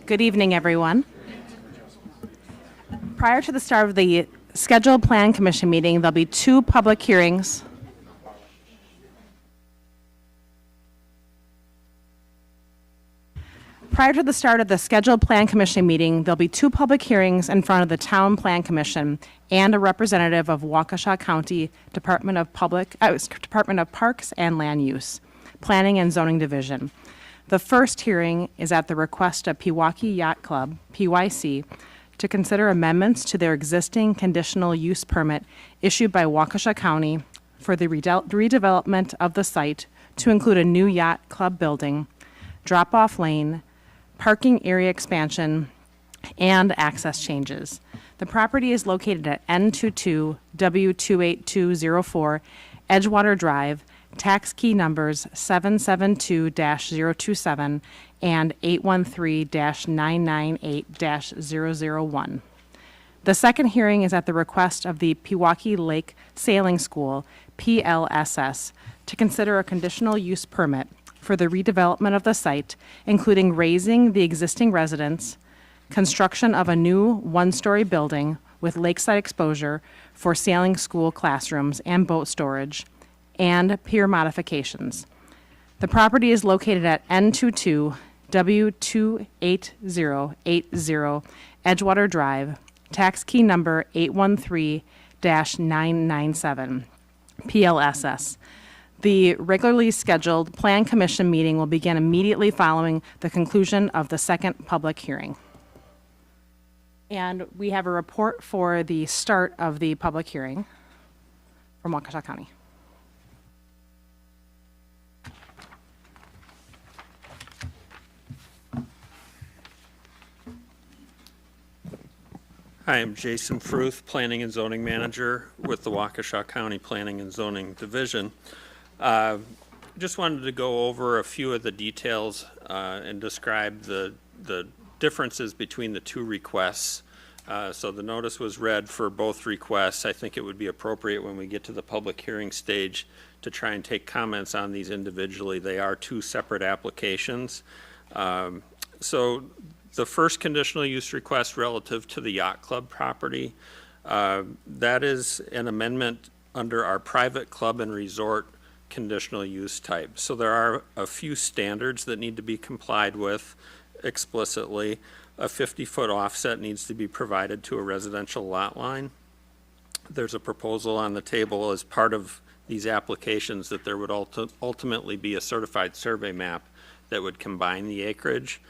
Good evening, everyone. Prior to the start of the scheduled Plan Commission meeting, there'll be two public hearings. Prior to the start of the scheduled Plan Commission meeting, there'll be two public hearings in front of the Town Plan Commission and a representative of Waukesha County Department of Parks and Land Use, Planning and Zoning Division. The first hearing is at the request of Pewaukee Yacht Club, PYC, to consider amendments to their existing conditional use permit issued by Waukesha County for the redevelopment of the site to include a new yacht club building, drop-off lane, parking area expansion, and access changes. The property is located at N22 W28204 Edgewater Drive, tax key numbers 772-027 and 813-998-001. The second hearing is at the request of the Pewaukee Lake Sailing School, PLSS, to consider a conditional use permit for the redevelopment of the site, including raising the existing residence, construction of a new one-story building with lakeside exposure for sailing school classrooms and boat storage, and pier modifications. The property is located at N22 W28080 Edgewater Drive, tax key number 813-997, PLSS. The regularly scheduled Plan Commission meeting will begin immediately following the conclusion of the second public hearing. And we have a report for the start of the public hearing from Waukesha County. Hi, I'm Jason Fruth, Planning and Zoning Manager with the Waukesha County Planning and Zoning Division. Just wanted to go over a few of the details and describe the differences between the two requests. So the notice was read for both requests. I think it would be appropriate when we get to the public hearing stage to try and take comments on these individually. They are two separate applications. So the first conditional use request relative to the yacht club property, that is an amendment under our private club and resort conditional use type. So there are a few standards that need to be complied with explicitly. A 50-foot offset needs to be provided to a residential lot line. There's a proposal on the table as part of these applications that there would ultimately be a certified survey map that would combine the acreage.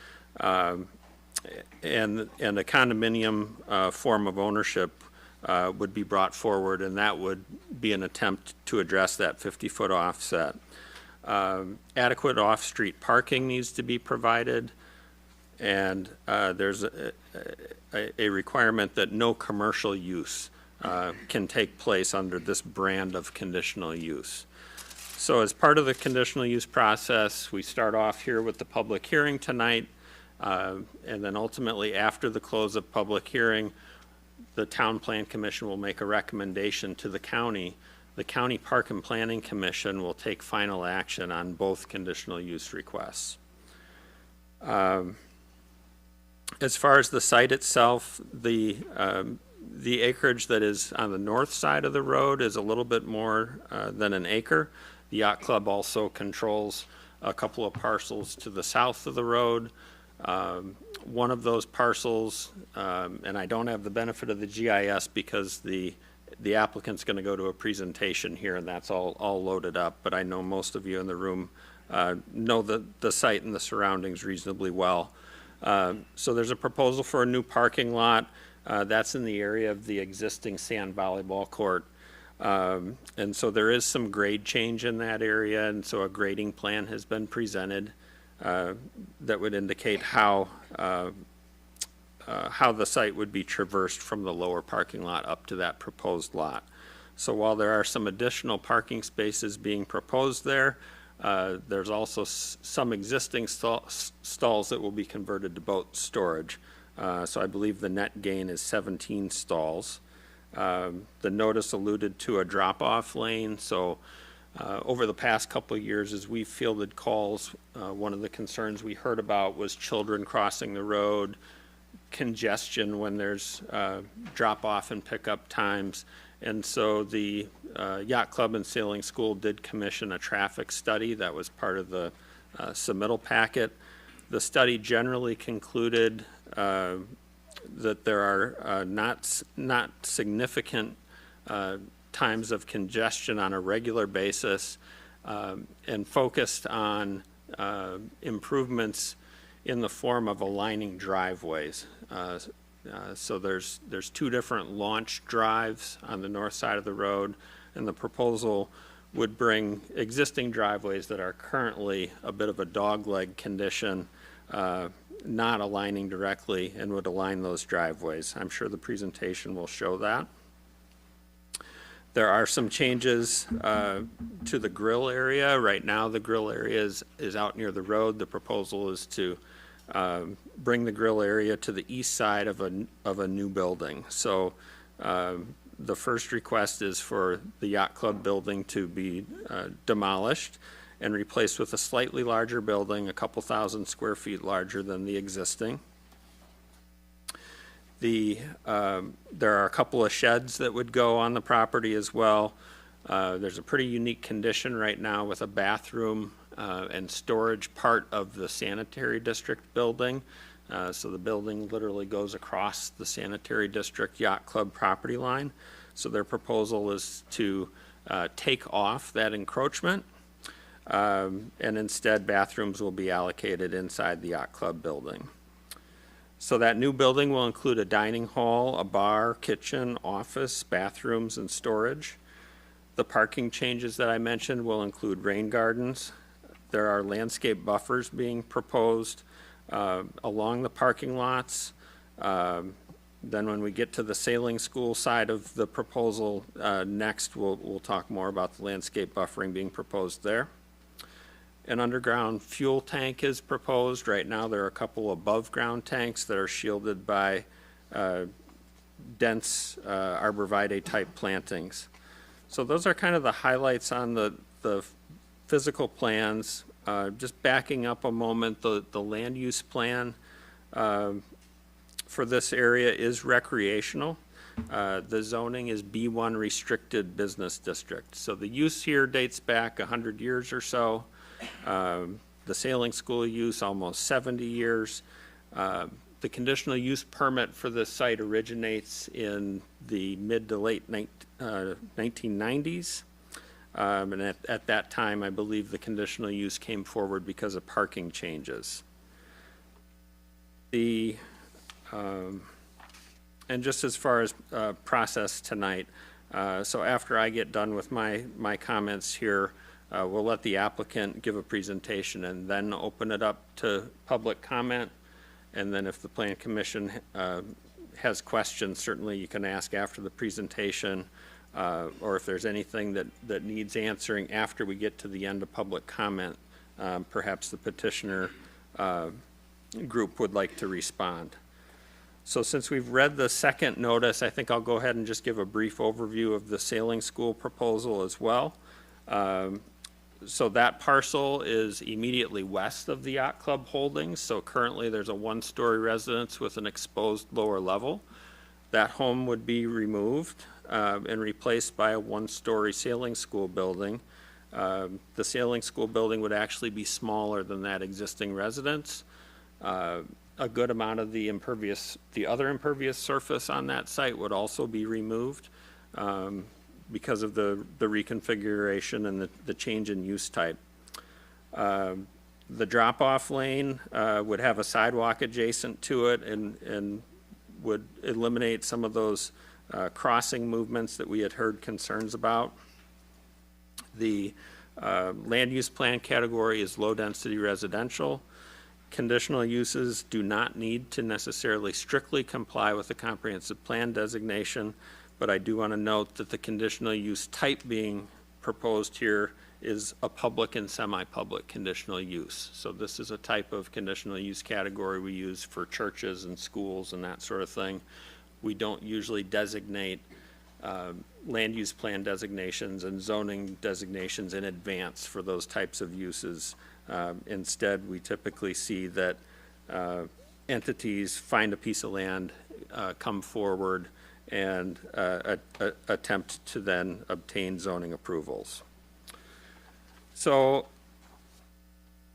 And a condominium form of ownership would be brought forward, and that would be an attempt to address that 50-foot offset. Adequate off-street parking needs to be provided, and there's a requirement that no commercial use can take place under this brand of conditional use. So as part of the conditional use process, we start off here with the public hearing tonight. And then ultimately, after the close of public hearing, the Town Plan Commission will make a recommendation to the county. The County Park and Planning Commission will take final action on both conditional use requests. As far as the site itself, the acreage that is on the north side of the road is a little bit more than an acre. The Yacht Club also controls a couple of parcels to the south of the road. One of those parcels, and I don't have the benefit of the GIS because the applicant's going to go to a presentation here, and that's all loaded up, but I know most of you in the room know the site and the surroundings reasonably well. So there's a proposal for a new parking lot. That's in the area of the existing sand volleyball court. And so there is some grade change in that area, and so a grading plan has been presented that would indicate how the site would be traversed from the lower parking lot up to that proposed lot. So while there are some additional parking spaces being proposed there, there's also some existing stalls that will be converted to boat storage. So I believe the net gain is 17 stalls. The notice alluded to a drop-off lane, so Over the past couple of years, as we fielded calls, one of the concerns we heard about was children crossing the road, congestion when there's drop-off and pickup times. And so the Yacht Club and Sailing School did commission a traffic study that was part of the submittal packet. The study generally concluded that there are not significant times of congestion on a regular basis, and focused on improvements in the form of aligning driveways. So there's two different launch drives on the north side of the road, and the proposal would bring existing driveways that are currently a bit of a dogleg condition, not aligning directly, and would align those driveways. I'm sure the presentation will show that. There are some changes to the grill area. Right now, the grill area is out near the road. The proposal is to bring the grill area to the east side of a new building. So the first request is for the Yacht Club building to be demolished and replaced with a slightly larger building, a couple thousand square feet larger than the existing. There are a couple of sheds that would go on the property as well. There's a pretty unique condition right now with a bathroom and storage part of the sanitary district building. So the building literally goes across the sanitary district Yacht Club property line. So their proposal is to take off that encroachment, and instead bathrooms will be allocated inside the Yacht Club building. So that new building will include a dining hall, a bar, kitchen, office, bathrooms, and storage. The parking changes that I mentioned will include rain gardens. There are landscape buffers being proposed along the parking lots. Then when we get to the sailing school side of the proposal, next we'll talk more about the landscape buffering being proposed there. An underground fuel tank is proposed. Right now there are a couple above ground tanks that are shielded by dense arborvitae type plantings. So those are kind of the highlights on the physical plans. Just backing up a moment, the land use plan for this area is recreational. The zoning is B1 restricted business district. So the use here dates back 100 years or so. The sailing school use almost 70 years. The conditional use permit for this site originates in the mid to late 1990s. And at that time, I believe the conditional use came forward because of parking changes. And just as far as process tonight, so after I get done with my comments here, we'll let the applicant give a presentation and then open it up to public comment. And then if the Plan Commission has questions, certainly you can ask after the presentation, or if there's anything that needs answering after we get to the end of public comment, perhaps the petitioner group would like to respond. So since we've read the second notice, I think I'll go ahead and just give a brief overview of the sailing school proposal as well. So that parcel is immediately west of the Yacht Club holdings. So currently there's a one-story residence with an exposed lower level. That home would be removed and replaced by a one-story sailing school building. The sailing school building would actually be smaller than that existing residence. A good amount of the other impervious surface on that site would also be removed because of the reconfiguration and the change in use type. The drop-off lane would have a sidewalk adjacent to it and would eliminate some of those crossing movements that we had heard concerns about. The land use plan category is low-density residential. Conditional uses do not need to necessarily strictly comply with the comprehensive plan designation, but I do want to note that the conditional use type being proposed here is a public and semi-public conditional use. So this is a type of conditional use category we use for churches and schools and that sort of thing. We don't usually designate land use plan designations and zoning designations in advance for those types of uses. Instead, we typically see that entities find a piece of land, come forward, and attempt to then obtain zoning approvals. So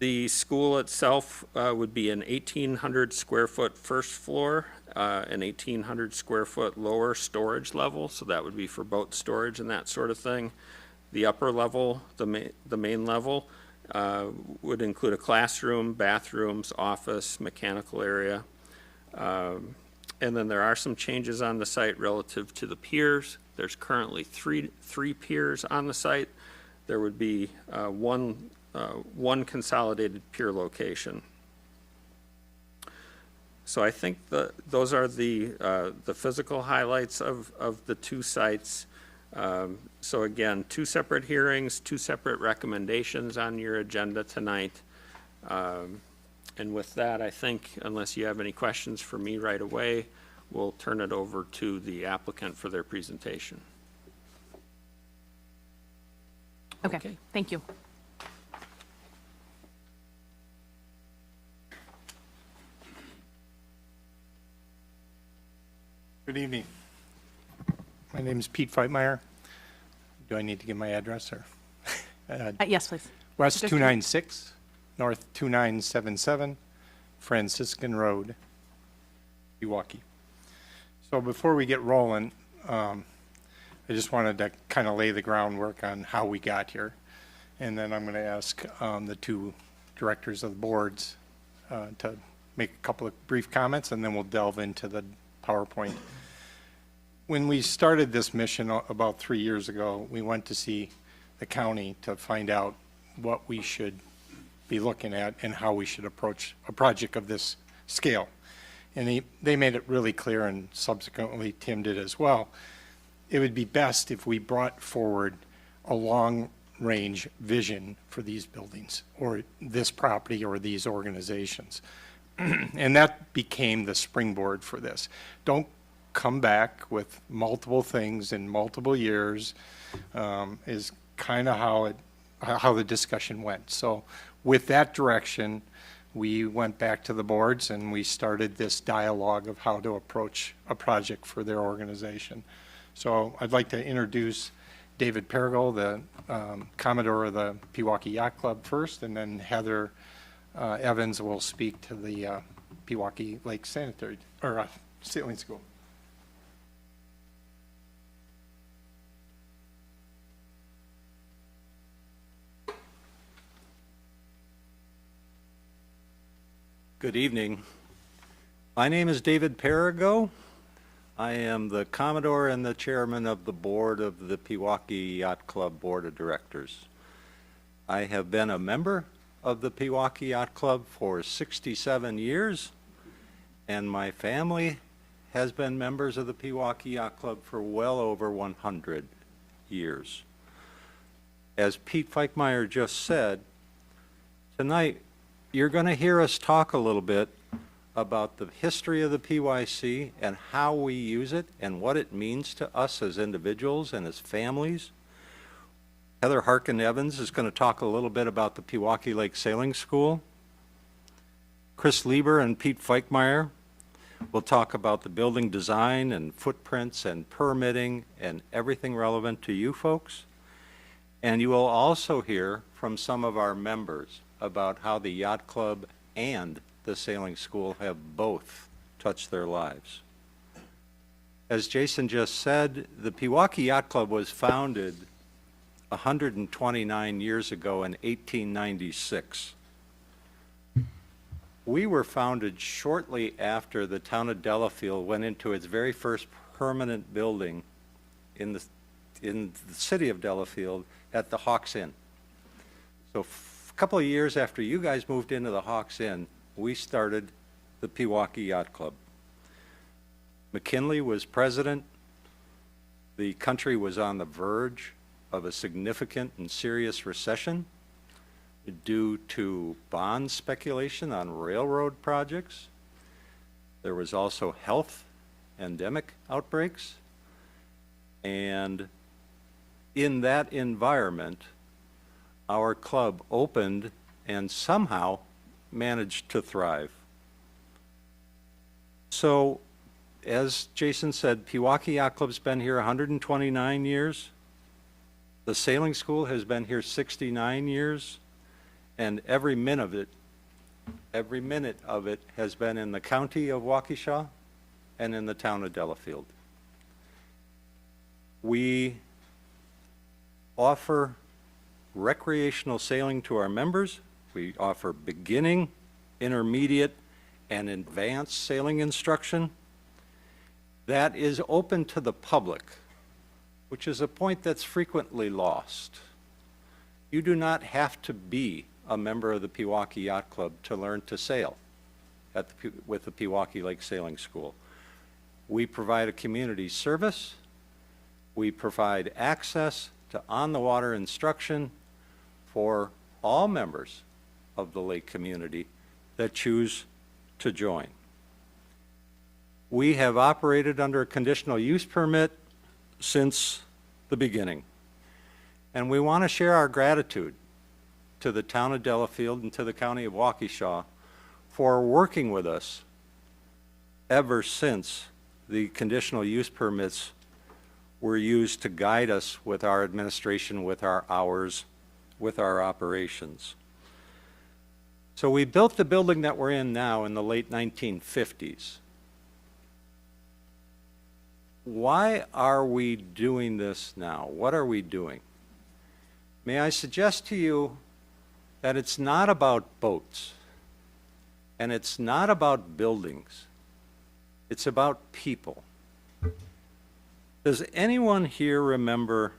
the school itself would be an 1,800 square foot first floor, an 1,800 square foot lower storage level, so that would be for boat storage and that sort of thing. The upper level, the main level, would include a classroom, bathrooms, office, mechanical area. And then there are some changes on the site relative to the piers. There's currently three piers on the site. There would be one consolidated pier location. So I think those are the physical highlights of the two sites. So again, two separate hearings, two separate recommendations on your agenda tonight. And with that, I think, unless you have any questions for me right away, we'll turn it over to the applicant for their presentation. Okay, thank you. Good evening. My name is Pete Feitmeyer. Do I need to give my address or? Yes, please. West 296, North 2977, Franciscan Road, Pewaukee. So before we get rolling, I just wanted to kind of lay the groundwork on how we got here. And then I'm going to ask the two directors of the boards to make a couple of brief comments, and then we'll delve into the PowerPoint. When we started this mission about 3 years ago, we went to see the county to find out what we should be looking at and how we should approach a project of this scale. And they made it really clear, and subsequently Tim did as well. It would be best if we brought forward a long-range vision for these buildings or this property or these organizations. And that became the springboard for this. Don't come back with multiple things in multiple years is kind of how the discussion went. So with that direction, we went back to the boards and we started this dialogue of how to approach a project for their organization. So I'd like to introduce David Perigo, the Commodore of the Pewaukee Yacht Club first, and then Heather Evans will speak to the Pewaukee Lake Sanitary, or Sailing School. Good evening. My name is David Perigo. I am the Commodore and the Chairman of the Board of the Pewaukee Yacht Club Board of Directors. I have been a member of the Pewaukee Yacht Club for 67 years, and my family has been members of the Pewaukee Yacht Club for well over 100 years. As Pete Feitmeyer just said, tonight you're going to hear us talk a little bit about the history of the PYC and how we use it and what it means to us as individuals and as families. Heather Harkin Evans is going to talk a little bit about the Pewaukee Lake Sailing School. Chris Lieber and Pete Feitmeyer will talk about the building design and footprints and permitting and everything relevant to you folks. And you will also hear from some of our members about how the Yacht Club and the Sailing School have both touched their lives. As Jason just said, the Pewaukee Yacht Club was founded 129 years ago in 1896. We were founded shortly after the town of Delafield went into its very first permanent building in the city of Delafield at the Hawks Inn. So a couple of years after you guys moved into the Hawks Inn, we started the Pewaukee Yacht Club. McKinley was president. The country was on the verge of a significant and serious recession due to bond speculation on railroad projects. There was also health endemic outbreaks. And in that environment, our club opened and somehow managed to thrive. So, as Jason said, Pewaukee Yacht Club's been here 129 years. The sailing school has been here 69 years, and every minute of it has been in the county of Waukesha and in the town of Delafield. We offer recreational sailing to our members. We offer beginning, intermediate, and advanced sailing instruction. That is open to the public, which is a point that's frequently lost. You do not have to be a member of the Pewaukee Yacht Club to learn to sail with the Pewaukee Lake Sailing School. We provide a community service. We provide access to on-the-water instruction for all members of the lake community that choose to join. We have operated under a conditional use permit since the beginning. And we want to share our gratitude to the town of Delafield and to the county of Waukesha for working with us ever since the conditional use permits were used to guide us with our administration, with our hours, with our operations. So we built the building that we're in now in the late 1950s. Why are we doing this now? What are we doing? May I suggest to you that it's not about boats, and it's not about buildings. It's about people. Does anyone here remember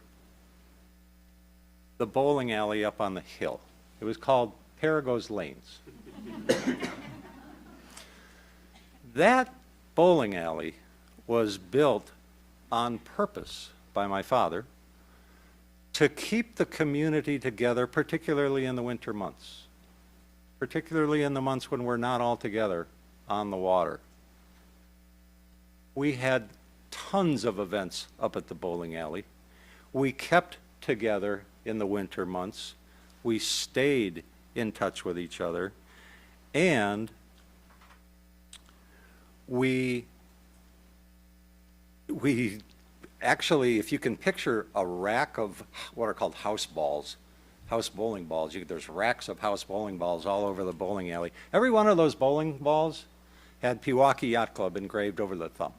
the bowling alley up on the hill? It was called Perigo's Lanes. That bowling alley was built on purpose by my father to keep the community together, particularly in the winter months, particularly in the months when we're not all together on the water. We had tons of events up at the bowling alley. We kept together in the winter months. We stayed in touch with each other, and we actually, if you can picture a rack of what are called house balls, house bowling balls, there's racks of house bowling balls all over the bowling alley. Every one of those bowling balls had Pewaukee Yacht Club engraved over the thumb.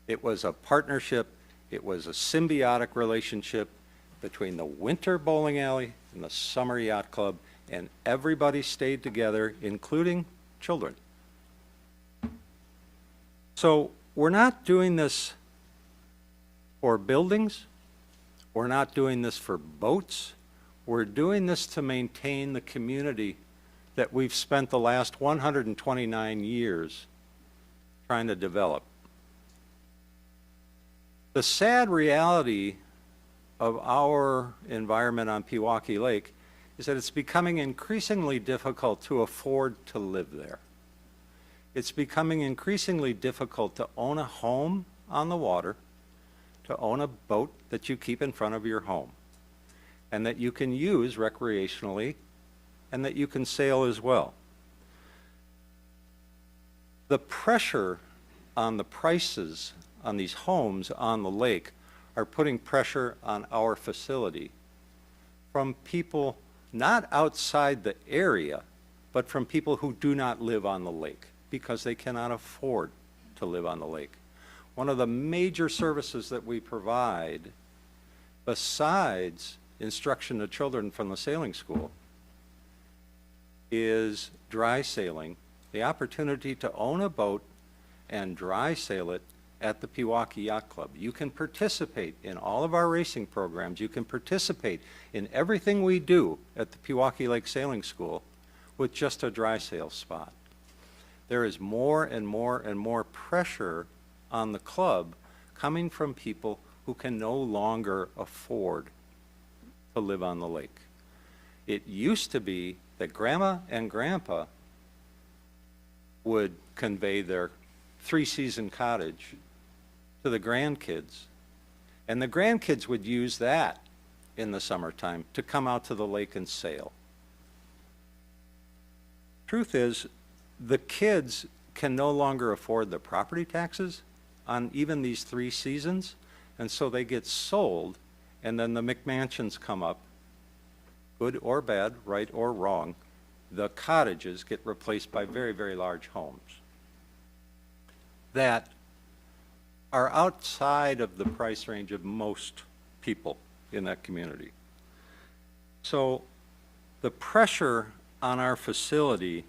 It was a partnership, it was a symbiotic relationship between the winter bowling alley and the summer yacht club, and everybody stayed together, including children. So we're not doing this for buildings, we're not doing this for boats, we're doing this to maintain the community that we've spent the last 129 years trying to develop. The sad reality of our environment on Pewaukee Lake is that it's becoming increasingly difficult to afford to live there. It's becoming increasingly difficult to own a home on the water, to own a boat that you keep in front of your home, and that you can use recreationally, and that you can sail as well. The pressure on the prices on these homes on the lake are putting pressure on our facility from people not outside the area, but from people who do not live on the lake because they cannot afford to live on the lake. One of the major services that we provide, besides instruction to children from the sailing school, is dry sailing, the opportunity to own a boat and dry sail it at the Pewaukee Yacht Club. You can participate in all of our racing programs. You can participate in everything we do at the Pewaukee Lake Sailing School with just a dry sail spot. There is more and more and more pressure on the club coming from people who can no longer afford to live on the lake. It used to be that Grandma and Grandpa would convey their three-season cottage to the grandkids And the grandkids would use that in the summertime to come out to the lake and sail. Truth is, the kids can no longer afford the property taxes on even these 3 seasons, and so they get sold, and then the McMansions come up, good or bad, right or wrong. The cottages get replaced by very, very large homes that are outside of the price range of most people in that community. So the pressure on our facility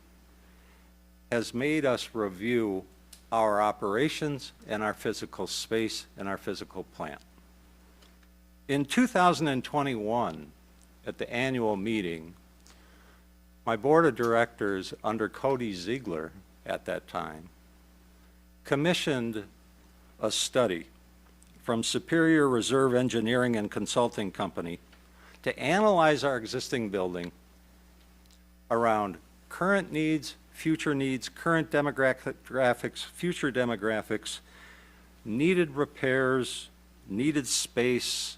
has made us review our operations and our physical space and our physical plant. In 2021, at the annual meeting, my board of directors, under Cody Ziegler at that time, commissioned a study from Superior Reserve Engineering and Consulting Company to analyze our existing building around current needs, future needs, current demographics, future demographics, needed repairs, needed space.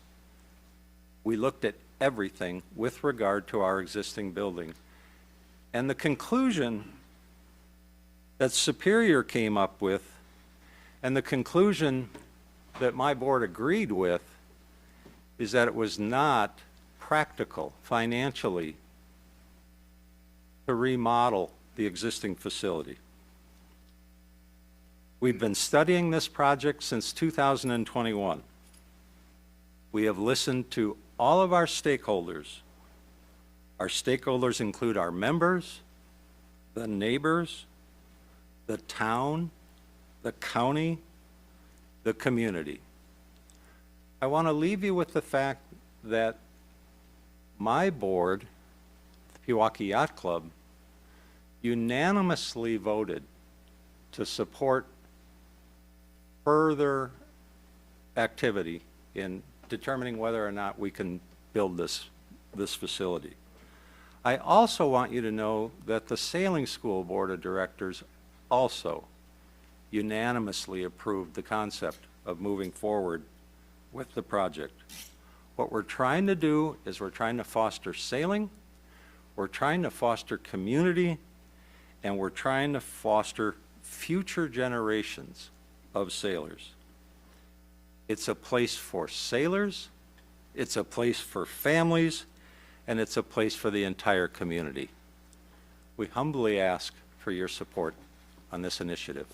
We looked at everything with regard to our existing building. And the conclusion that Superior came up with, and the conclusion that my board agreed with, is that it was not practical financially to remodel the existing facility. We've been studying this project since 2021. We have listened to all of our stakeholders. Our stakeholders include our members, the neighbors, the town, the county, the community. I want to leave you with the fact that my board, the Pewaukee Yacht Club, unanimously voted to support further activity in determining whether or not we can build this facility. I also want you to know that the Sailing School Board of Directors also unanimously approved the concept of moving forward with the project. What we're trying to do is we're trying to foster sailing, we're trying to foster community, and we're trying to foster future generations of sailors. It's a place for sailors, it's a place for families, and it's a place for the entire community. We humbly ask for your support on this initiative.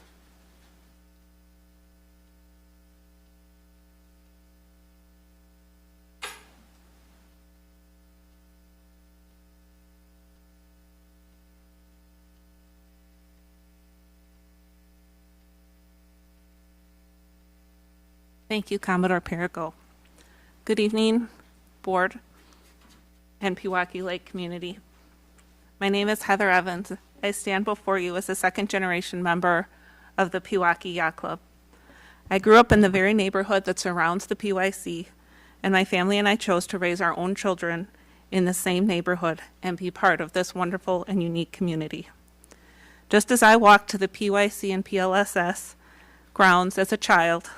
Thank you, Commodore Perigo. Good evening, board and Pewaukee Lake community. My name is Heather Evans. I stand before you as a second-generation member of the Pewaukee Yacht Club. I grew up in the very neighborhood that surrounds the PYC, and my family and I chose to raise our own children in the same neighborhood and be part of this wonderful and unique community. Just as I walked to the PYC and PLSS grounds as a child,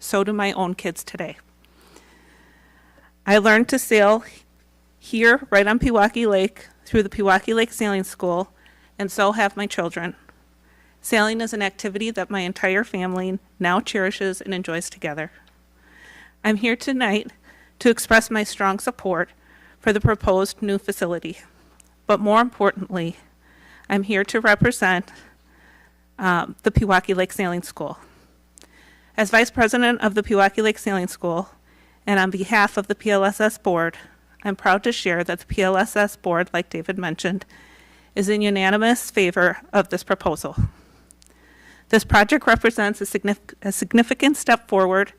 so do my own kids today. I learned to sail here, right on Pewaukee Lake, through the Pewaukee Lake Sailing School, and so have my children. Sailing is an activity that my entire family now cherishes and enjoys together. I'm here tonight to express my strong support for the proposed new facility, but more importantly, I'm here to represent the Pewaukee Lake Sailing School. As Vice President of the Pewaukee Lake Sailing School, and on behalf of the PLSS Board, I'm proud to share that the PLSS Board, like David mentioned, is in unanimous favor of this proposal. This project represents a significant step forward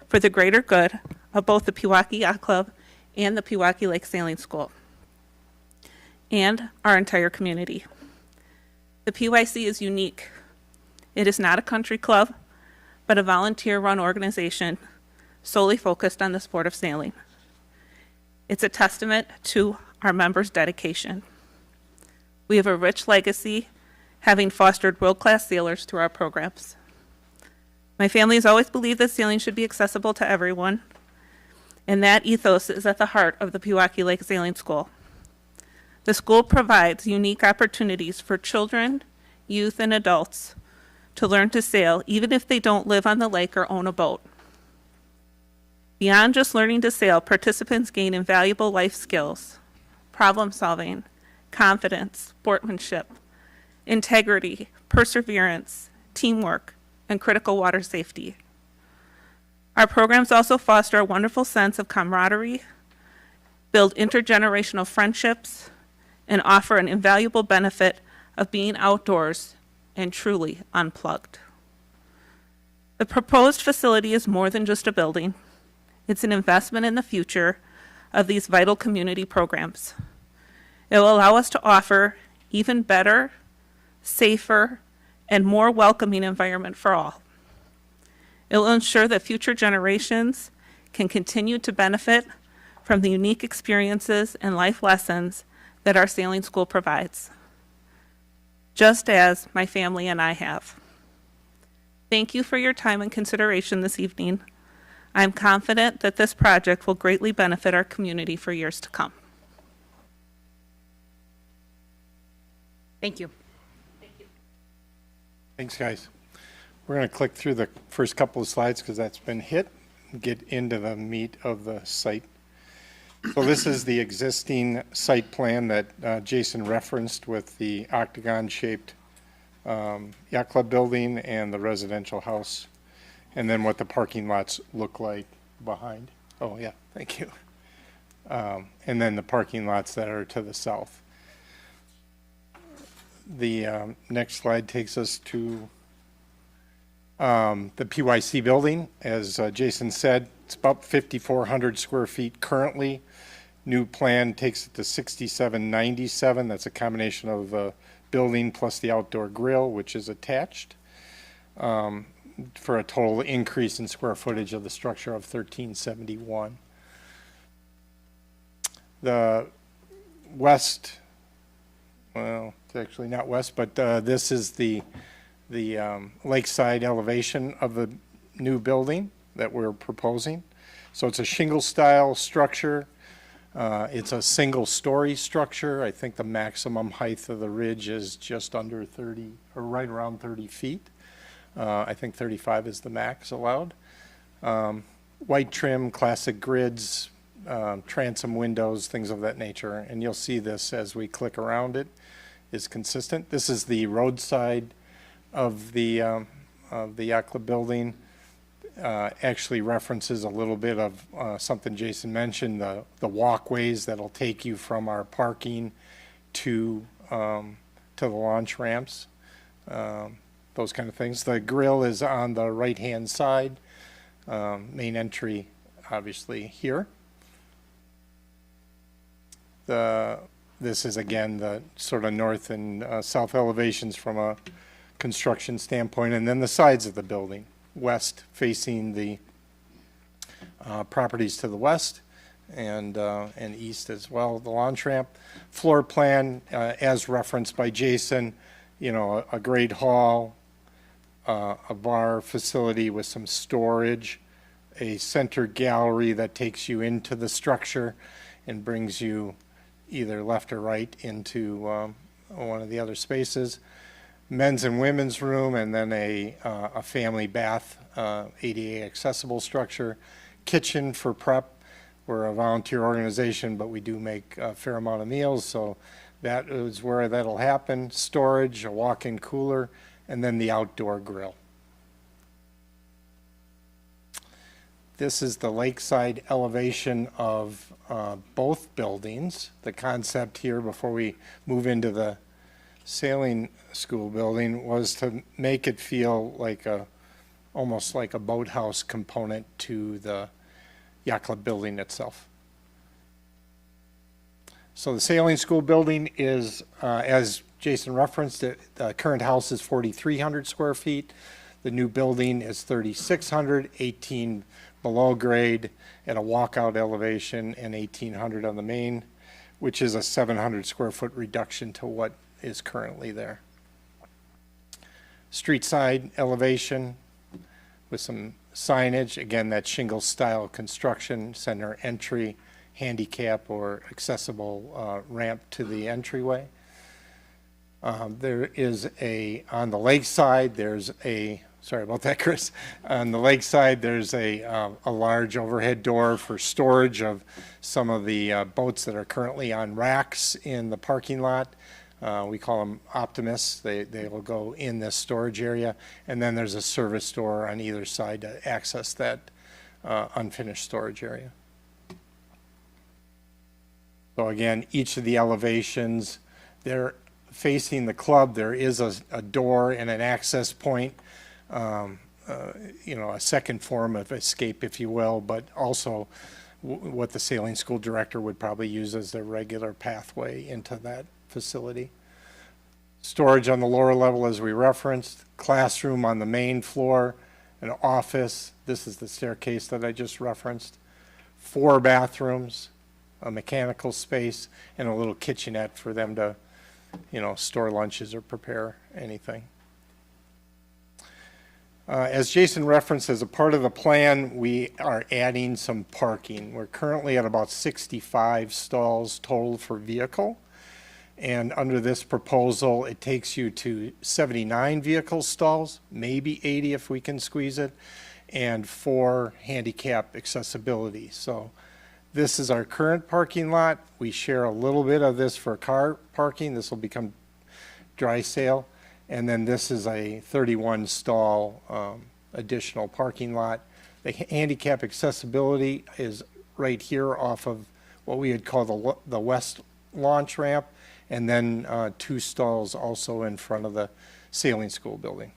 for the greater good of both the Pewaukee Yacht Club and the Pewaukee Lake Sailing School, and our entire community. The PYC is unique. It is not a country club, but a volunteer-run organization solely focused on the sport of sailing. It's a testament to our members' dedication. We have a rich legacy, having fostered world-class sailors through our programs. My family has always believed that sailing should be accessible to everyone, and that ethos is at the heart of the Pewaukee Lake Sailing School. The school provides unique opportunities for children, youth, and adults to learn to sail, even if they don't live on the lake or own a boat. Beyond just learning to sail, participants gain invaluable life skills, problem solving, confidence, sportsmanship, integrity, perseverance, teamwork, and critical water safety. Our programs also foster a wonderful sense of camaraderie, build intergenerational friendships, and offer an invaluable benefit of being outdoors and truly unplugged. The proposed facility is more than just a building. It's an investment in the future of these vital community programs. It will allow us to offer even better, safer, and more welcoming environment for all. It will ensure that future generations can continue to benefit from the unique experiences and life lessons that our sailing school provides, just as my family and I have. Thank you for your time and consideration this evening. I'm confident that this project will greatly benefit our community for years to come. Thank you. Thanks, guys. We're going to click through the first couple of slides because that's been hit and get into the meat of the site. So this is the existing site plan that Jason referenced with the octagon-shaped yacht club building and the residential house, and then what the parking lots look like behind. Oh, yeah, thank you. And then the parking lots that are to the south. The next slide takes us to the PYC building. As Jason said, it's about 5,400 square feet currently. New plan takes it to 6,797. That's a combination of the building plus the outdoor grill, which is attached, for a total increase in square footage of the structure of 1,371. The west, well, it's actually not west, but this is the lakeside elevation of the new building that we're proposing. So it's a shingle style structure. It's a single story structure. I think the maximum height of the ridge is just under 30, or right around 30 feet. I think 35 is the max allowed. White trim, classic grids, transom windows, things of that nature. And you'll see this as we click around it is consistent. This is the roadside of the yacht club building. Actually references a little bit of something Jason mentioned, the walkways that'll take you from our parking to the launch ramps, those kind of things. The grill is on the right-hand side, main entry obviously here. This is again the sort of north and south elevations from a construction standpoint, and then the sides of the building. West facing the properties to the west, and east as well. The launch ramp floor plan, as referenced by Jason, you know, a great hall, a bar facility with some storage, a center gallery that takes you into the structure and brings you either left or right into one of the other spaces. Men's and women's room, and then a family bath, ADA accessible structure. Kitchen for prep. We're a volunteer organization, but we do make a fair amount of meals, so that is where that'll happen. Storage, a walk-in cooler, and then the outdoor grill. This is the lakeside elevation of both buildings. The concept here, before we move into the sailing school building, was to make it feel like almost like a boathouse component to the yacht club building itself. So the sailing school building is, as Jason referenced, the current house is 4,300 square feet. The new building is 3,600, 18 below grade at a walkout elevation, and 1,800 on the main, which is a 700 square foot reduction to what is currently there. Street side elevation, with some signage. Again, that shingle-style construction, center entry, handicap or accessible ramp to the entryway. There is on the lakeside, sorry about that, Chris. On the lakeside, there's a large overhead door for storage of some of the boats that are currently on racks in the parking lot. We call them Optimists. They will go in this storage area. And then there's a service door on either side to access that unfinished storage area. So again, each of the elevations, they're facing the club. There is a door and an access point, a second form of escape, if you will, but also what the sailing school director would probably use as their regular pathway into that facility. Storage on the lower level, as we referenced, classroom on the main floor, an office. This is the staircase that I just referenced. 4 bathrooms, a mechanical space, and a little kitchenette for them to, store lunches or prepare anything. As Jason referenced, as a part of the plan, we are adding some parking. We're currently at about 65 stalls total for vehicle. And under this proposal, it takes you to 79 vehicle stalls, maybe 80 if we can squeeze it, and 4 handicap accessibility. So this is our current parking lot. We share a little bit of this for car parking. This will become dry sale. And then this is a 31 stall additional parking lot. The handicap accessibility is right here off of what we would call the west launch ramp, and then 2 stalls also in front of the sailing school building.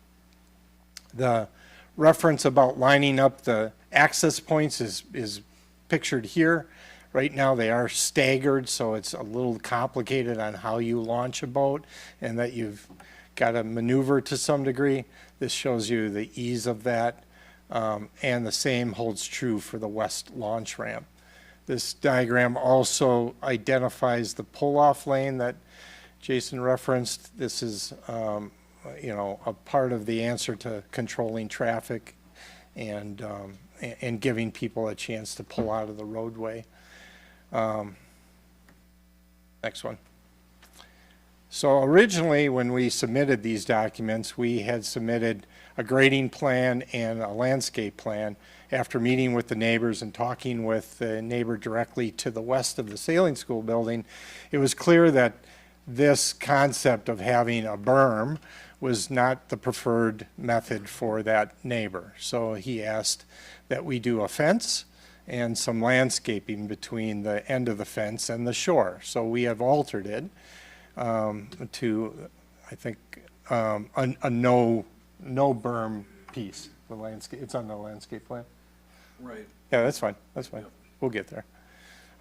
The reference about lining up the access points is pictured here. Right now they are staggered, so it's a little complicated on how you launch a boat and that you've got to maneuver to some degree. This shows you the ease of that, and the same holds true for the west launch ramp. This diagram also identifies the pull-off lane that Jason referenced. This is, a part of the answer to controlling traffic and giving people a chance to pull out of the roadway. Next one. So originally, when we submitted these documents, we had submitted a grading plan and a landscape plan. After meeting with the neighbors and talking with the neighbor directly to the west of the sailing school building, it was clear that this concept of having a berm was not the preferred method for that neighbor. So he asked that we do a fence and some landscaping between the end of the fence and the shore. So we have altered it to, I think, a no berm piece. The landscape, it's on the landscape plan. Right. Yeah, that's fine. That's fine. We'll get there.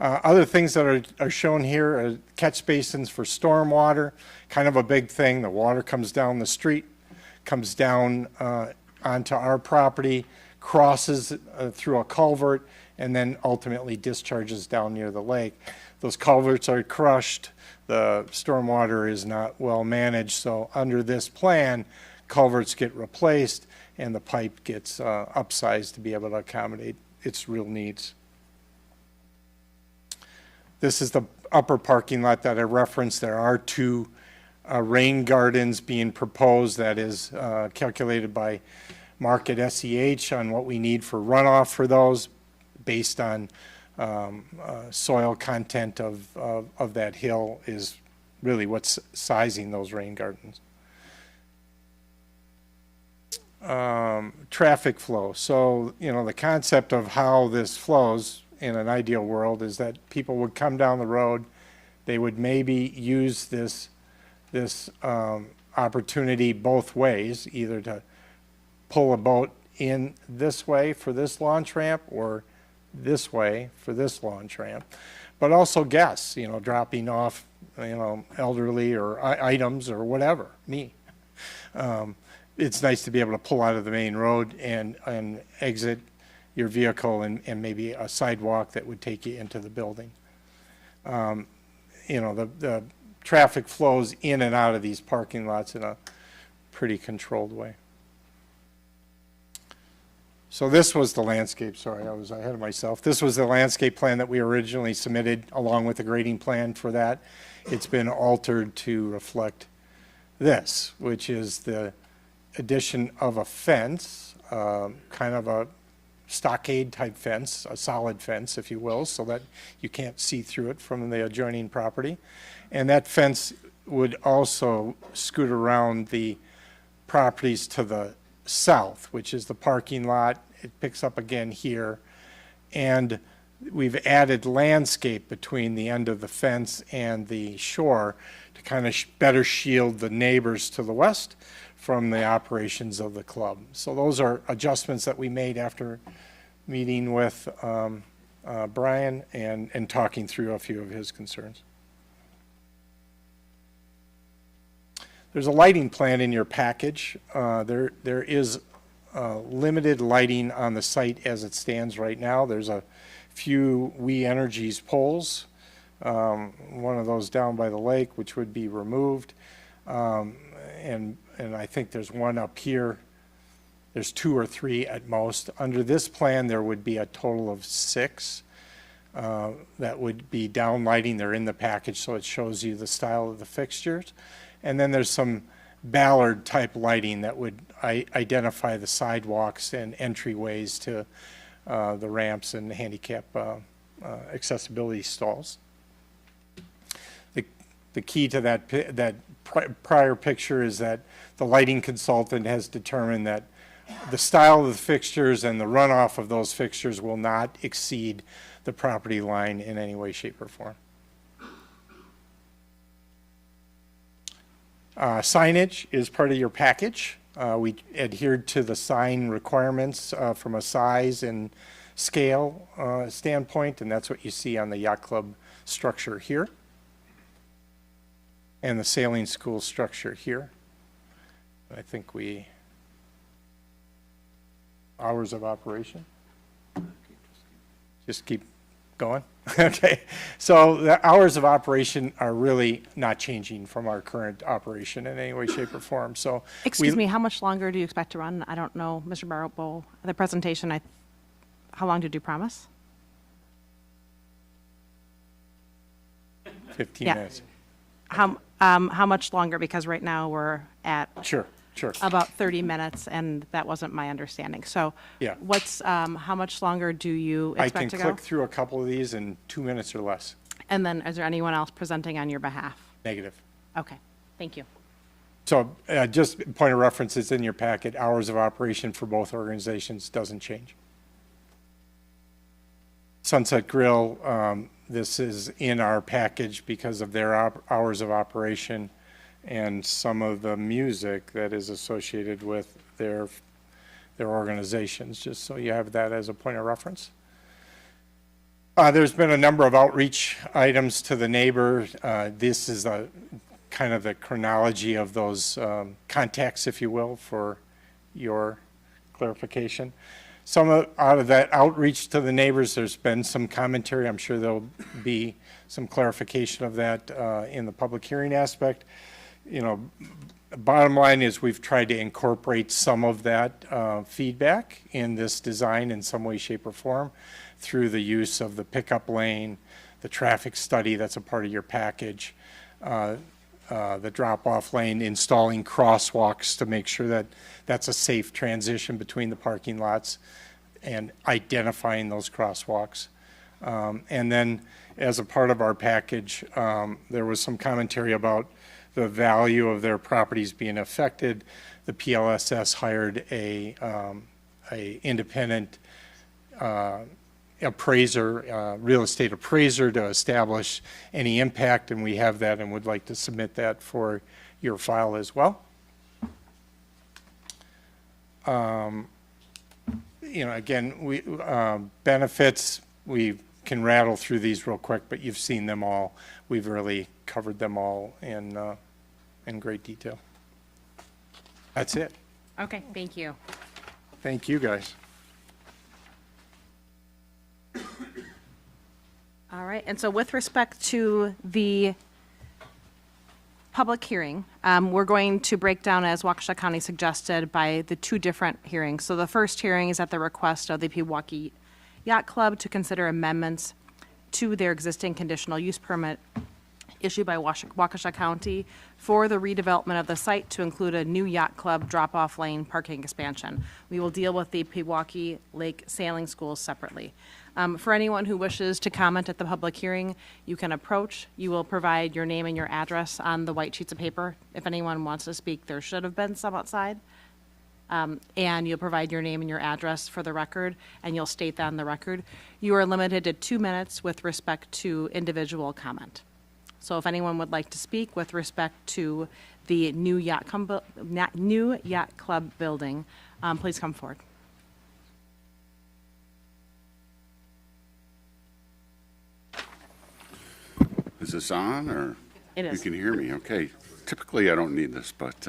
Other things that are shown here are catch basins for stormwater, kind of a big thing. The water comes down the street, comes down onto our property, crosses through a culvert, and then ultimately discharges down near the lake. Those culverts are crushed. The stormwater is not well managed. So under this plan, culverts get replaced and the pipe gets upsized to be able to accommodate its real needs. This is the upper parking lot that I referenced. There are 2 rain gardens being proposed. That is calculated by Mark at SEH on what we need for runoff for those based on soil content of that hill is really what's sizing those rain gardens. Traffic flow. So, the concept of how this flows in an ideal world is that people would come down the road, they would maybe use this opportunity both ways, either to pull a boat in this way for this launch ramp or this way for this launch ramp, but also guests, dropping off, elderly or items or whatever, me. It's nice to be able to pull out of the main road and exit your vehicle and maybe a sidewalk that would take you into the building. The traffic flows in and out of these parking lots in a pretty controlled way. So this was the landscape, sorry, I was ahead of myself. This was the landscape plan that we originally submitted along with the grading plan for that. It's been altered to reflect this, which is the addition of a fence, kind of a stockade type fence, a solid fence, if you will, so that you can't see through it from the adjoining property. And that fence would also scoot around the properties to the south, which is the parking lot. It picks up again here. And we've added landscape between the end of the fence and the shore to kind of better shield the neighbors to the west from the operations of the club. So those are adjustments that we made after meeting with Brian and talking through a few of his concerns. There's a lighting plan in your package. There is limited lighting on the site as it stands right now. There's a few We Energies poles, one of those down by the lake, which would be removed. And I think there's one up here. There's 2 or 3 at most. Under this plan, there would be a total of 6 that would be downlighting. They're in the package, so it shows you the style of the fixtures. And then there's some Ballard type lighting that would identify the sidewalks and entryways to the ramps and handicap accessibility stalls. The key to that prior picture is that the lighting consultant has determined that the style of the fixtures and the runoff of those fixtures will not exceed the property line in any way, shape, or form. Signage is part of your package. We adhered to the sign requirements from a size and scale standpoint, and that's what you see on the yacht club structure here and the sailing school structure here. I think hours of operation. Just keep going. Okay. So the hours of operation are really not changing from our current operation in any way, shape, or form. So Excuse me, how much longer do you expect to run? I don't know, Mr. Barrow, the presentation, how long did you promise? 15 Yeah. minutes. How much longer? Because right now we're at Sure. about 30 minutes, and that wasn't my understanding. So Yeah. how much longer do you I can expect to go? click through a couple of these in 2 minutes or less. And then is there anyone else presenting on your behalf? Negative. Okay, thank you. So just point of reference, it's in your packet. Hours of operation for both organizations doesn't change. Sunset Grill, this is in our package because of their hours of operation and some of the music that is associated with their organizations, just so you have that as a point of reference. There's been a number of outreach items to the neighbor. This is kind of the chronology of those contacts, if you will, for your clarification. Out of that outreach to the neighbors, there's been some commentary. I'm sure there'll be some clarification of that in the public hearing aspect. You know, bottom line is we've tried to incorporate some of that feedback in this design in some way, shape, or form through the use of the pickup lane, the traffic study that's a part of your package, the drop-off lane, installing crosswalks to make sure that that's a safe transition between the parking lots and identifying those crosswalks. And then as a part of our package, there was some commentary about the value of their properties being affected. The PLSS hired a independent appraiser, real estate appraiser to establish any impact, and we have that and would like to submit that for your file as well. You know, again, benefits, we can rattle through these real quick, but you've seen them all. We've really covered them all in great detail. That's it. Okay, thank you. Thank you, guys. All right, and so with respect to the public hearing. We're going to break down, as Waukesha County suggested, by the two different hearings. So the first hearing is at the request of the Pewaukee Yacht Club to consider amendments to their existing conditional use permit issued by Waukesha County for the redevelopment of the site to include a new yacht club drop-off lane parking expansion. We will deal with the Pewaukee Lake Sailing Schools separately. For anyone who wishes to comment at the public hearing, you can approach. You will provide your name and your address on the white sheets of paper. If anyone wants to speak, there should have been some outside. And you'll provide your name and your address for the record, and you'll state that on the record. You are limited to 2 minutes with respect to individual comment. So if anyone would like to speak with respect to the new yacht club building, please come forward. Is this on, or? It is. You can hear me, okay. Typically, I don't need this, but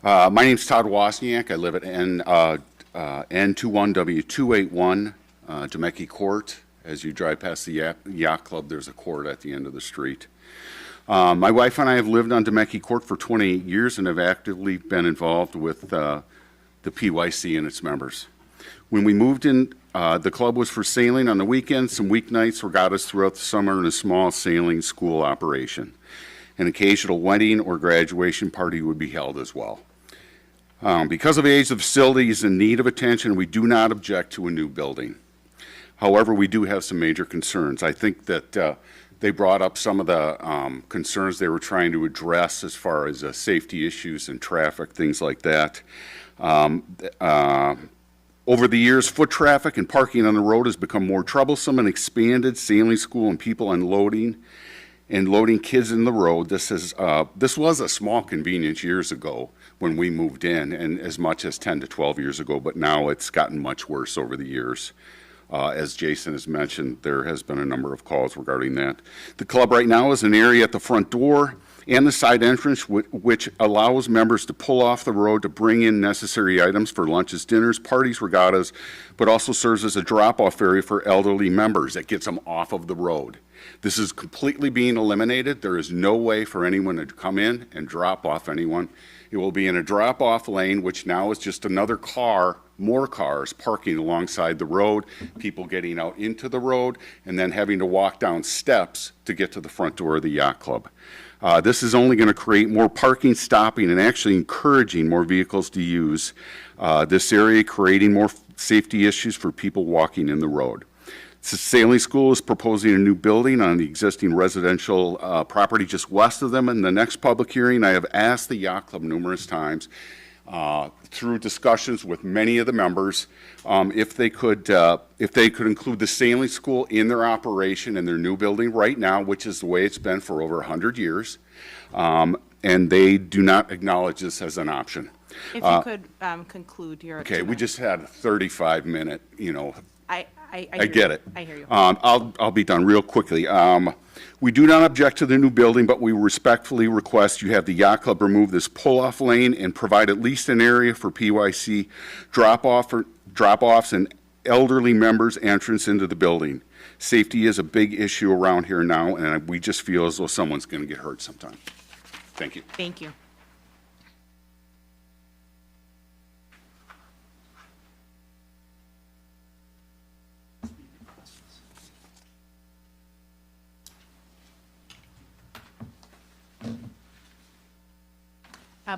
my name's Todd Wozniak. I live at N21W281, Demecki Court. As you drive past the yacht club, there's a court at the end of the street. My wife and I have lived on Demecki Court for 28 years and have actively been involved with the PYC and its members. When we moved in, the club was for sailing on the weekends, some weeknights, regattas throughout the summer, and a small sailing school operation. An occasional wedding or graduation party would be held as well. Because of the age, the facility is in need of attention. We do not object to a new building. However, we do have some major concerns. I think that they brought up some of the concerns they were trying to address as far as safety issues and traffic, things like that. Over the years, foot traffic and parking on the road has become more troublesome and expanded. Sailing school and people unloading and loading kids in the road. This was a small convenience years ago when we moved in, and as much as 10 to 12 years ago, but now it's gotten much worse over the years. As Jason has mentioned, there has been a number of calls regarding that. The club right now is an area at the front door and the side entrance, which allows members to pull off the road to bring in necessary items for lunches, dinners, parties, regattas, but also serves as a drop-off area for elderly members that gets them off of the road. This is completely being eliminated. There is no way for anyone to come in and drop off anyone. It will be in a drop-off lane, which now is just another car, more cars parking alongside the road, people getting out into the road, and then having to walk down steps to get to the front door of the yacht club. This is only going to create more parking, stopping, and actually encouraging more vehicles to use this area, creating more safety issues for people walking in the road. The Sailing School is proposing a new building on the existing residential property just west of them. In the next public hearing, I have asked the yacht club numerous times through discussions with many of the members if they could include the Sailing School in their operation in their new building right now, which is the way it's been for over 100 years, and they do not acknowledge this as an option. If you could conclude your. Okay, we just had a 35-minute, I get it. I hear you. I'll be done real quickly. We do not object to the new building, but we respectfully request you have the yacht club remove this pull-off lane and provide at least an area for PYC drop-offs and elderly members' entrance into the building. Safety is a big issue around here now, and we just feel as though someone's going to get hurt sometime. Thank you. Thank you.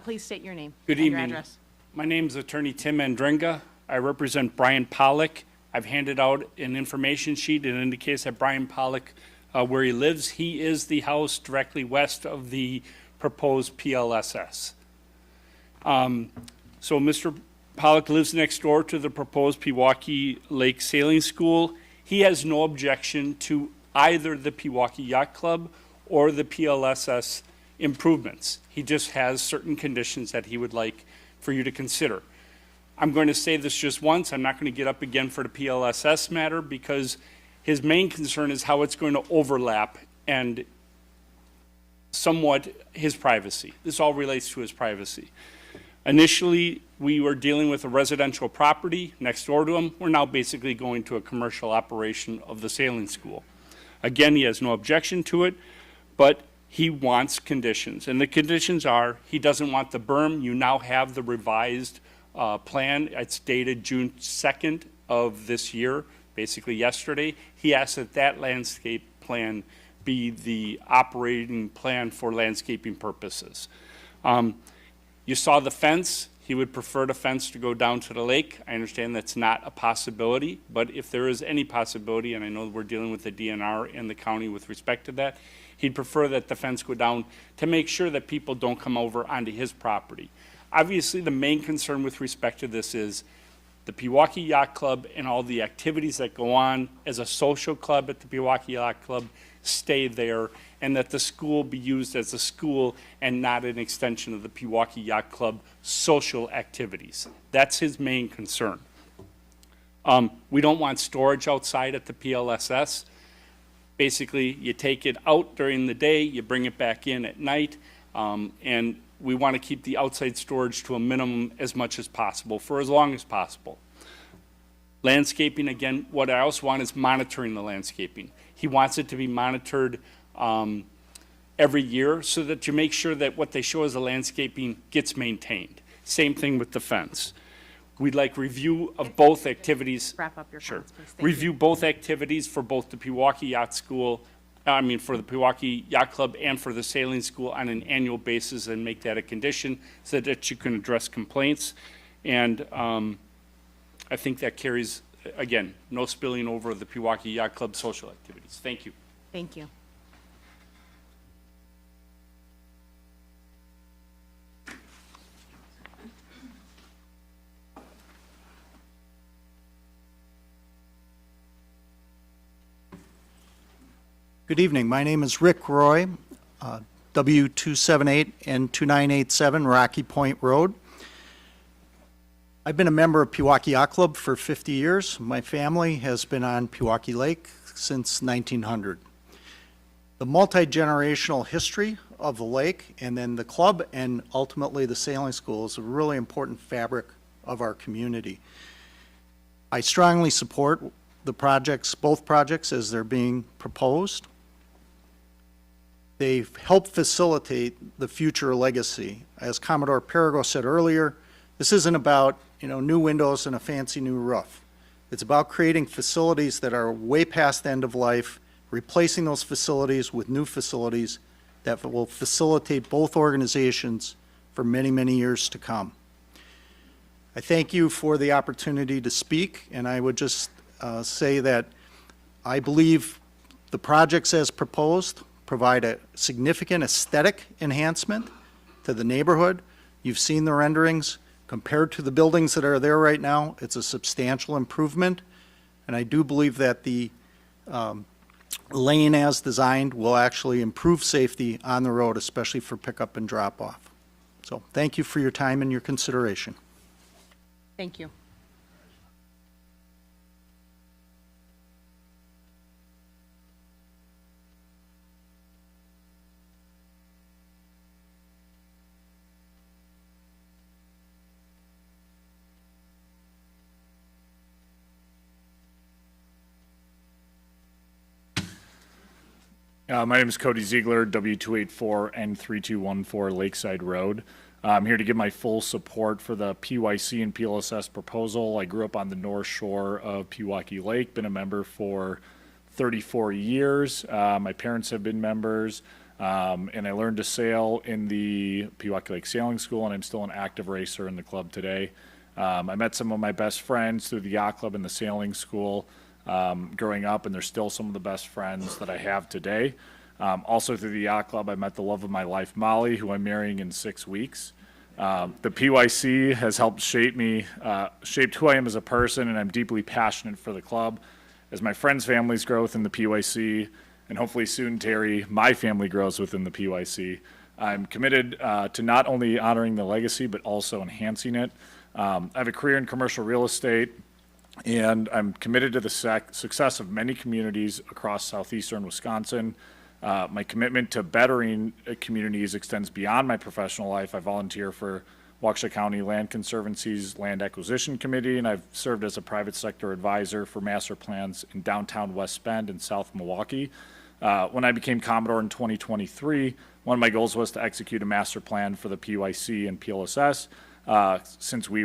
Please state your name. Good and your evening. address. My name is Attorney Tim Andringa. I represent Brian Pollock. I've handed out an information sheet. It indicates that Brian Pollock, where he lives, he is the house directly west of the proposed PLSS. So Mr. Pollock lives next door to the proposed Pewaukee Lake Sailing School. He has no objection to either the Pewaukee Yacht Club or the PLSS improvements. He just has certain conditions that he would like for you to consider. I'm going to say this just once. I'm not going to get up again for the PLSS matter because his main concern is how it's going to overlap and somewhat his privacy. This all relates to his privacy. Initially, we were dealing with a residential property next door to him. We're now basically going to a commercial operation of the sailing school. Again, he has no objection to it, but he wants conditions, and the conditions are, he doesn't want the berm. You now have the revised plan. It's dated June 2nd of this year, basically yesterday. He asked that that landscape plan be the operating plan for landscaping purposes. You saw the fence. He would prefer the fence to go down to the lake. I understand that's not a possibility, but if there is any possibility, and I know we're dealing with the DNR and the county with respect to that, he'd prefer that the fence go down to make sure that people don't come over onto his property. Obviously, the main concern with respect to this is the Pewaukee Yacht Club and all the activities that go on as a social club at the Pewaukee Yacht Club stay there, and that the school be used as a school and not an extension of the Pewaukee Yacht Club social activities. That's his main concern. We don't want storage outside at the PLSS. Basically, you take it out during the day, you bring it back in at night, and we want to keep the outside storage to a minimum as much as possible for as long as possible. Landscaping, again, what I also want is monitoring the landscaping. He wants it to be monitored every year so that you make sure that what they show as the landscaping gets maintained. Same thing with the fence. We'd like review of both activities. Wrap up your Sure. comments, please. Thank you. Review both activities for both the Pewaukee Yacht School, for the Pewaukee Yacht Club and for the sailing school on an annual basis, and make that a condition so that you can address complaints. And I think that carries, again, no spilling over the Pewaukee Yacht Club social activities. Thank you. Thank you. Good evening. My name is Rick Roy, W278 and 2987 Rocky Point Road. I've been a member of Pewaukee Yacht Club for 50 years. My family has been on Pewaukee Lake since 1900. The multi-generational history of the lake and then the club and ultimately the sailing school is a really important fabric of our community. I strongly support the projects, both projects as they're being proposed. They help facilitate the future legacy. As Commodore Perigo said earlier, this isn't about, new windows and a fancy new roof. It's about creating facilities that are way past the end of life, replacing those facilities with new facilities that will facilitate both organizations for many, many years to come. I thank you for the opportunity to speak, and I would just say that I believe the projects as proposed provide a significant aesthetic enhancement to the neighborhood. You've seen the renderings. Compared to the buildings that are there right now, it's a substantial improvement. And I do believe that the lane as designed will actually improve safety on the road, especially for pickup and drop-off. So thank you for your time and your consideration. Thank you. My name is Cody Ziegler, W284 and 3214 Lakeside Road. I'm here to give my full support for the PYC and PLSS proposal. I grew up on the north shore of Pewaukee Lake, been a member for 34 years. My parents have been members, and I learned to sail in the Pewaukee Lake Sailing School, and I'm still an active racer in the club today. I met some of my best friends through the yacht club and the sailing school growing up, and they're still some of the best friends that I have today. Also through the yacht club, I met the love of my life, Molly, who I'm marrying in 6 weeks. The PYC has helped shape me, shaped who I am as a person, and I'm deeply passionate for the club. As my friends' families grow within the PYC, and hopefully soon, Terry, my family grows within the PYC, I'm committed to not only honoring the legacy, but also enhancing it. I have a career in commercial real estate, and I'm committed to the success of many communities across southeastern Wisconsin. My commitment to bettering communities extends beyond my professional life. I volunteer for Waukesha County Land Conservancy's Land Acquisition Committee, and I've served as a private sector advisor for master plans in downtown West Bend and South Milwaukee. When I became Commodore in 2023, one of my goals was to execute a master plan for the PYC and PLSS, since we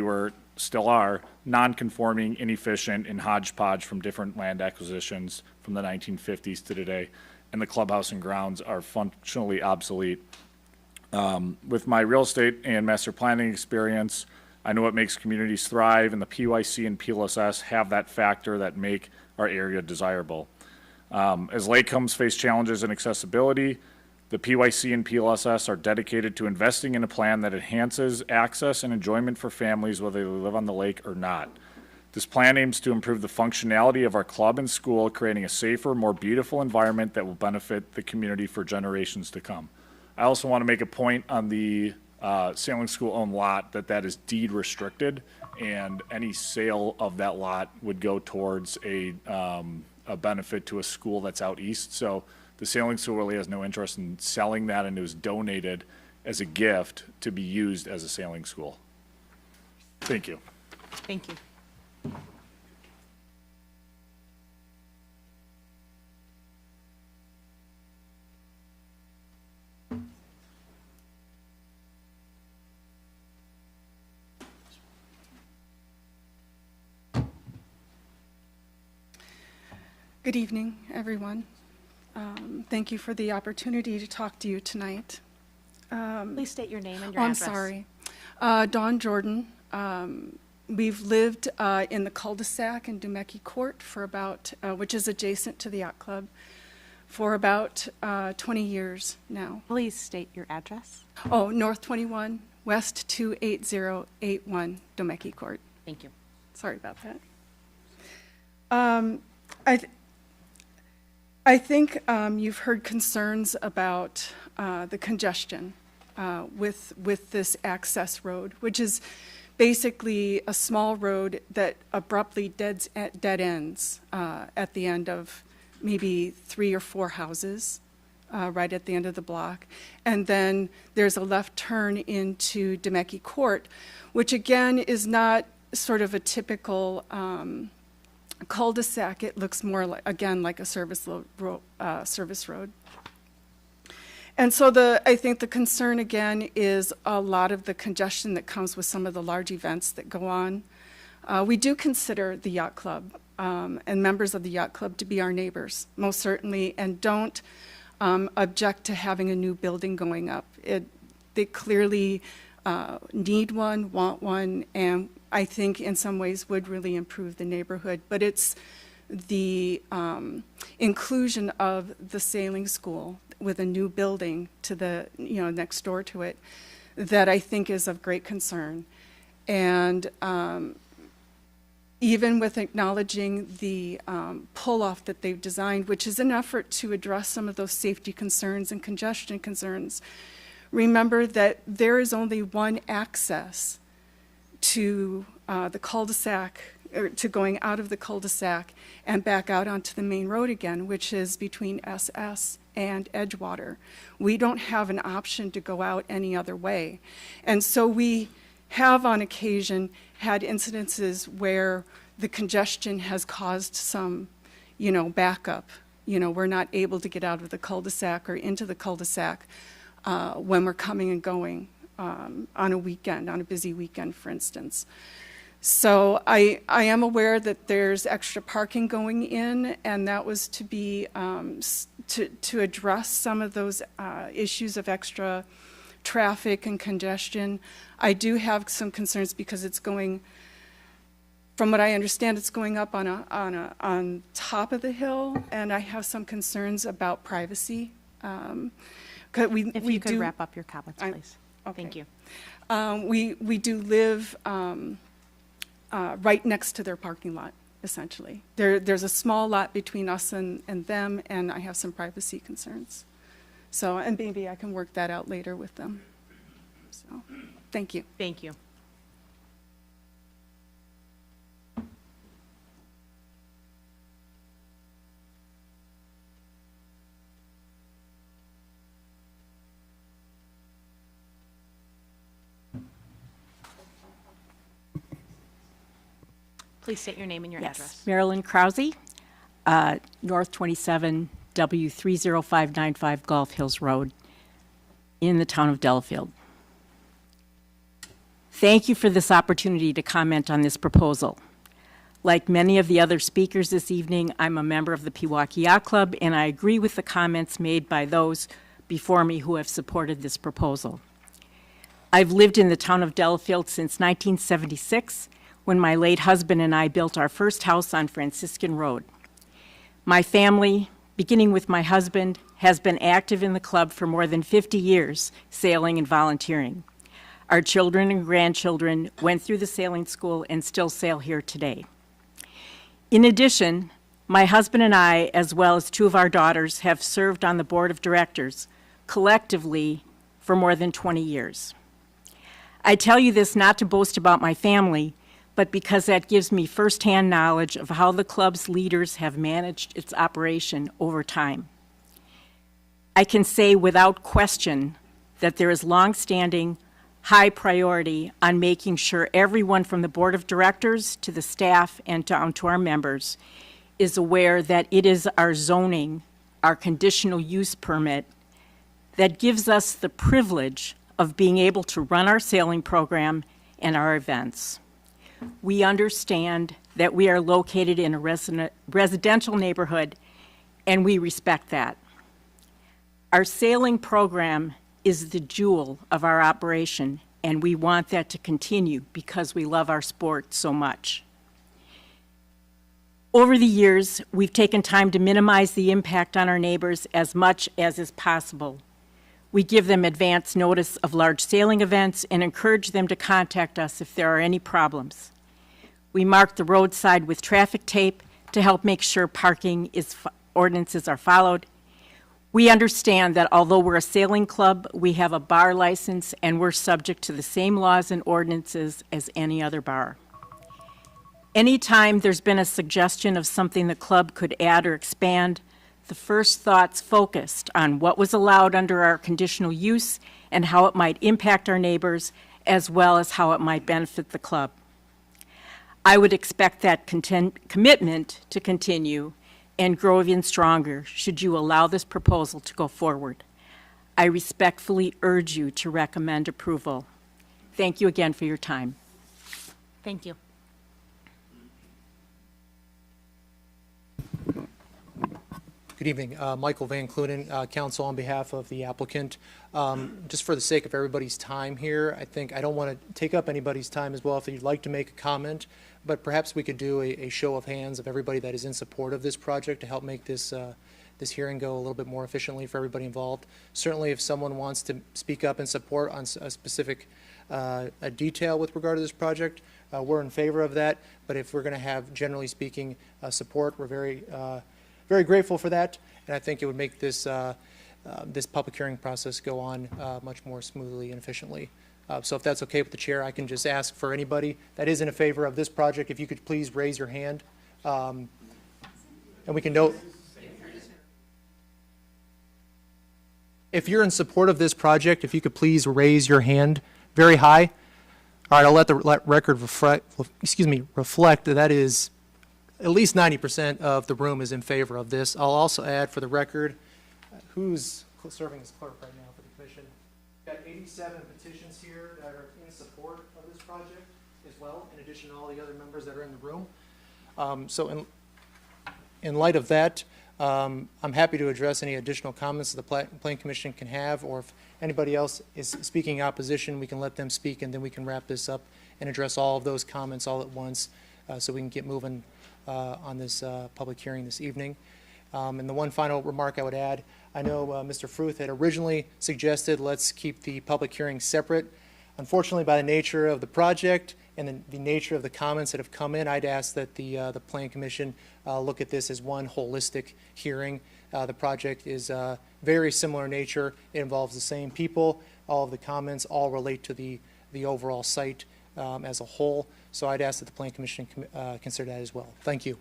still are, non-conforming, inefficient, and hodgepodge from different land acquisitions from the 1950s to today, and the clubhouse and grounds are functionally obsolete. With my real estate and master planning experience, I know what makes communities thrive, and the PYC and PLSS have that factor that make our area desirable. As lake homes face challenges in accessibility, the PYC and PLSS are dedicated to investing in a plan that enhances access and enjoyment for families whether they live on the lake or not. This plan aims to improve the functionality of our club and school, creating a safer, more beautiful environment that will benefit the community for generations to come. I also want to make a point on the sailing school-owned lot that is deed restricted, and any sale of that lot would go towards a benefit to a school that's out east. So the sailing school really has no interest in selling that, and it was donated as a gift to be used as a sailing school. Thank you. Thank you. Good evening, everyone. Thank you for the opportunity to talk to you tonight. Please state your name and your I'm address. sorry. Dawn Jordan. We've lived in the cul-de-sac in Dumeki Court for about, which is adjacent to the yacht club, for about 20 years now. Please state your address. Oh, North 21, West 28081, Dumeki Court. Thank you. Sorry about that. I think you've heard concerns about the congestion with this access road, which is basically a small road that abruptly dead ends at the end of maybe 3 or 4 houses, right at the end of the block. And then there's a left turn into Dumeki Court, which again is not sort of a typical cul-de-sac. It looks more like, again, like a service road. And so I think the concern again is a lot of the congestion that comes with some of the large events that go on. We do consider the yacht club and members of the yacht club to be our neighbors, most certainly, and don't object to having a new building going up. They clearly need one, want one, and I think in some ways would really improve the neighborhood. But it's the inclusion of the sailing school with a new building to the, next door to it that I think is of great concern. And even with acknowledging the pull-off that they've designed, which is an effort to address some of those safety concerns and congestion concerns, remember that there is only one access to the cul-de-sac, or to going out of the cul-de-sac and back out onto the main road again, which is between SS and Edgewater. We don't have an option to go out any other way. And so we have on occasion had incidences where the congestion has caused some, backup. We're not able to get out of the cul-de-sac or into the cul-de-sac when we're coming and going on a weekend, on a busy weekend, for instance. So I am aware that there's extra parking going in, and that was to be to address some of those issues of extra traffic and congestion. I do have some concerns because it's going, from what I understand, it's going up on top of the hill, and I have some concerns about privacy. If you could wrap up your comments, please. Okay. Thank you. We do live right next to their parking lot, essentially. There's a small lot between us and them, and I have some privacy concerns. So, and maybe I can work that out later with them. So, thank you. Thank you. Please state your name and your address. Marilyn Krause, North 27 W30595 Gulf Hills Road in the town of Delafield. Thank you for this opportunity to comment on this proposal. Like many of the other speakers this evening, I'm a member of the Pewaukee Yacht Club, and I agree with the comments made by those before me who have supported this proposal. I've lived in the town of Delafield since 1976, when my late husband and I built our first house on Franciscan Road. My family, beginning with my husband, has been active in the club for more than 50 years, sailing and volunteering. Our children and grandchildren went through the sailing school and still sail here today. In addition, my husband and I, as well as two of our daughters, have served on the board of directors, collectively, for more than 20 years. I tell you this not to boast about my family, but because that gives me firsthand knowledge of how the club's leaders have managed its operation over time. I can say without question that there is longstanding, high priority on making sure everyone from the board of directors to the staff and down to our members is aware that it is our zoning, our conditional use permit, that gives us the privilege of being able to run our sailing program and our events. We understand that we are located in a residential neighborhood, and we respect that. Our sailing program is the jewel of our operation, and we want that to continue because we love our sport so much. Over the years, we've taken time to minimize the impact on our neighbors as much as is possible. We give them advance notice of large sailing events and encourage them to contact us if there are any problems. We mark the roadside with traffic tape to help make sure parking ordinances are followed. We understand that although we're a sailing club, we have a bar license and we're subject to the same laws and ordinances as any other bar. Anytime there's been a suggestion of something the club could add or expand, the first thoughts focused on what was allowed under our conditional use and how it might impact our neighbors, as well as how it might benefit the club. I would expect that commitment to continue and grow even stronger should you allow this proposal to go forward. I respectfully urge you to recommend approval. Thank you again for your time. Thank you. Good evening. Michael Van Clunen, counsel on behalf of the applicant. Just for the sake of everybody's time here, I don't want to take up anybody's time as well if you'd like to make a comment, but perhaps we could do a show of hands of everybody that is in support of this project to help make this this hearing go a little bit more efficiently for everybody involved. Certainly, if someone wants to speak up in support on a specific a detail with regard to this project, we're in favor of that. But if we're going to have, generally speaking, support, we're very grateful for that, and I think it would make this this public hearing process go on much more smoothly and efficiently. So if that's okay with the chair, I can just ask for anybody that is in favor of this project, if you could please raise your hand, and we can note. If you're in support of this project, if you could please raise your hand very high. All right, I'll let the record reflect that is at least 90% of the room is in favor of this. I'll also add for the record, who's serving as clerk right now for the commission? We've got 87 petitions here that are in support of this project as well, in addition to all the other members that are in the room. So in light of that, I'm happy to address any additional comments the Planning Commission can have, or if anybody else is speaking opposition, we can let them speak, and then we can wrap this up and address all of those comments all at once so we can get moving on this public hearing this evening. And the one final remark I would add, I know Mr. Fruth had originally suggested let's keep the public hearing separate. Unfortunately, by the nature of the project and the nature of the comments that have come in, I'd ask that the Planning Commission look at this as one holistic hearing. The project is very similar in nature. It involves the same people. All of the comments all relate to the overall site as a whole. So I'd ask that the Planning Commission consider that as well. Thank you.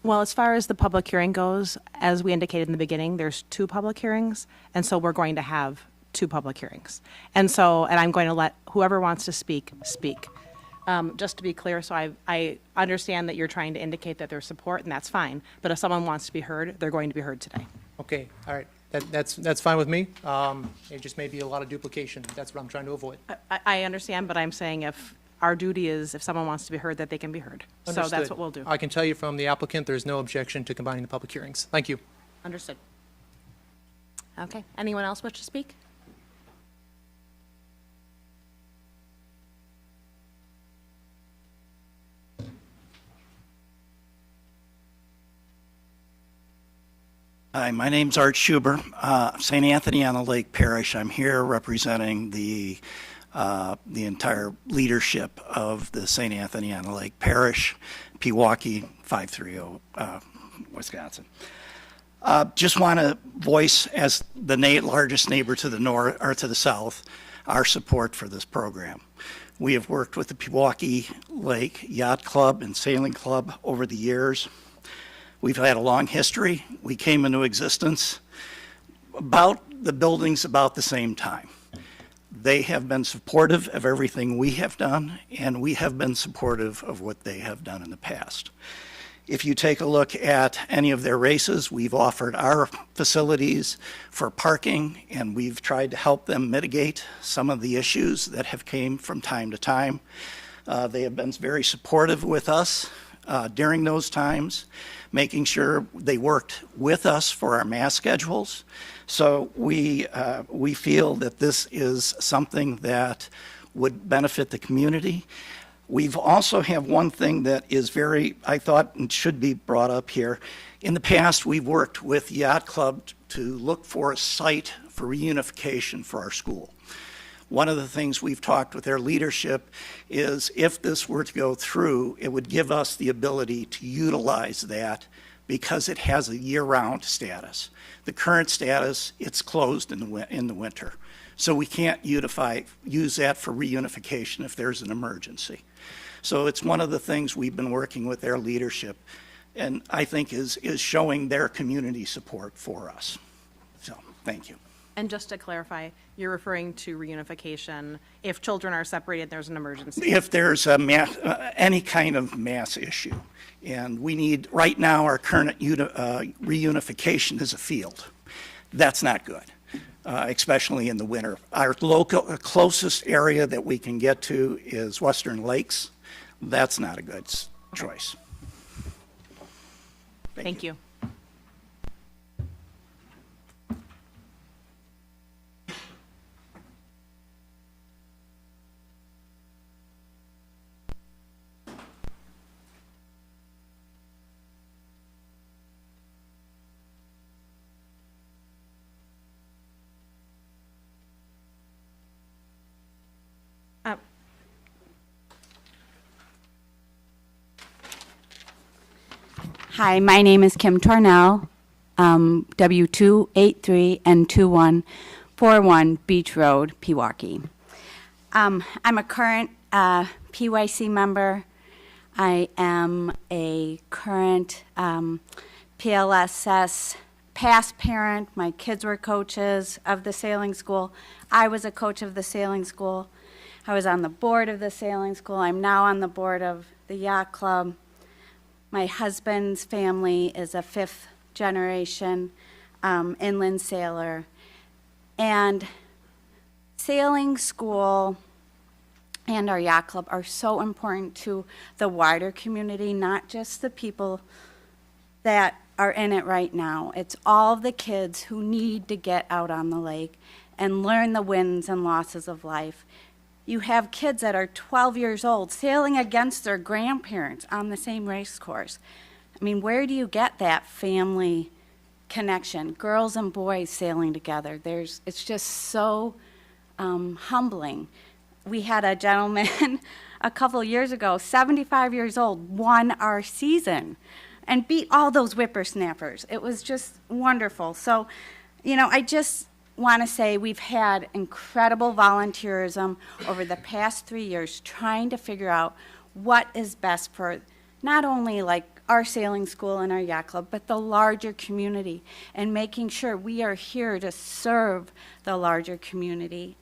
Well, as far as the public hearing goes, as we indicated in the beginning, there's 2 public hearings, and so we're going to have 2 public hearings. And I'm going to let whoever wants to speak, speak. Just to be clear, so I understand that you're trying to indicate that there's support, and that's fine, but if someone wants to be heard, they're going to be heard today. Okay, all right. That's fine with me. It just may be a lot of duplication. That's what I'm trying to avoid. I understand, but I'm saying if our duty is, if someone wants to be heard, that they can be heard. So that's Understood. what we'll do. I can tell you from the applicant, there's no objection to combining the public hearings. Thank you. Understood. Okay, anyone else wish to speak? Hi, my name's Art Schuber, St. Anthony on the Lake Parish. I'm here representing the entire leadership of the St. Anthony on the Lake Parish, Pewaukee 530, Wisconsin. Just want to voice, as the largest neighbor to the north or to the south, our support for this program. We have worked with the Pewaukee Lake Yacht Club and Sailing Club over the years. We've had a long history. We came into existence about the buildings about the same time. They have been supportive of everything we have done, and we have been supportive of what they have done in the past. If you take a look at any of their races, we've offered our facilities for parking, and we've tried to help them mitigate some of the issues that have came from time to time. They have been very supportive with us during those times, making sure they worked with us for our mass schedules. So we feel that this is something that would benefit the community. We've also have one thing that is very, I thought, and should be brought up here. In the past, we've worked with Yacht Club to look for a site for reunification for our school. One of the things we've talked with their leadership is if this were to go through, it would give us the ability to utilize that because it has a year-round status. The current status, it's closed in the winter. So we can't use that for reunification if there's an emergency. So it's one of the things we've been working with their leadership, and I think is showing their community support for us. So, thank you. And just to clarify, you're referring to reunification if children are separated, there's an emergency? If there's any kind of mass issue. And we need, right now, our current reunification is a field. That's not good, especially in the winter. Our closest area that we can get to is Western Lakes. That's not a good choice. Thank you. Hi, my name is Kim Tornell, W283 and 2141 Beach Road, Pewaukee. I'm a current PYC member. I am a current PLSS past parent. My kids were coaches of the sailing school. I was a coach of the sailing school. I was on the board of the sailing school. I'm now on the board of the yacht club. My husband's family is a fifth generation inland sailor. And sailing school and our yacht club are so important to the wider community, not just the people that are in it right now. It's all the kids who need to get out on the lake and learn the wins and losses of life. You have kids that are 12 years old sailing against their grandparents on the same race course. I mean, where do you get that family connection? Girls and boys sailing together. It's just so humbling. We had a gentleman a couple years ago, 75 years old, won our season and beat all those whippersnappers. It was just wonderful. So, I just want to say we've had incredible volunteerism over the past 3 years trying to figure out what is best for not only like our sailing school and our yacht club, but the larger community, and making sure we are here to serve the larger community.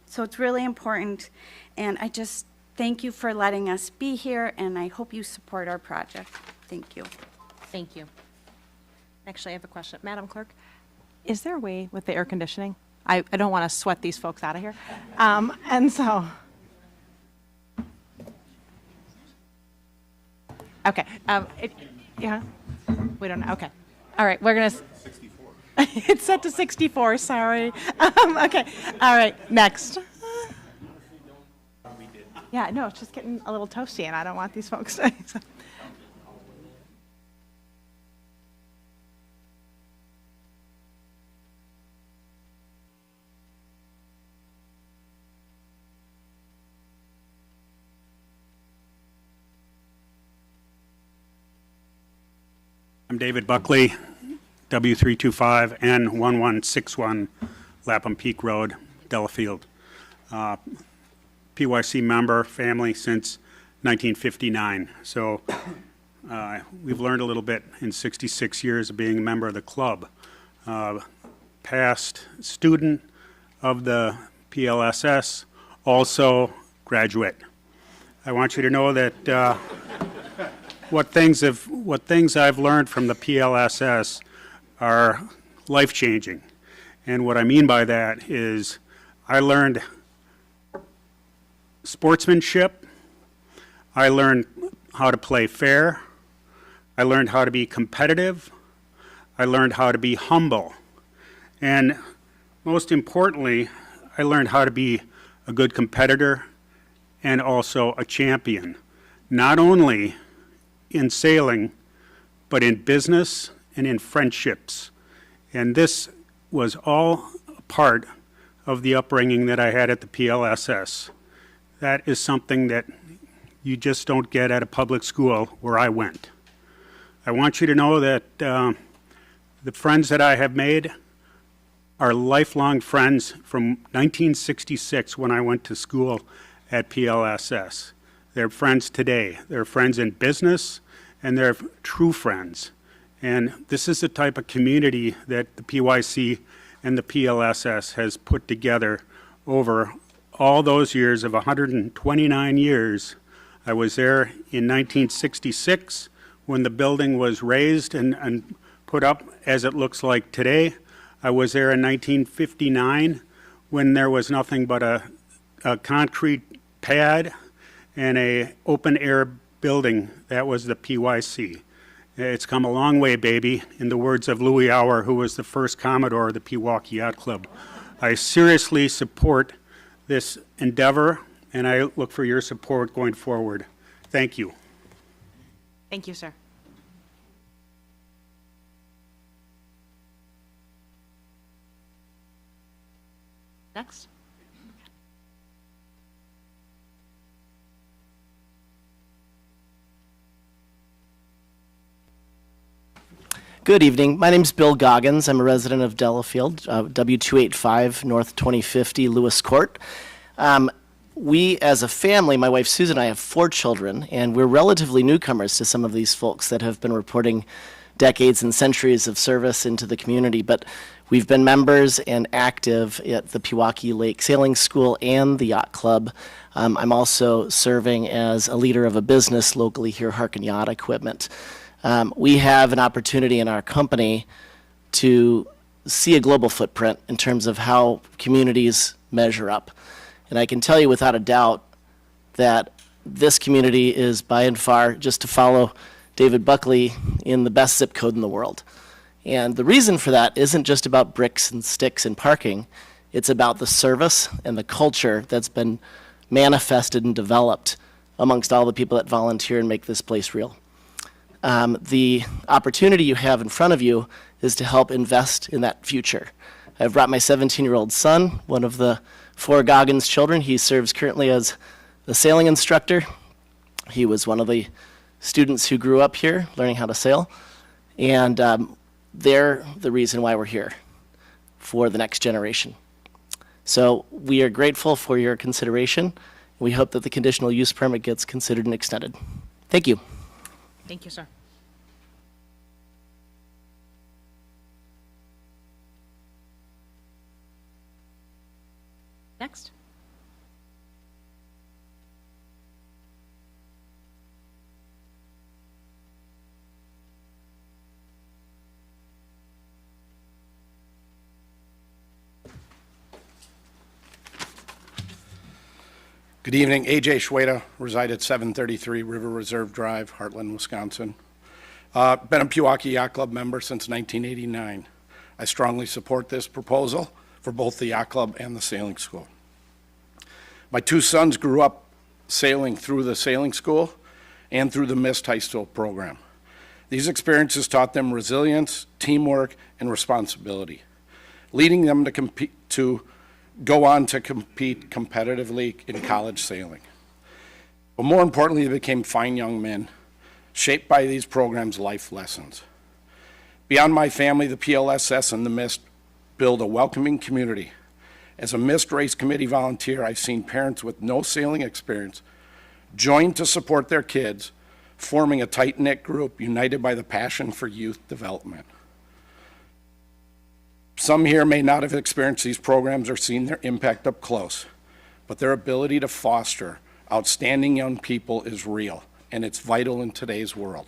So it's really important, and I just thank you for letting us be here, and I hope you support our project. Thank you. Thank you. Actually, I have a question. Madam Clerk, Is there a way with the air conditioning? I don't want to sweat these folks out of here. And so, okay, yeah, we don't know, okay. All right, we're going to. 64. It's set to 64, sorry. Okay, all right, next. Yeah, no, it's just getting a little toasty, and I don't want these folks to. I'm David Buckley, W325 N1161, Lapham Peak Road, Delafield. PYC member, family since 1959. So we've learned a little bit in 66 years of being a member of the club. Past student of the PLSS, also graduate. I want you to know that what things I've learned from the PLSS are life-changing. And what I mean by that is I learned sportsmanship, I learned how to play fair, I learned how to be competitive, I learned how to be humble, and most importantly, I learned how to be a good competitor and also a champion, not only in sailing, but in business and in friendships. And this was all a part of the upbringing that I had at the PLSS. That is something that you just don't get at a public school where I went. I want you to know that the friends that I have made are lifelong friends from 1966 when I went to school at PLSS. They're friends today. They're friends in business, and they're true friends. And this is the type of community that the PYC and the PLSS has put together over all those years of 129 years. I was there in 1966 when the building was raised and put up as it looks like today. I was there in 1959 when there was nothing but a concrete pad and a open air building. That was the PYC. It's come a long way, baby, in the words of Louis Auer, who was the first Commodore of the Pewaukee Yacht Club. I seriously support this endeavor, and I look for your support going forward. Thank you. Thank you, sir. Next. Good evening. My name is Bill Goggins. I'm a resident of Delafield, W285 North 2050 Lewis Court. We, as a family, my wife Susan and I have 4 children, and we're relatively newcomers to some of these folks that have been reporting decades and centuries of service into the community. But we've been members and active at the Pewaukee Lake Sailing School and the Yacht Club. I'm also serving as a leader of a business locally here, Harkin Yacht Equipment. We have an opportunity in our company to see a global footprint in terms of how communities measure up. And I can tell you without a doubt that this community is by and far, just to follow David Buckley, in the best zip code in the world. And the reason for that isn't just about bricks and sticks and parking. It's about the service and the culture that's been manifested and developed amongst all the people that volunteer and make this place real. The opportunity you have in front of you is to help invest in that future. I've brought my 17-year-old son, one of the 4 Goggins children. He serves currently as a sailing instructor. He was one of the students who grew up here learning how to sail. And they're the reason why we're here, for the next generation. So we are grateful for your consideration. We hope that the conditional use permit gets considered and extended. Thank you. Thank you, sir. Next. Good evening. AJ Schweda, reside at 733 River Reserve Drive, Heartland, Wisconsin. Been a Pewaukee Yacht Club member since 1989. I strongly support this proposal for both the yacht club and the sailing school. My two sons grew up sailing through the sailing school and through the Mist High School program. These experiences taught them resilience, teamwork, and responsibility, leading them to go on to compete competitively in college sailing. But more importantly, they became fine young men, shaped by these programs' life lessons. Beyond my family, the PLSS and the Mist build a welcoming community. As a Mist Race Committee volunteer, I've seen parents with no sailing experience join to support their kids, forming a tight-knit group united by the passion for youth development. Some here may not have experienced these programs or seen their impact up close, but their ability to foster outstanding young people is real, and it's vital in today's world.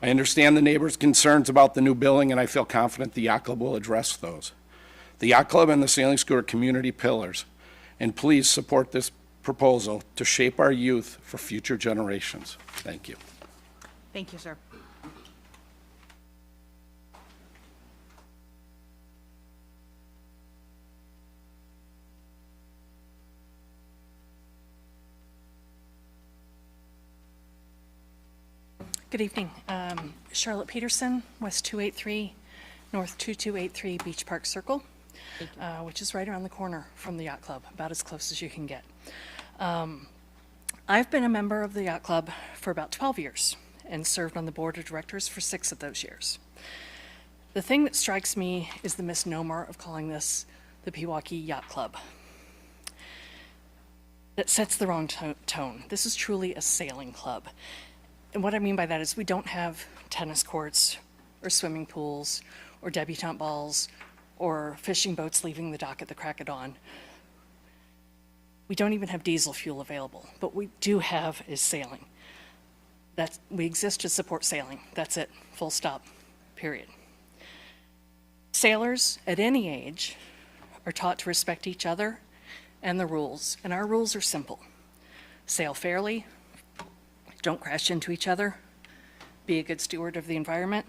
I understand the neighbors' concerns about the new building, and I feel confident the Yacht Club will address those. The Yacht Club and the Sailing School are community pillars, and please support this proposal to shape our youth for future generations. Thank you. Thank you, sir. Good evening. Charlotte Peterson, West 283, North 2283 Beach Park Circle, which is right around the corner from the Yacht Club, about as close as you can get. I've been a member of the Yacht Club for about 12 years and served on the board of directors for 6 of those years. The thing that strikes me is the misnomer of calling this the Pewaukee Yacht Club. That sets the wrong tone. This is truly a sailing club. And what I mean by that is we don't have tennis courts or swimming pools or debutante balls or fishing boats leaving the dock at the crack of dawn. We don't even have diesel fuel available. What we do have is sailing. We exist to support sailing. That's it. Full stop. Period. Sailors at any age are taught to respect each other and the rules. And our rules are simple. Sail fairly. Don't crash into each other. Be a good steward of the environment.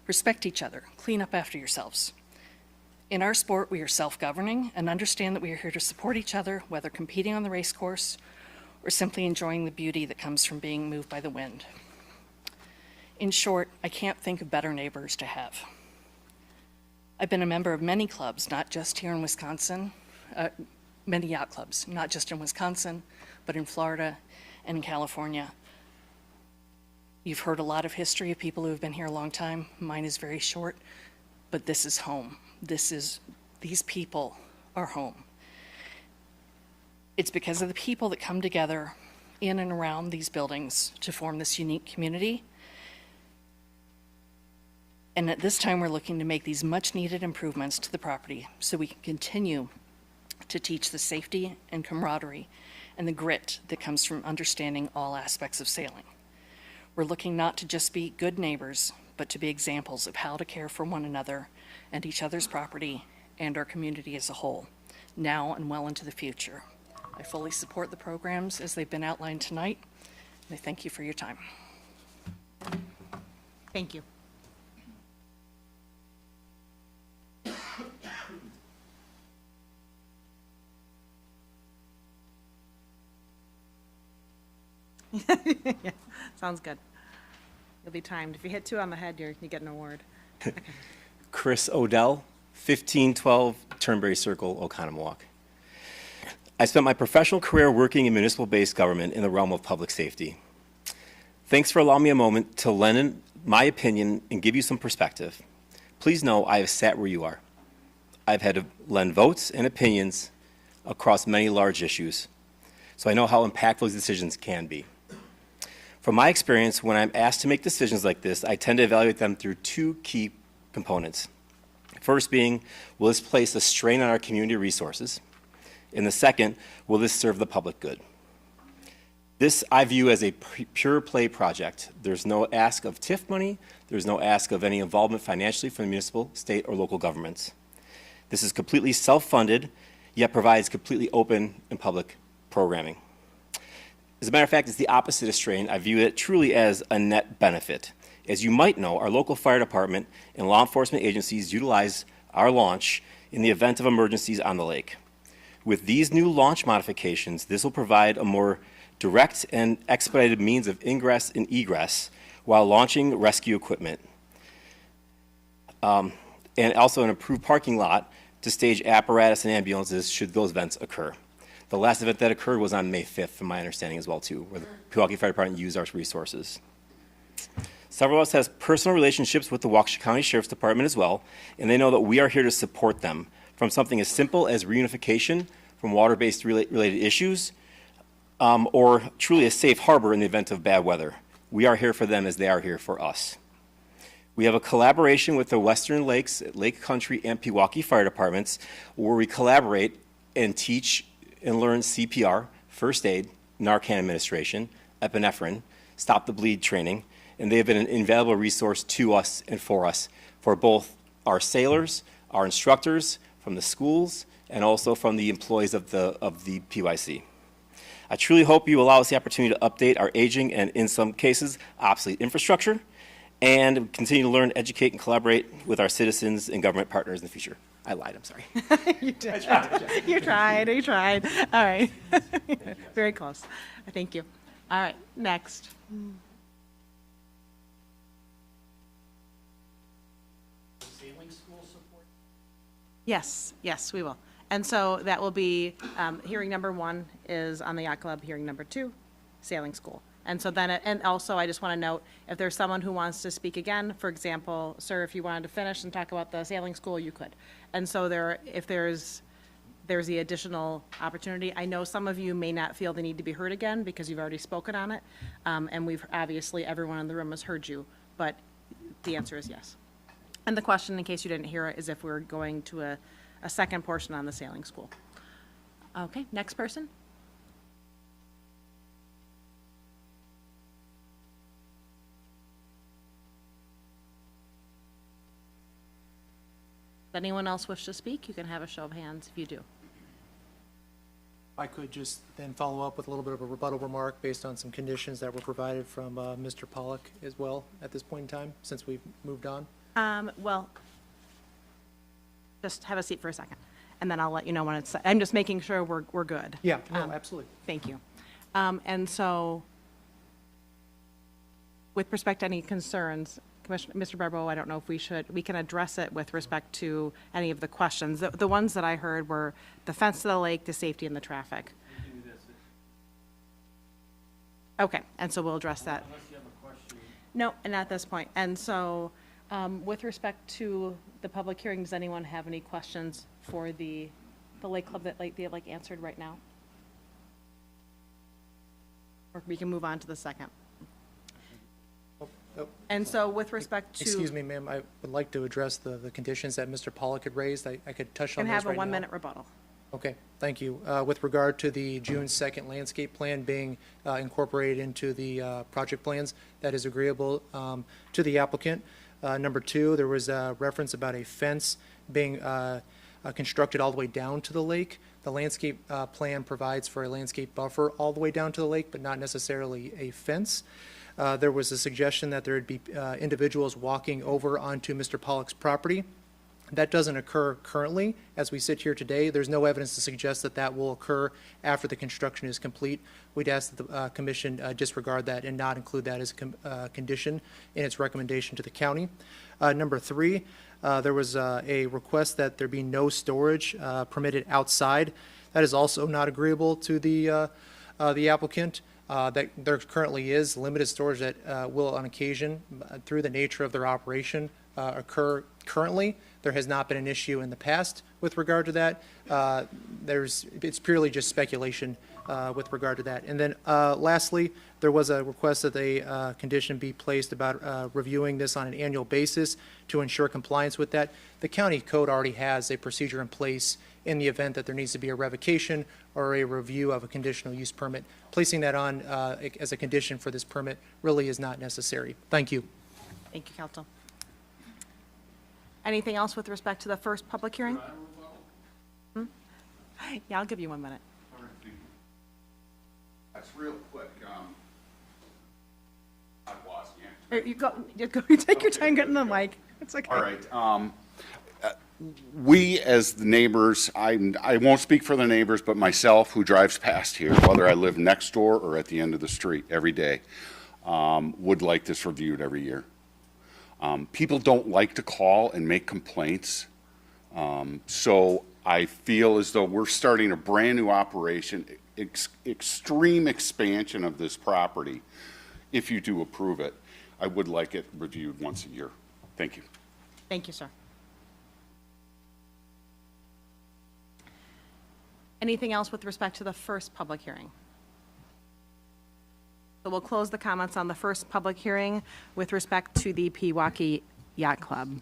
Respect each other. Clean up after yourselves. In our sport, we are self-governing and understand that we are here to support each other, whether competing on the race course or simply enjoying the beauty that comes from being moved by the wind. In short, I can't think of better neighbors to have. I've been a member of many clubs, not just here in Wisconsin, many yacht clubs, not just in Wisconsin, but in Florida and in California. You've heard a lot of history of people who have been here a long time. Mine is very short, but this is home. These people are home. It's because of the people that come together in and around these buildings to form this unique community. And at this time, we're looking to make these much needed improvements to the property so we can continue to teach the safety and camaraderie and the grit that comes from understanding all aspects of sailing. We're looking not to just be good neighbors, but to be examples of how to care for one another and each other's property and our community as a whole, now and well into the future. I fully support the programs as they've been outlined tonight, and I thank you for your time. Thank you. Yeah, sounds good. You'll be timed. If you hit 2 on the head, you get an award. Chris Odell, 1512 Turnberry Circle, Oconomowoc. I spent my professional career working in municipal-based government in the realm of public safety. Thanks for allowing me a moment to lend in my opinion and give you some perspective. Please know I have sat where you are. I've had to lend votes and opinions across many large issues, so I know how impactful these decisions can be. From my experience, when I'm asked to make decisions like this, I tend to evaluate them through 2 key components. First being, will this place a strain on our community resources? And the second, will this serve the public good? This I view as a pure play project. There's no ask of TIF money. There's no ask of any involvement financially from the municipal, state, or local governments. This is completely self-funded, yet provides completely open and public programming. As a matter of fact, it's the opposite of strain. I view it truly as a net benefit. As you might know, our local fire department and law enforcement agencies utilize our launch in the event of emergencies on the lake. With these new launch modifications, this will provide a more direct and expedited means of ingress and egress while launching rescue equipment. And also an improved parking lot to stage apparatus and ambulances should those events occur. The last event that occurred was on May 5th, from my understanding as well, too, where the Pewaukee Fire Department used our resources. Several of us have personal relationships with the Waukesha County Sheriff's Department as well, and they know that we are here to support them, from something as simple as reunification from water-based related issues, or truly a safe harbor in the event of bad weather. We are here for them as they are here for us. We have a collaboration with the Western Lakes, Lake Country, and Pewaukee Fire Departments, where we collaborate and teach and learn CPR, first aid, Narcan administration, epinephrine, stop the bleed training, and they have been an invaluable resource to us and for both our sailors, our instructors from the schools, and also from the employees of the PYC. I truly hope you allow us the opportunity to update our aging and, in some cases, obsolete infrastructure, and continue to learn, educate, and collaborate with our citizens and government partners in the future. I lied, I'm sorry. You did. You tried. All right. Very close. Thank you. All right, next. Yes, we will. And so that will be, hearing number 1 is on the yacht club, hearing number 2, sailing school. And so then, and also I just want to note, if there's someone who wants to speak again, for example, sir, if you wanted to finish and talk about the sailing school, you could. And so if there's the additional opportunity. I know some of you may not feel the need to be heard again because you've already spoken on it. And we've, obviously, everyone in the room has heard you, but the answer is yes. And the question, in case you didn't hear it, is if we're going to a second portion on the sailing school. Okay, next person. Does anyone else wish to speak? You can have a show of hands if you do. I could just then follow up with a little bit of a rebuttal remark based on some conditions that were provided from Mr. Pollock as well at this point in time, since we've moved on. Well, just have a seat for a second, and then I'll let you know when it's, I'm just making sure we're good. Yeah, no, absolutely. Thank you. And so, with respect to any concerns, Mr. Barbeau, I don't know if we can address it with respect to any of the questions. The ones that I heard were the fence to the lake, the safety, and the traffic. Okay, and so we'll address that. Unless you have a question. No, and at this point. And so, with respect to the public hearing, does anyone have any questions for the Lake Club that they have answered right now? Or we can move on to the second. And so with respect to... Excuse me, ma'am, I would like to address the conditions that Mr. Pollock had raised. I could touch on And those have a right now. 1-minute rebuttal. Okay, thank you. With regard to the June 2nd landscape plan being incorporated into the project plans, that is agreeable to the applicant. Number 2, there was a reference about a fence being constructed all the way down to the lake. The landscape plan provides for a landscape buffer all the way down to the lake, but not necessarily a fence. There was a suggestion that there would be individuals walking over onto Mr. Pollock's property. That doesn't occur currently. As we sit here today, there's no evidence to suggest that that will occur after the construction is complete. We'd ask that the commission disregard that and not include that as a condition in its recommendation to the county. Number 3, there was a request that there be no storage permitted outside. That is also not agreeable to the applicant. That there currently is limited storage that will, on occasion, through the nature of their operation, occur currently. There has not been an issue in the past with regard to that. It's purely just speculation with regard to that. And then lastly, there was a request that a condition be placed about reviewing this on an annual basis to ensure compliance with that. The county code already has a procedure in place in the event that there needs to be a revocation or a review of a conditional use permit. Placing that on as a condition for this permit really is not necessary. Thank you. Thank you, Council. Anything else with respect to the first public hearing? Yeah, I'll give you 1 minute. That's real quick. You take your time getting the mic. It's okay. All right. We, as the neighbors, I won't speak for the neighbors, but myself, who drives past here, whether I live next door or at the end of the street every day, would like this reviewed every year. People don't like to call and make complaints. So I feel as though we're starting a brand-new operation, extreme expansion of this property. If you do approve it, I would like it reviewed once a year. Thank you. Thank you, sir. Anything else with respect to the first public hearing? So we'll close the comments on the first public hearing with respect to the Pewaukee Yacht Club.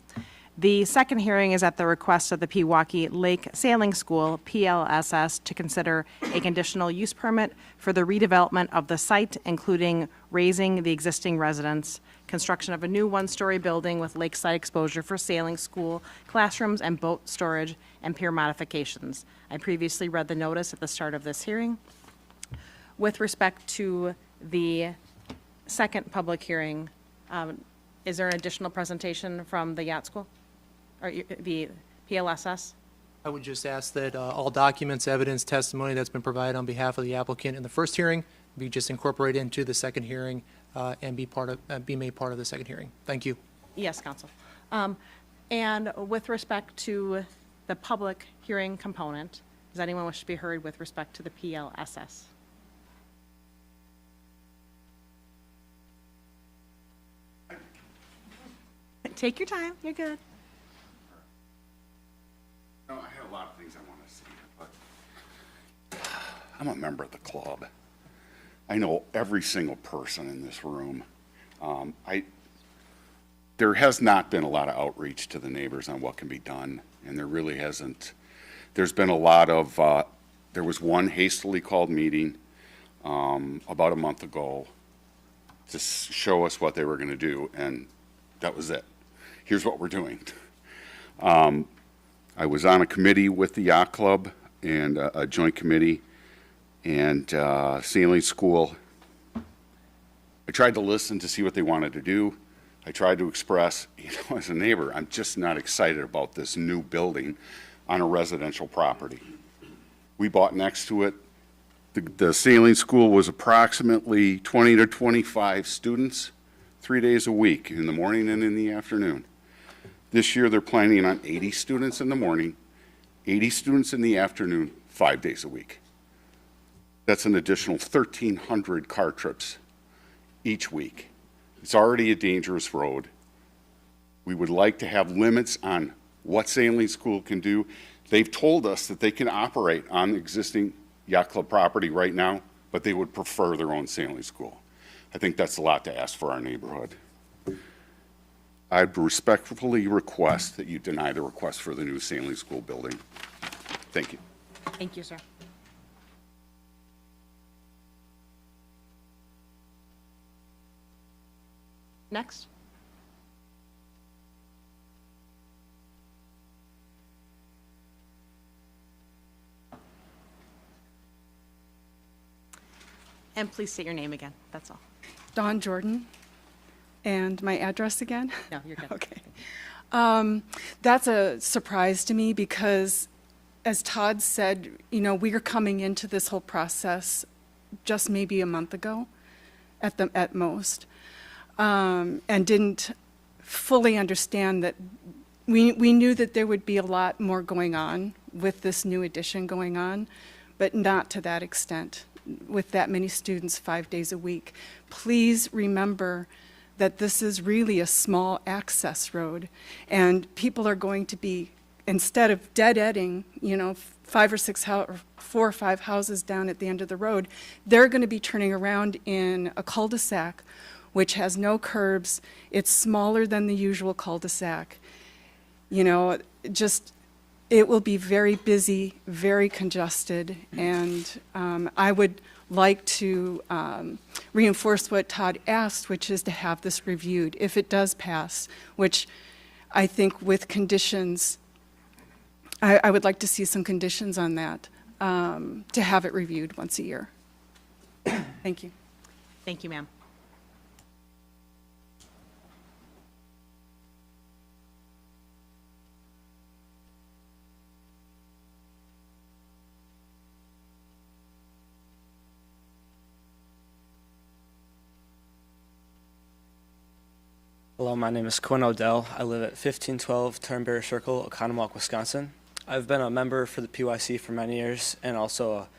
The second hearing is at the request of the Pewaukee Lake Sailing School, PLSS, to consider a conditional use permit for the redevelopment of the site, including raising the existing residence, construction of a new one-story building with lakeside exposure for sailing school, classrooms, and boat storage, and pier modifications. I previously read the notice at the start of this hearing. With respect to the second public hearing, is there an additional presentation from the yacht school? Or the PLSS? I would just ask that all documents, evidence, testimony that's been provided on behalf of the applicant in the first hearing be just incorporated into the second hearing and be made part of the second hearing. Thank you. Yes, Counsel. And with respect to the public hearing component, does anyone wish to be heard with respect to the PLSS? Take your time. You're good. No, I had a lot of things I want to say, but I'm a member of the club. I know every single person in this room. There has not been a lot of outreach to the neighbors on what can be done, and there really hasn't. There's been a lot of, there was one hastily called meeting about a month ago to show us what they were going to do, and that was it. Here's what we're doing. I was on a committee with the yacht club and a joint committee and sailing school. I tried to listen to see what they wanted to do. I tried to express, as a neighbor, I'm just not excited about this new building on a residential property. We bought next to it. The sailing school was approximately 20 to 25 students, 3 days a week, in the morning and in the afternoon. This year, they're planning on 80 students in the morning, 80 students in the afternoon, 5 days a week. That's an additional 1,300 car trips each week. It's already a dangerous road. We would like to have limits on what sailing school can do. They've told us that they can operate on existing yacht club property right now, but they would prefer their own sailing school. I think that's a lot to ask for our neighborhood. I'd respectfully request that you deny the request for the new sailing school building. Thank you. Thank you, sir. Next. And please state your name again, that's all. Dawn Jordan. And my address again? No, you're good. Okay. That's a surprise to me because, as Todd said, we are coming into this whole process just maybe a month ago at most, and didn't fully understand that we knew that there would be a lot more going on with this new addition going on, but not to that extent with that many students 5 days a week. Please remember that this is really a small access road, and people are going to be, instead of dead-ending, 4 or 5 houses down at the end of the road, they're going to be turning around in a cul-de-sac, which has no curbs. It's smaller than the usual cul-de-sac. It will be very busy, very congested, and I would like to reinforce what Todd asked, which is to have this reviewed if it does pass, which I think with conditions, I would like to see some conditions on that, to have it reviewed once a year. Thank you. Thank you, ma'am. Hello, my name is Quinn Odell. I live at 1512 Turnberry Circle, Oconomowoc, Wisconsin. I've been a member for the PYC for many years and also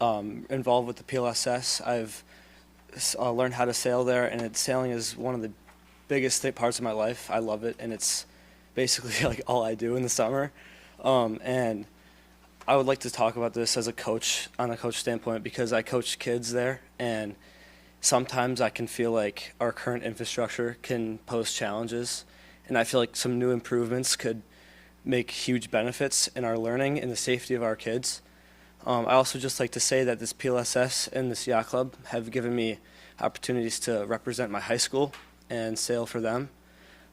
involved with the PLSS. I've learned how to sail there, and sailing is one of the biggest parts of my life. I love it, and it's basically like all I do in the summer. And I would like to talk about this as a coach, on a coach standpoint, because I coach kids there, and sometimes I can feel like our current infrastructure can pose challenges, and I feel like some new improvements could make huge benefits in our learning and the safety of our kids. I also just like to say that this PLSS and this yacht club have given me opportunities to represent my high school and sail for them.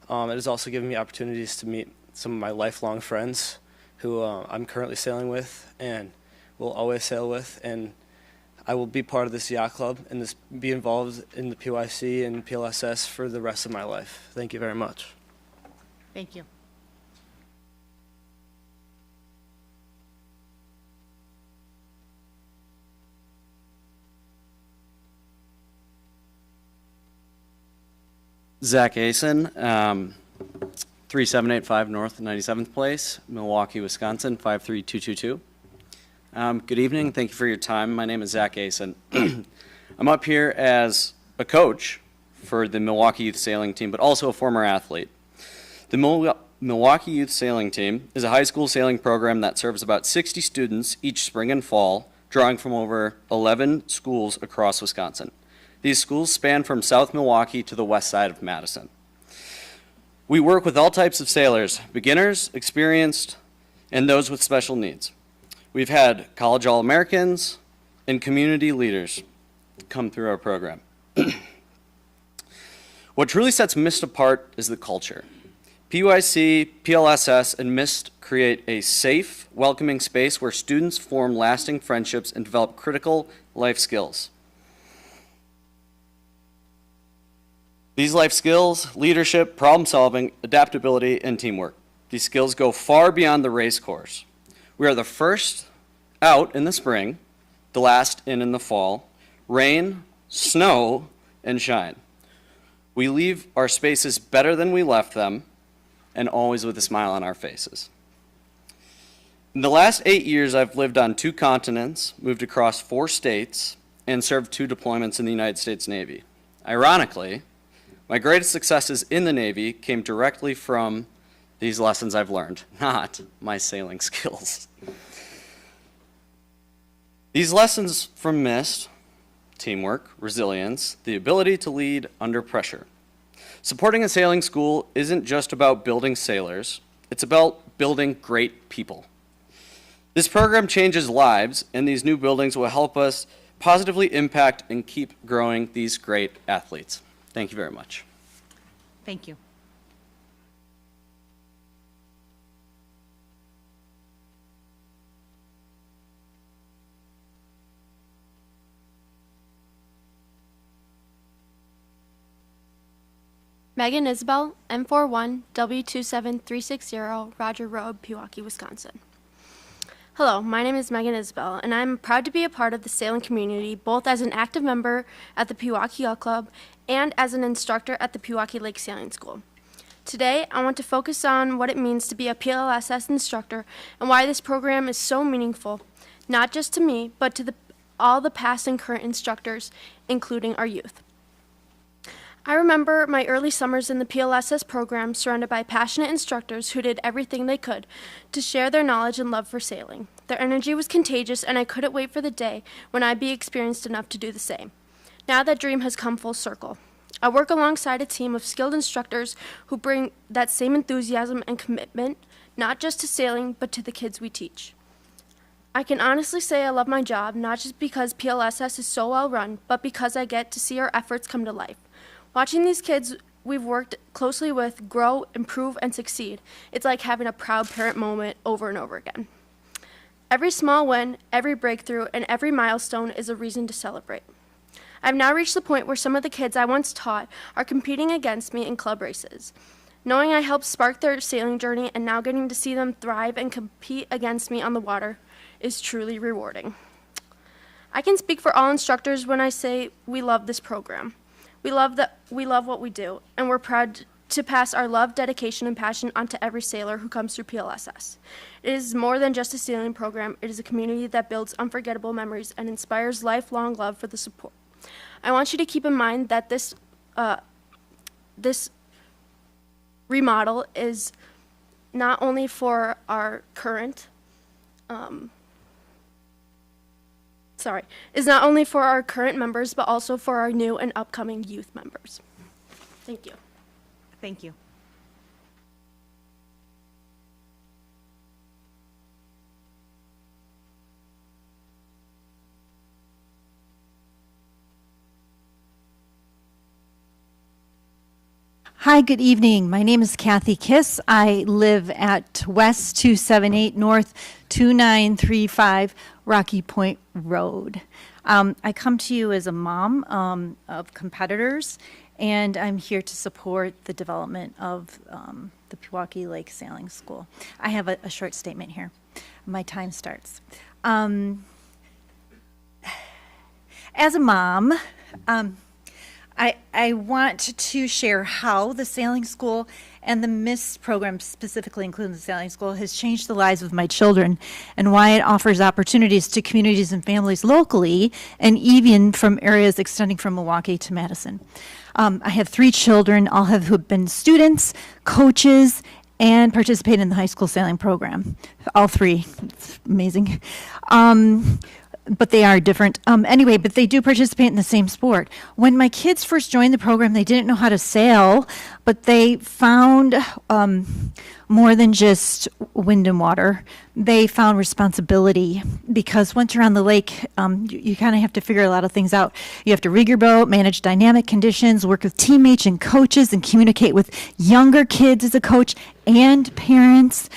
It has also given me opportunities to meet some of my lifelong friends who I'm currently sailing with and will always sail with, and I will be part of this yacht club and be involved in the PYC and PLSS for the rest of my life. Thank you very much. Thank you. Zach Asen, 3785 North 97th Place, Milwaukee, Wisconsin, 53222. Good evening. Thank you for your time. My name is Zach Asen. I'm up here as a coach for the Milwaukee Youth Sailing Team, but also a former athlete. The Milwaukee Youth Sailing Team is a high school sailing program that serves about 60 students each spring and fall, drawing from over 11 schools across Wisconsin. These schools span from South Milwaukee to the west side of Madison. We work with all types of sailors, beginners, experienced, and those with special needs. We've had college All-Americans and community leaders come through our program. What truly sets MIST apart is the culture. PYC, PLSS, and MIST create a safe, welcoming space where students form lasting friendships and develop critical life skills. These life skills, leadership, problem solving, adaptability, and teamwork. These skills go far beyond the race course. We are the first out in the spring, the last in the fall, rain, snow, and shine. We leave our spaces better than we left them, and always with a smile on our faces. In the last 8 years, I've lived on 2 continents, moved across 4 states, and served 2 deployments in the United States Navy. Ironically, my greatest successes in the Navy came directly from these lessons I've learned, not my sailing skills. These lessons from MIST, teamwork, resilience, the ability to lead under pressure. Supporting a sailing school isn't just about building sailors, it's about building great people. This program changes lives, and these new buildings will help us positively impact and keep growing these great athletes. Thank you very much. Thank you. Megan Isbell, M41, W27360, Roger Road, Pewaukee, Wisconsin. Hello, my name is Megan Isbell, and I'm proud to be a part of the sailing community, both as an active member at the Pewaukee Yacht Club and as an instructor at the Pewaukee Lake Sailing School. Today, I want to focus on what it means to be a PLSS instructor and why this program is so meaningful, not just to me, but to all the past and current instructors, including our youth. I remember my early summers in the PLSS program surrounded by passionate instructors who did everything they could to share their knowledge and love for sailing. Their energy was contagious, and I couldn't wait for the day when I'd be experienced enough to do the same. Now that dream has come full circle. I work alongside a team of skilled instructors who bring that same enthusiasm and commitment, not just to sailing, but to the kids we teach. I can honestly say I love my job, not just because PLSS is so well run, but because I get to see our efforts come to life. Watching these kids we've worked closely with grow, improve, and succeed, it's like having a proud parent moment over and over again. Every small win, every breakthrough, and every milestone is a reason to celebrate. I've now reached the point where some of the kids I once taught are competing against me in club races. Knowing I helped spark their sailing journey and now getting to see them thrive and compete against me on the water is truly rewarding. I can speak for all instructors when I say we love this program. We love what we do, and we're proud to pass our love, dedication, and passion onto every sailor who comes through PLSS. It is more than just a sailing program. It is a community that builds unforgettable memories and inspires lifelong love for the support. I want you to keep in mind that this remodel is not only for our current members, but also for our new and upcoming youth members. Thank you. Thank you. Hi, good evening. My name is Kathy Kiss. I live at West 278 North 2935 Rocky Point Road. I come to you as a mom of competitors, and I'm here to support the development of the Pewaukee Lake Sailing School. I have a short statement here. My time starts. As a mom, I want to share how the sailing school and the MISS program, specifically including the sailing school, has changed the lives of my children and why it offers opportunities to communities and families locally and even from areas extending from Milwaukee to Madison. I have 3 children, all who have been students, coaches, and participate in the high school sailing program. All 3. It's amazing. But they are different. Anyway, but they do participate in the same sport. When my kids first joined the program, they didn't know how to sail, but they found more than just wind and water. They found responsibility because once you're on the lake, you kind of have to figure a lot of things out. You have to rig your boat, manage dynamic conditions, work with teammates and coaches, and communicate with younger kids as a coach and parents.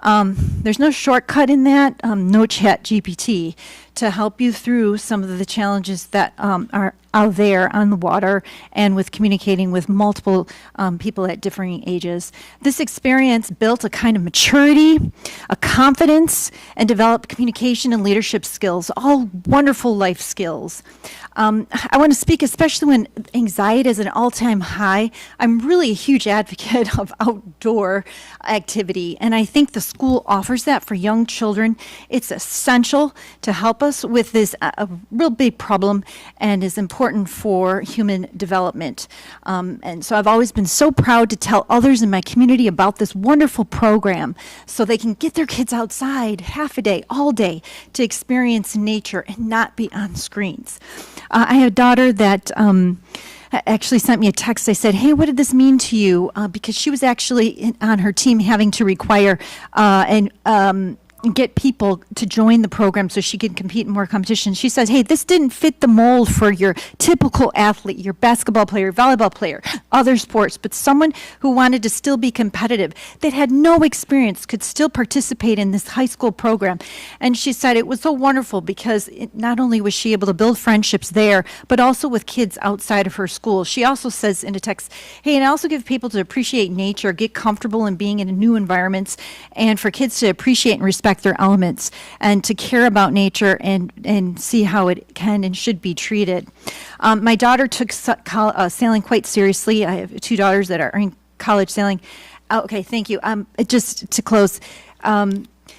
There's no shortcut in that, no chat GPT to help you through some of the challenges that are out there on the water and with communicating with multiple people at differing ages. This experience built a kind of maturity, a confidence, and developed communication and leadership skills, all wonderful life skills. I want to speak especially when anxiety is an all-time high. I'm really a huge advocate of outdoor activity, and I think the school offers that for young children. It's essential to help us with this a real big problem and is important for human development. And so I've always been so proud to tell others in my community about this wonderful program so they can get their kids outside half a day, all day, to experience nature and not be on screens. I have a daughter that actually sent me a text. I said, hey, what did this mean to you? Because she was actually on her team having to require and get people to join the program so she can compete in more competitions. She says, hey, this didn't fit the mold for your typical athlete, your basketball player, volleyball player, other sports, but someone who wanted to still be competitive, that had no experience, could still participate in this high school program. And she said it was so wonderful because not only was she able to build friendships there, but also with kids outside of her school. She also says in a text, hey, and I also give people to appreciate nature, get comfortable in being in new environments, and for kids to appreciate and respect their elements and to care about nature and see how it can and should be treated. My daughter took sailing quite seriously. I have 2 daughters that are in college sailing. Okay, thank you. Just to close,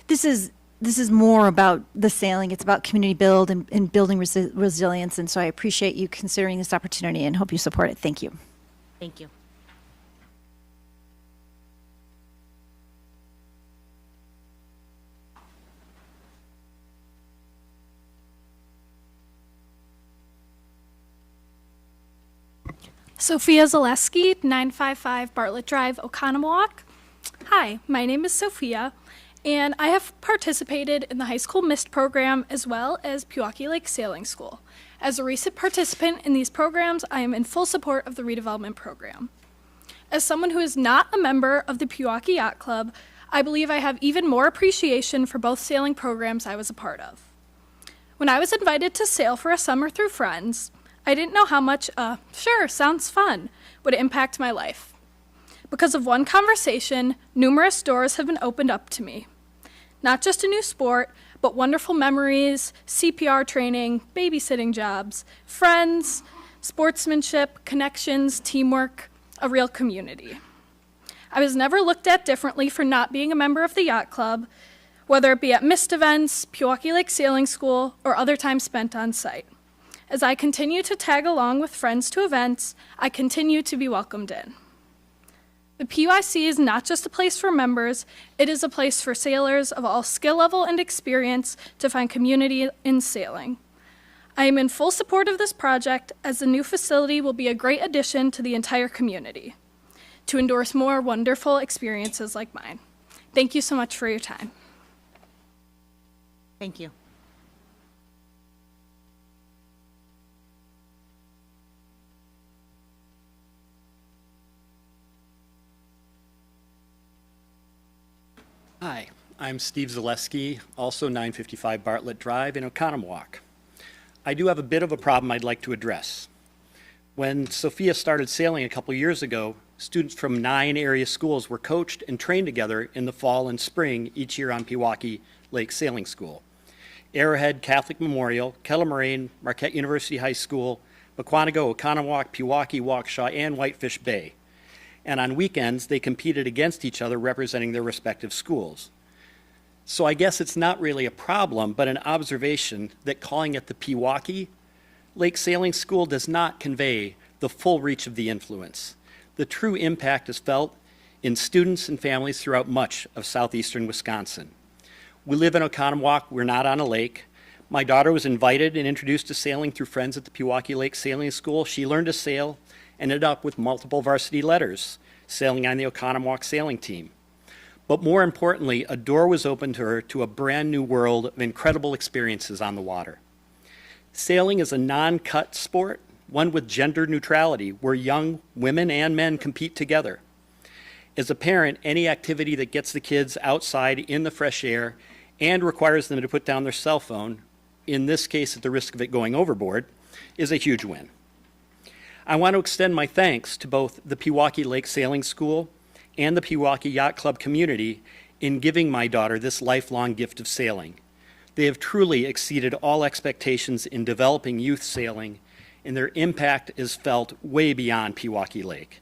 this is more about the sailing. It's about community build and building resilience, and so I appreciate you considering this opportunity and hope you support it. Thank you. Thank you. Sophia Zaleski, 955 Bartlett Drive, Oconomowoc. Hi, my name is Sophia, and I have participated in the high school MIST program as well as Pewaukee Lake Sailing School. As a recent participant in these programs, I am in full support of the redevelopment program. As someone who is not a member of the Pewaukee Yacht Club, I believe I have even more appreciation for both sailing programs I was a part of. When I was invited to sail for a summer through friends, I didn't know how much sure, sounds fun, would impact my life. Because of one conversation, numerous doors have been opened up to me. Not just a new sport, but wonderful memories, CPR training, babysitting jobs, friends, sportsmanship, connections, teamwork, a real community. I was never looked at differently for not being a member of the yacht club, whether it be at missed events, Pewaukee Lake Sailing School, or other time spent on site. As I continue to tag along with friends to events, I continue to be welcomed in. The PYC is not just a place for members, it is a place for sailors of all skill level and experience to find community in sailing. I am in full support of this project as the new facility will be a great addition to the entire community to endorse more wonderful experiences like mine. Thank you so much for your time. Thank you. Hi, I'm Steve Zaleski, also 955 Bartlett Drive in Oconomowoc. I do have a bit of a problem I'd like to address. When Sophia started sailing a couple years ago, students from 9 area schools were coached and trained together in the fall and spring each year on Pewaukee Lake Sailing School. Arrowhead Catholic Memorial, Kettle Moraine, Marquette University High School, Mukwonago, Oconomowoc, Pewaukee, Waukesha, and Whitefish Bay. And on weekends, they competed against each other representing their respective schools. So I guess it's not really a problem, but an observation that calling it the Pewaukee Lake Sailing School does not convey the full reach of the influence. The true impact is felt in students and families throughout much of southeastern Wisconsin. We live in Oconomowoc, we're not on a lake. My daughter was invited and introduced to sailing through friends at the Pewaukee Lake Sailing School. She learned to sail, ended up with multiple varsity letters, sailing on the Oconomowoc sailing team. But more importantly, a door was opened to her to a brand new world of incredible experiences on the water. Sailing is a non-cut sport, one with gender neutrality, where young women and men compete together. As a parent, any activity that gets the kids outside in the fresh air and requires them to put down their cell phone, in this case at the risk of it going overboard, is a huge win. I want to extend my thanks to both the Pewaukee Lake Sailing School and the Pewaukee Yacht Club community in giving my daughter this lifelong gift of sailing. They have truly exceeded all expectations in developing youth sailing, and their impact is felt way beyond Pewaukee Lake.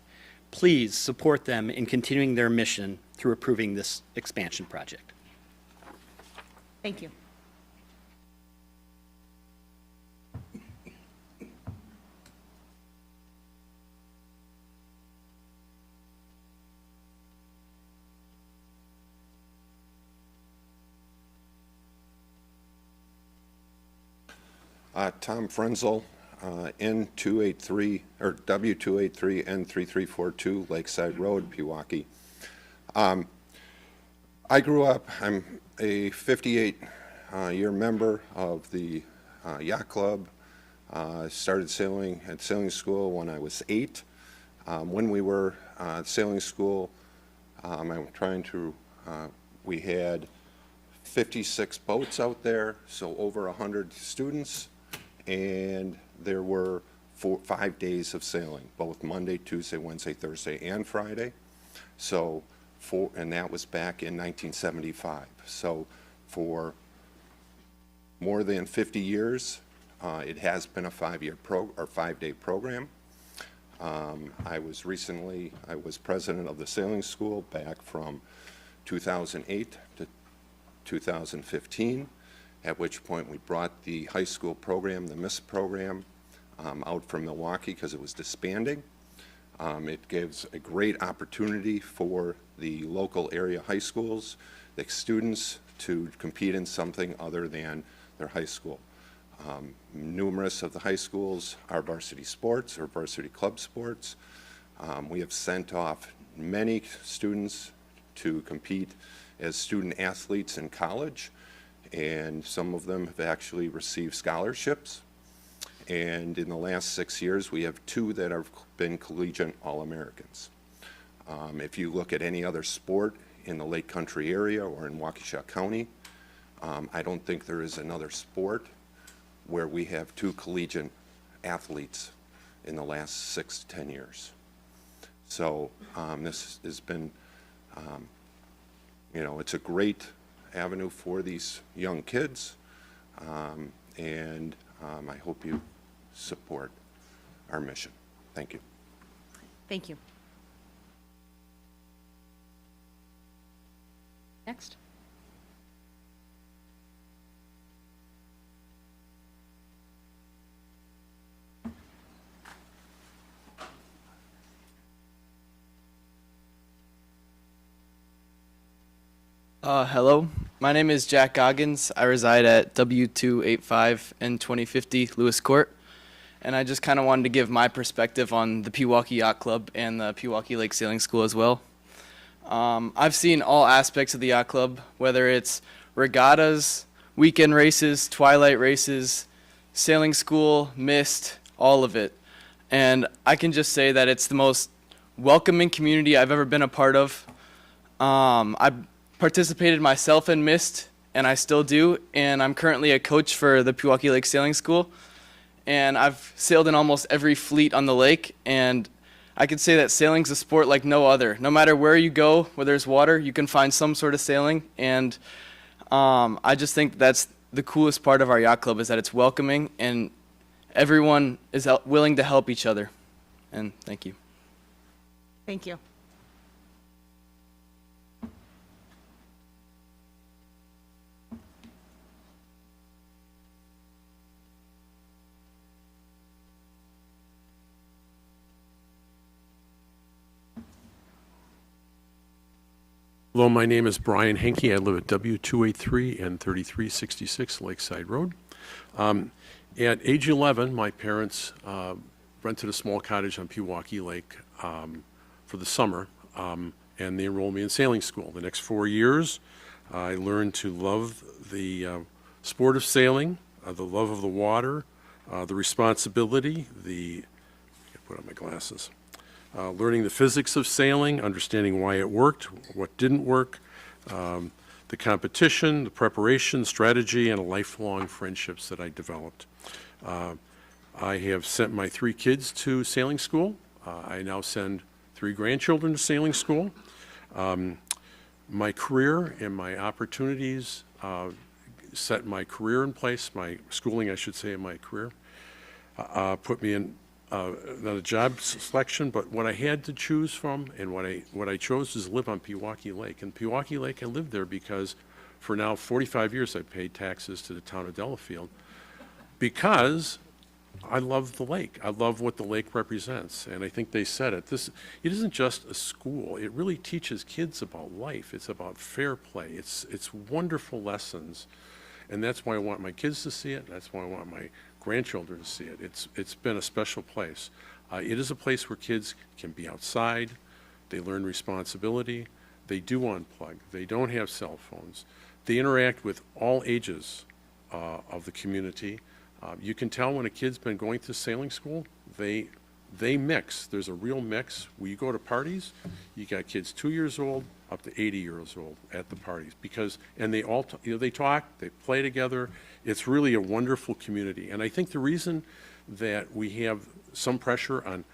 Please support them in continuing their mission through approving this expansion project. Thank you. Tom Frenzel, N283 or W283 N3342 Lakeside Road, Pewaukee. I grew up, I'm a 58-year member of the yacht club. Started sailing at sailing school when I was 8. When we were at sailing school, we had 56 boats out there, so over 100 students, and there were 5 days of sailing, both Monday, Tuesday, Wednesday, Thursday, and Friday. So, and that was back in 1975. So, for more than 50 years, it has been a 5-day program. I was president of the sailing school back from 2008 to 2015, at which point we brought the high school program, the MISS program, out from Milwaukee because it was disbanding. It gives a great opportunity for the local area high schools, the students, to compete in something other than their high school. Numerous of the high schools are varsity sports or varsity club sports. We have sent off many students to compete as student athletes in college, and some of them have actually received scholarships. And in the last 6 years, we have 2 that have been collegiate All-Americans. If you look at any other sport in the Lake Country area or in Waukesha County, I don't think there is another sport where we have 2 collegiate athletes in the last 6 to 10 years. So this has been, it's a great avenue for these young kids, and I hope you support our mission. Thank you. Thank you. Next. Hello, my name is Jack Goggins. I reside at W285 and 2050 Lewis Court, and I just kind of wanted to give my perspective on the Pewaukee Yacht Club and the Pewaukee Lake Sailing School as well. I've seen all aspects of the yacht club, whether it's regattas, weekend races, twilight races, sailing school, mist, all of it. And I can just say that it's the most welcoming community I've ever been a part of. I participated myself in mist, and I still do, and I'm currently a coach for the Pewaukee Lake Sailing School. And I've sailed in almost every fleet on the lake, and I could say that sailing's a sport like no other. No matter where you go, where there's water, you can find some sort of sailing, and I just think that's the coolest part of our yacht club, is that it's welcoming, and everyone is willing to help each other. And thank you. Thank you. Hello, my name is Brian Henke. I live at W283 and 3366 Lakeside Road. At age 11, my parents rented a small cottage on Pewaukee Lake for the summer, and they enrolled me in sailing school. The next 4 years, I learned to love the sport of sailing, the love of the water, the responsibility, I gotta put on my glasses. Learning the physics of sailing, understanding why it worked, what didn't work, the competition, the preparation, strategy, and lifelong friendships that I developed. I have sent my 3 kids to sailing school. I now send 3 grandchildren to sailing school. My career and my opportunities set my career in place, my schooling, I should say, in my career, put me in not a job selection, but what I had to choose from, and what I chose is live on Pewaukee Lake. And Pewaukee Lake, I lived there because for now 45 years I paid taxes to the town of Delafield because I love the lake. I love what the lake represents, and I think they said it. It isn't just a school. It really teaches kids about life. It's about fair play. It's wonderful lessons, and that's why I want my kids to see it. That's why I want my grandchildren to see it. It's been a special place. It is a place where kids can be outside, they learn responsibility, they do unplug, they don't have cell phones, they interact with all ages of the community. You can tell when a kid's been going to sailing school, they mix. There's a real mix. When you go to parties, you got kids 2 years old up to 80 years old at the parties and they all, they talk, they play together. It's really a wonderful community. And I think the reason that we have some pressure on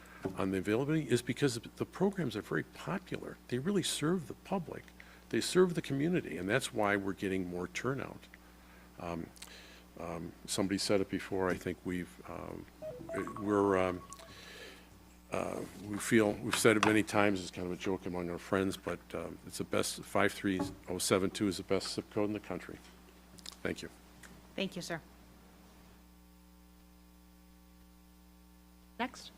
the availability is because the programs are very popular. They really serve the public. They serve the community, and that's why we're getting more turnout. Somebody said it before. I think we've said it many times. It's kind of a joke among our friends, but it's the best. 53072 is the best zip code in the country. Thank you. Thank you, sir. Next.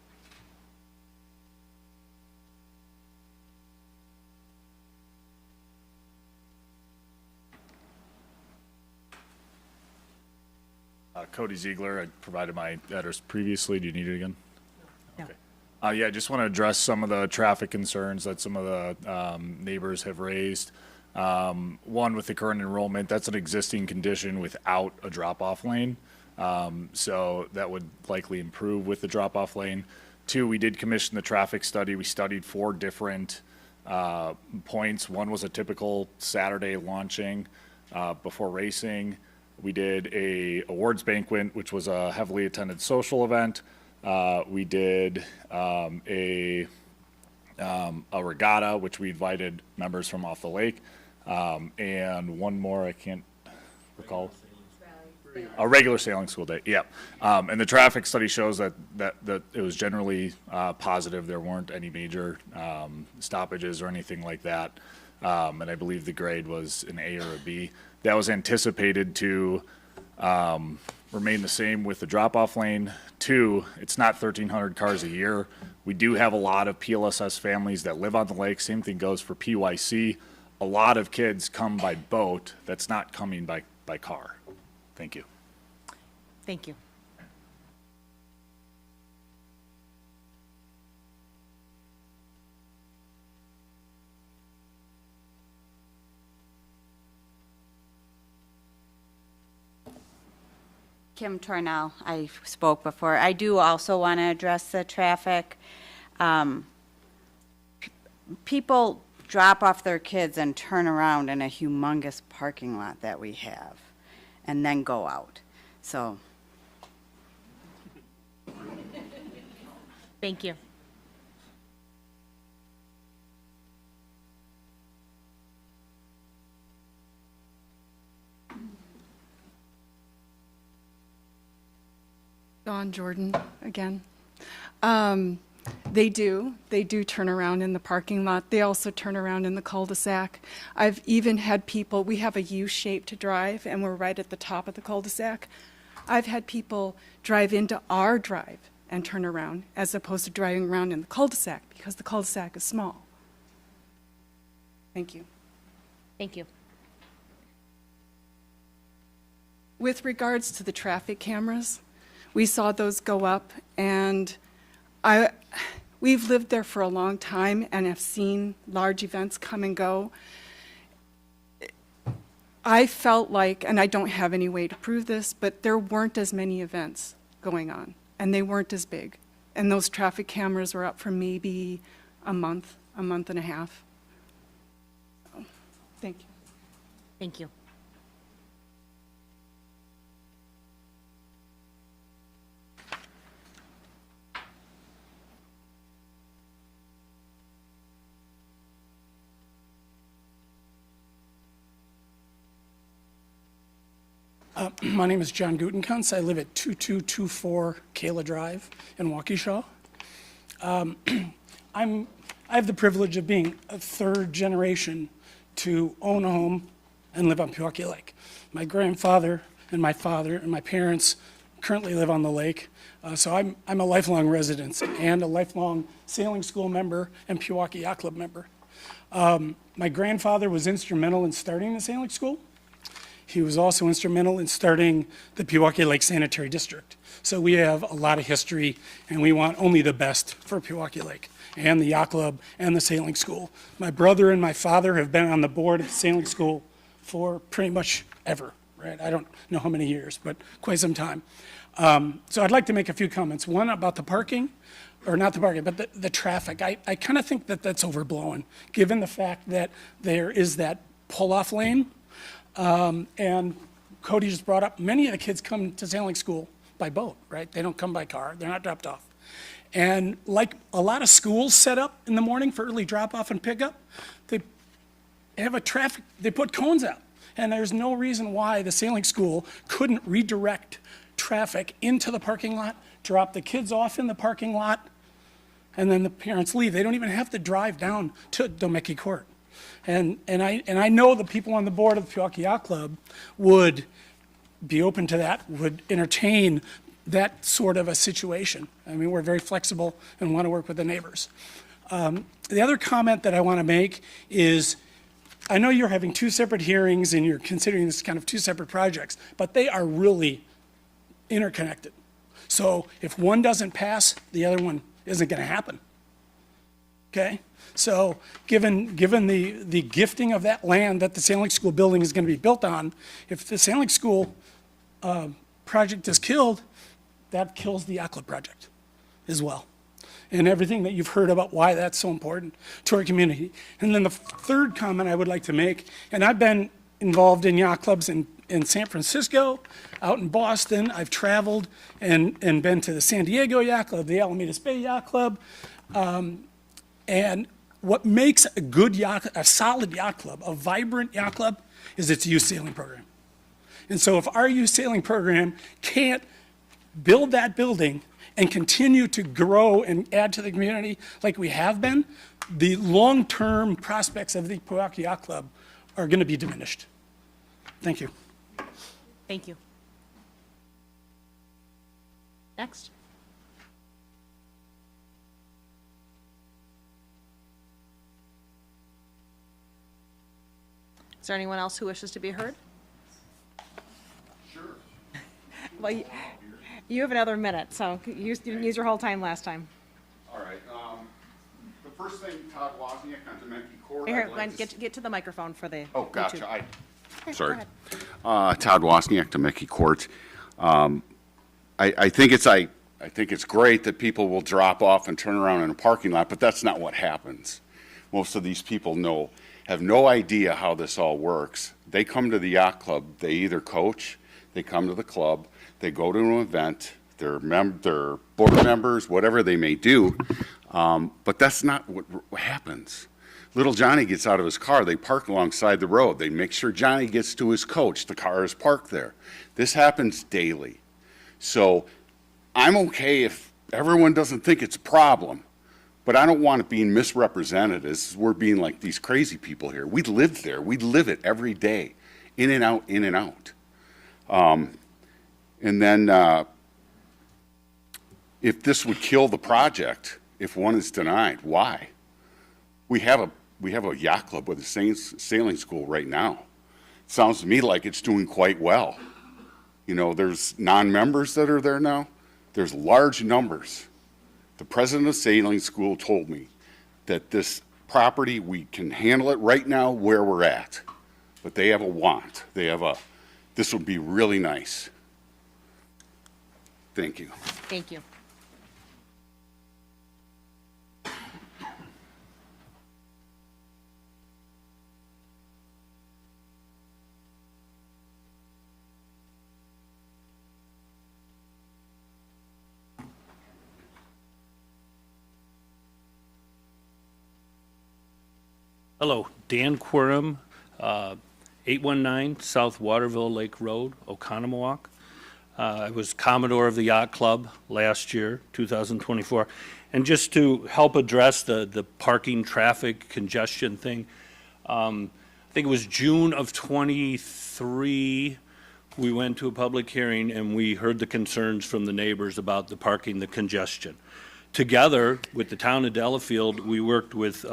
Cody Ziegler. I provided my address previously. Do you need it again? No. Okay. Yeah, I just want to address some of the traffic concerns that some of the neighbors have raised. One, with the current enrollment, that's an existing condition without a drop-off lane. So that would likely improve with the drop-off lane. 2, we did commission the traffic study. We studied 4 different points. One was a typical Saturday launching before racing. We did a awards banquet, which was a heavily attended social event. We did a regatta, which we invited members from off the lake, and one more I can't recall. A regular sailing school day, yeah. And the traffic study shows that it was generally positive. There weren't any major stoppages or anything like that. And I believe the grade was an A or a B. That was anticipated to remain the same with the drop-off lane. 2, it's not 1,300 cars a year. We do have a lot of PLSS families that live on the lake. Same thing goes for PYC. A lot of kids come by boat that's not coming by car. Thank you. Thank you. Kim Tornell, I spoke before. I do also want to address the traffic. People drop off their kids and turn around in a humongous parking lot that we have and then go out. So. Thank you. Dawn Jordan again. They do turn around in the parking lot. They also turn around in the cul-de-sac. I've even had people, we have a U-shaped drive and we're right at the top of the cul-de-sac. I've had people drive into our drive and turn around as opposed to driving around in the cul-de-sac because the cul-de-sac is small. Thank you. Thank you. With regards to the traffic cameras, we saw those go up, and we've lived there for a long time and have seen large events come and go. I felt like, and I don't have any way to prove this, but there weren't as many events going on, and they weren't as big. And those traffic cameras were up for maybe a month and a half. So, thank you. Thank you. My name is John Gutenkunst. I live at 2224 Kayla Drive in Waukesha. I have the privilege of being a third generation to own a home and live on Pewaukee Lake. My grandfather and my father and my parents currently live on the lake, so I'm a lifelong resident and a lifelong sailing school member and Pewaukee Yacht Club member. My grandfather was instrumental in starting the sailing school. He was also instrumental in starting the Pewaukee Lake Sanitary District. So we have a lot of history, and we want only the best for Pewaukee Lake and the yacht club and the sailing school. My brother and my father have been on the board of the sailing school for pretty much ever, right? I don't know how many years, but quite some time. So I'd like to make a few comments. One about the parking, or not the parking, but the traffic. I kind of think that that's overblown, given the fact that there is that pull-off lane. And Cody just brought up, many of the kids come to sailing school by boat, right? They don't come by car. They're not dropped off. And like a lot of schools set up in the morning for early drop-off and pickup, they have they put cones out. And there's no reason why the sailing school couldn't redirect traffic into the parking lot, drop the kids off in the parking lot, and then the parents leave. They don't even have to drive down to Domecki Court. And I know the people on the board of the Pewaukee Yacht Club would be open to that, would entertain that sort of a situation. I mean, we're very flexible and want to work with the neighbors. The other comment that I want to make is, I know you're having two separate hearings and you're considering this kind of two separate projects, but they are really interconnected. So if one doesn't pass, the other one isn't going to happen. Okay? So given the gifting of that land that the sailing school building is going to be built on, if the sailing school project is killed, that kills the yacht club project as well. And everything that you've heard about why that's so important to our community. And then the third comment I would like to make, and I've been involved in yacht clubs and in San Francisco, out in Boston. I've traveled and been to the San Diego Yacht Club, the Alameda Bay Yacht Club. And what makes a good yacht, a solid yacht club, a vibrant yacht club, is its youth sailing program. And so if our youth sailing program can't build that building and continue to grow and add to the community like we have been, the long-term prospects of the Pewaukee Yacht Club are going to be diminished. Thank you. Thank you. Next. Is there anyone else who wishes to be heard? Sure. Well, you have another minute, so you didn't use your whole time last time. All right. The first thing, Todd Wozniak on Demeke Court. Here, get to the microphone for the Oh, gotcha. YouTube. Okay, Sorry. go ahead. Todd Wozniak, Demeke Court. I think it's great that people will drop off and turn around in a parking lot, but that's not what happens. Most of these people have no idea how this all works. They come to the yacht club, they either coach, they come to the club, they go to an event, they're board members, whatever they may do, but that's not what happens. Little Johnny gets out of his car, they park alongside the road, they make sure Johnny gets to his coach, the car is parked there. This happens daily. So I'm okay if everyone doesn't think it's a problem, but I don't want it being misrepresented as we're being like these crazy people here. We live there. We live it every day, in and out, in and out. And then if this would kill the project, if one is denied, why? We have a yacht club with a sailing school right now. It sounds to me like it's doing quite well. You know, there's non-members that are there now. There's large numbers. The president of sailing school told me that this property, we can handle it right now where we're at, but they have a want. This would be really nice. Thank you. Thank you. Hello, Dan Quorum, 819 South Waterville Lake Road, Oconomowoc. I was Commodore of the Yacht Club last year, 2024. And just to help address the parking traffic congestion thing, I think it was June of 23, we went to a public hearing and we heard the concerns from the neighbors about the parking, the congestion. Together with the town of Delafield, we worked with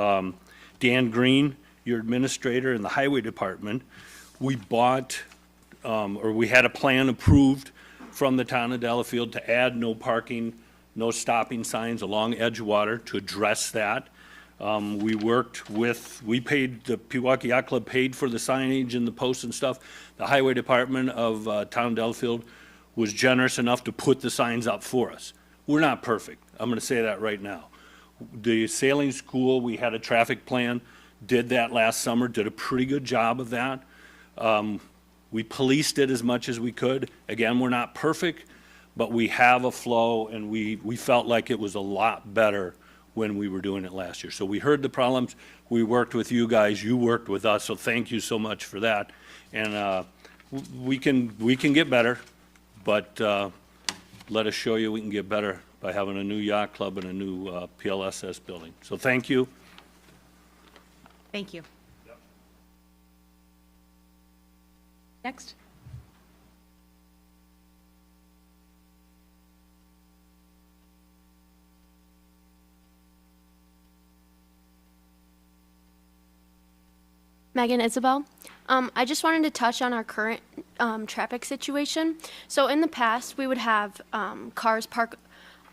Dan Green, your administrator, and the highway department. We bought, or we had a plan approved from the town of Delafield to add no parking, no stopping signs along Edgewater to address that. We paid, the Pewaukee Yacht Club paid for the signage and the posts and stuff. The highway department of town of Delafield was generous enough to put the signs up for us. We're not perfect. I'm going to say that right now. The sailing school, we had a traffic plan, did that last summer, did a pretty good job of that. We policed it as much as we could. Again, we're not perfect, but we have a flow, and we felt like it was a lot better when we were doing it last year. So we heard the problems. We worked with you guys. You worked with us, so thank you so much for that. And we can get better, but let us show you we can get better by having a new yacht club and a new PLSS building. So thank you. Thank you. Next. Megan Isabel. I just wanted to touch on our current traffic situation. So in the past, we would have cars park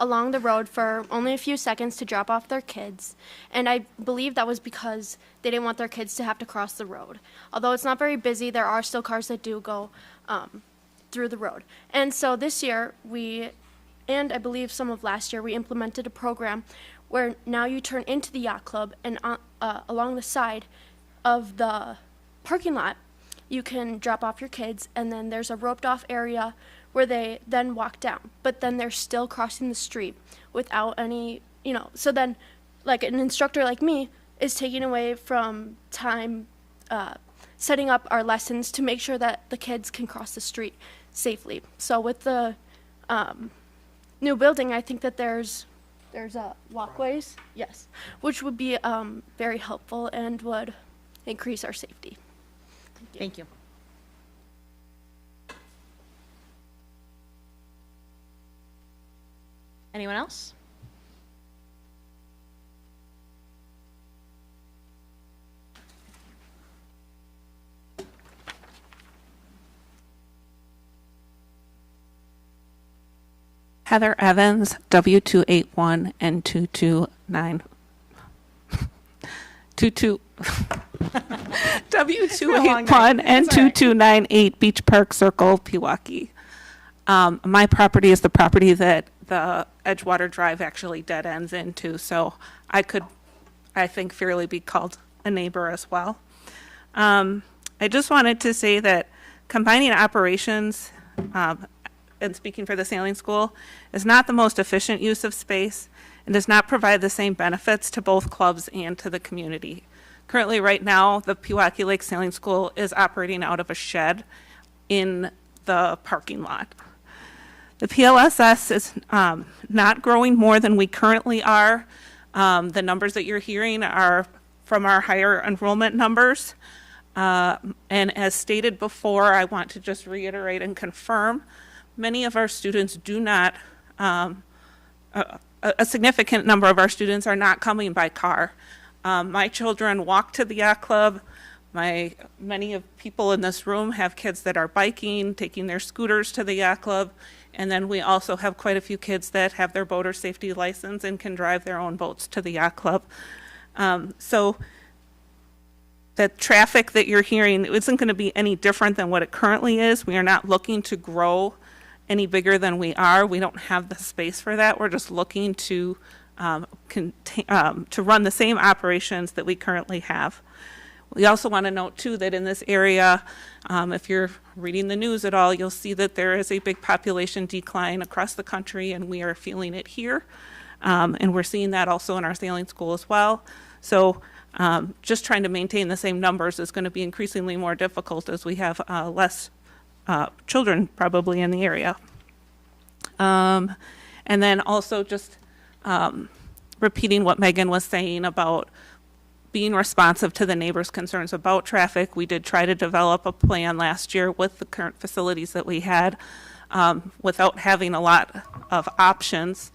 along the road for only a few seconds to drop off their kids. And I believe that was because they didn't want their kids to have to cross the road. Although it's not very busy, there are still cars that do go through the road. And so this year, and I believe some of last year, we implemented a program where now you turn into the yacht club and along the side of the parking lot, you can drop off your kids, and then there's a roped off area where they then walk down. But then they're still crossing the street without any, so then like an instructor like me is taking away from time setting up our lessons to make sure that the kids can cross the street safely. So with the new building, I think that there's walkways, yes, which would be very helpful and would increase our safety. Thank you. Anyone else? Heather Evans, W281 and 229. W281 and 2298 Beach Park Circle, Pewaukee. My property is the property that the Edgewater Drive actually dead ends into, so I could, I think, fairly be called a neighbor as well. I just wanted to say that combining operations and speaking for the sailing school is not the most efficient use of space and does not provide the same benefits to both clubs and to the community. Currently, right now, the Pewaukee Lake Sailing School is operating out of a shed in the parking lot. The PLSS is not growing more than we currently are. The numbers that you're hearing are from our higher enrollment numbers. And as stated before, I want to just reiterate and confirm, many of our students do not, a significant number of our students are not coming by car. My children walk to the yacht club. Many of people in this room have kids that are biking, taking their scooters to the yacht club. And then we also have quite a few kids that have their boater safety license and can drive their own boats to the yacht club. So the traffic that you're hearing isn't going to be any different than what it currently is. We are not looking to grow any bigger than we are. We don't have the space for that. We're just looking to run the same operations that we currently have. We also want to note, too, that in this area, if you're reading the news at all, you'll see that there is a big population decline across the country, and we are feeling it here. And we're seeing that also in our sailing school as well. So just trying to maintain the same numbers is going to be increasingly more difficult as we have less children probably in the area. And then also just repeating what Megan was saying about being responsive to the neighbors' concerns about traffic. We did try to develop a plan last year with the current facilities that we had without having a lot of options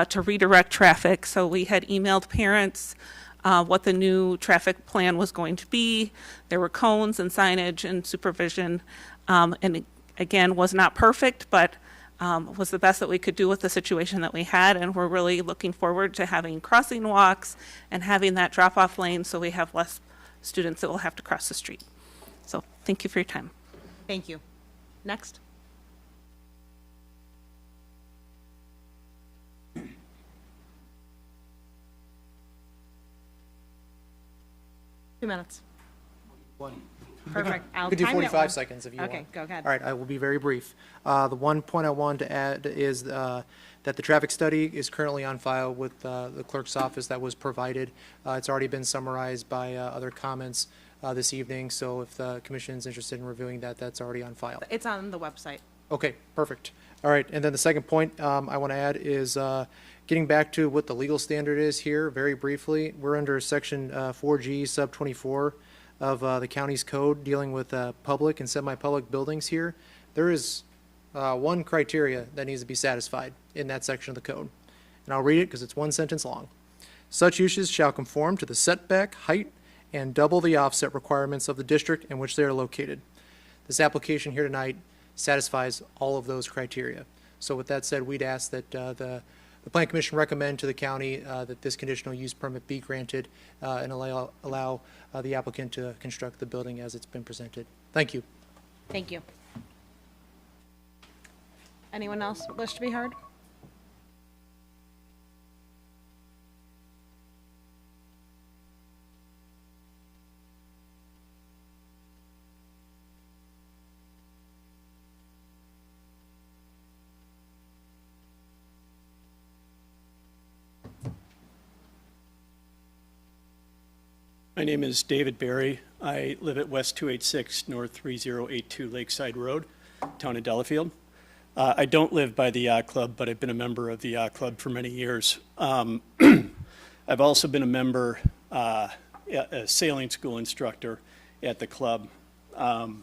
to redirect traffic. So we had emailed parents what the new traffic plan was going to be. There were cones and signage and supervision. And again, was not perfect, but was the best that we could do with the situation that we had, and we're really looking forward to having crossing walks and having that drop-off lane so we have less students that will have to cross the street. So thank you for your time. Thank you. Next. Two minutes. One. Perfect. We could do 45 seconds if you want. Okay, go ahead. All right, I will be very brief. The one point I wanted to add is that the traffic study is currently on file with the clerk's office that was provided. It's already been summarized by other comments this evening, so if the commission is interested in reviewing that, that's already on file. It's on the website. Okay, perfect. All right, and then the second point I want to add is getting back to what the legal standard is here very briefly. We're under section 4G sub 24 of the county's code dealing with public and semi-public buildings here. There is one criteria that needs to be satisfied in that section of the code. And I'll read it because it's one sentence long. Such uses shall conform to the setback, height, and double the offset requirements of the district in which they are located. This application here tonight satisfies all of those criteria. So with that said, we'd ask that the Plan Commission recommend to the county that this conditional use permit be granted and allow the applicant to construct the building as it's been presented. Thank you. Thank you. Anyone else wish to be heard? My name is David Barry. I live at West 286 North 3082 Lakeside Road, town of Delafield. I don't live by the yacht club, but I've been a member of the yacht club for many years. I've also been a member, a sailing school instructor at the club. One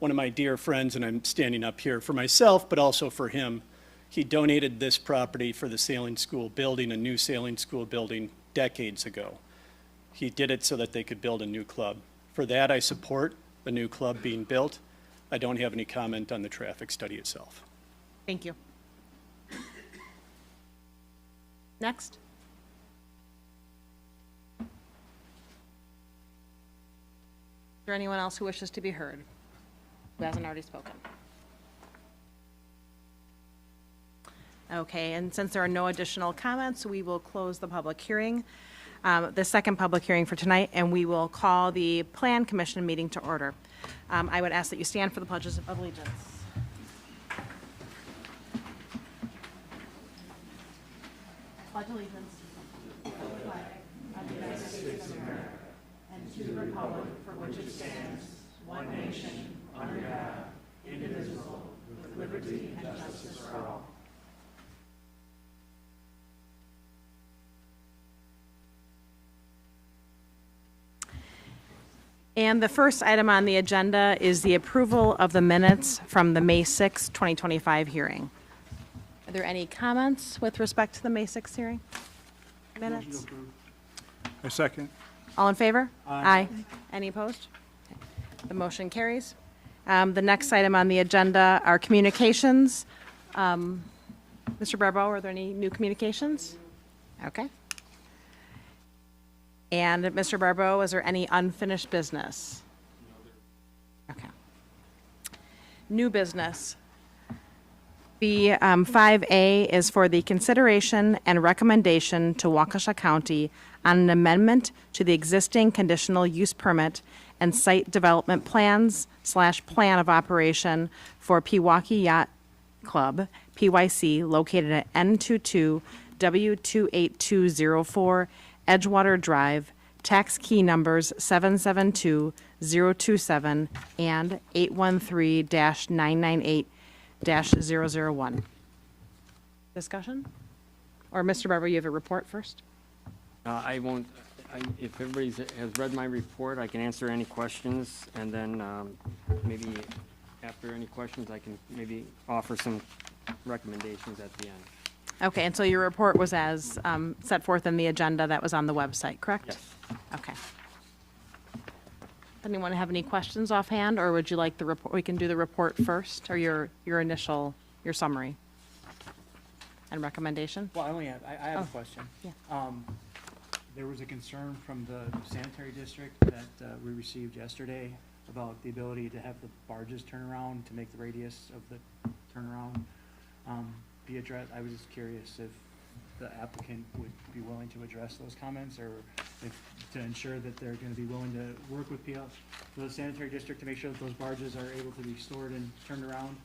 of my dear friends, and I'm standing up here for myself, but also for him, he donated this property for the sailing school building, a new sailing school building, decades ago. He did it so that they could build a new club. For that, I support the new club being built. I don't have any comment on the traffic study itself. Thank you. Next. Is there anyone else who wishes to be heard, who hasn't already spoken? Okay, and since there are no additional comments, we will close the public hearing, the second public hearing for tonight, and we will call the Plan Commission meeting to order. I would ask that you stand for the pledges of allegiance. Pledge allegiance to the flag of the United States of America and to the republic for which it stands, one nation, under God, indivisible, with liberty and justice for all. And the first item on the agenda is the approval of the minutes from the May 6, 2025 hearing. Are there any comments with respect to the May 6th hearing? Minutes? I second. All in favor? Aye. Any opposed? Okay. The motion carries. The next item on the agenda are communications. Mr. Barbeau, are there any new communications? Okay. And Mr. Barbeau, is there any unfinished business? Okay. New business. The 5A is for the consideration and recommendation to Waukesha County on an amendment to the existing conditional use permit and site development plans / plan of operation for Pewaukee Yacht Club, PYC, located at N22 W28204 Edgewater Drive, tax key numbers 772027 and 813-998-001. Discussion? Or Mr. Barber, you have a report first? I won't, if everybody has read my report, I can answer any questions, and then maybe after any questions, I can maybe offer some recommendations at the end. Okay, and so your report was as set forth in the agenda that was on the website, correct? Yes. Okay. Anyone have any questions offhand, or would you like the report? We can do the report first, or your initial, your summary and recommendation? Well, I have a question. Yeah. There was a concern from the sanitary district that we received yesterday about the ability to have the barges turn around to make the radius of the turnaround be addressed. I was just curious if the applicant would be willing to address those comments, or if to ensure that they're going to be willing to work with the sanitary district to make sure that those barges are able to be stored and turned around,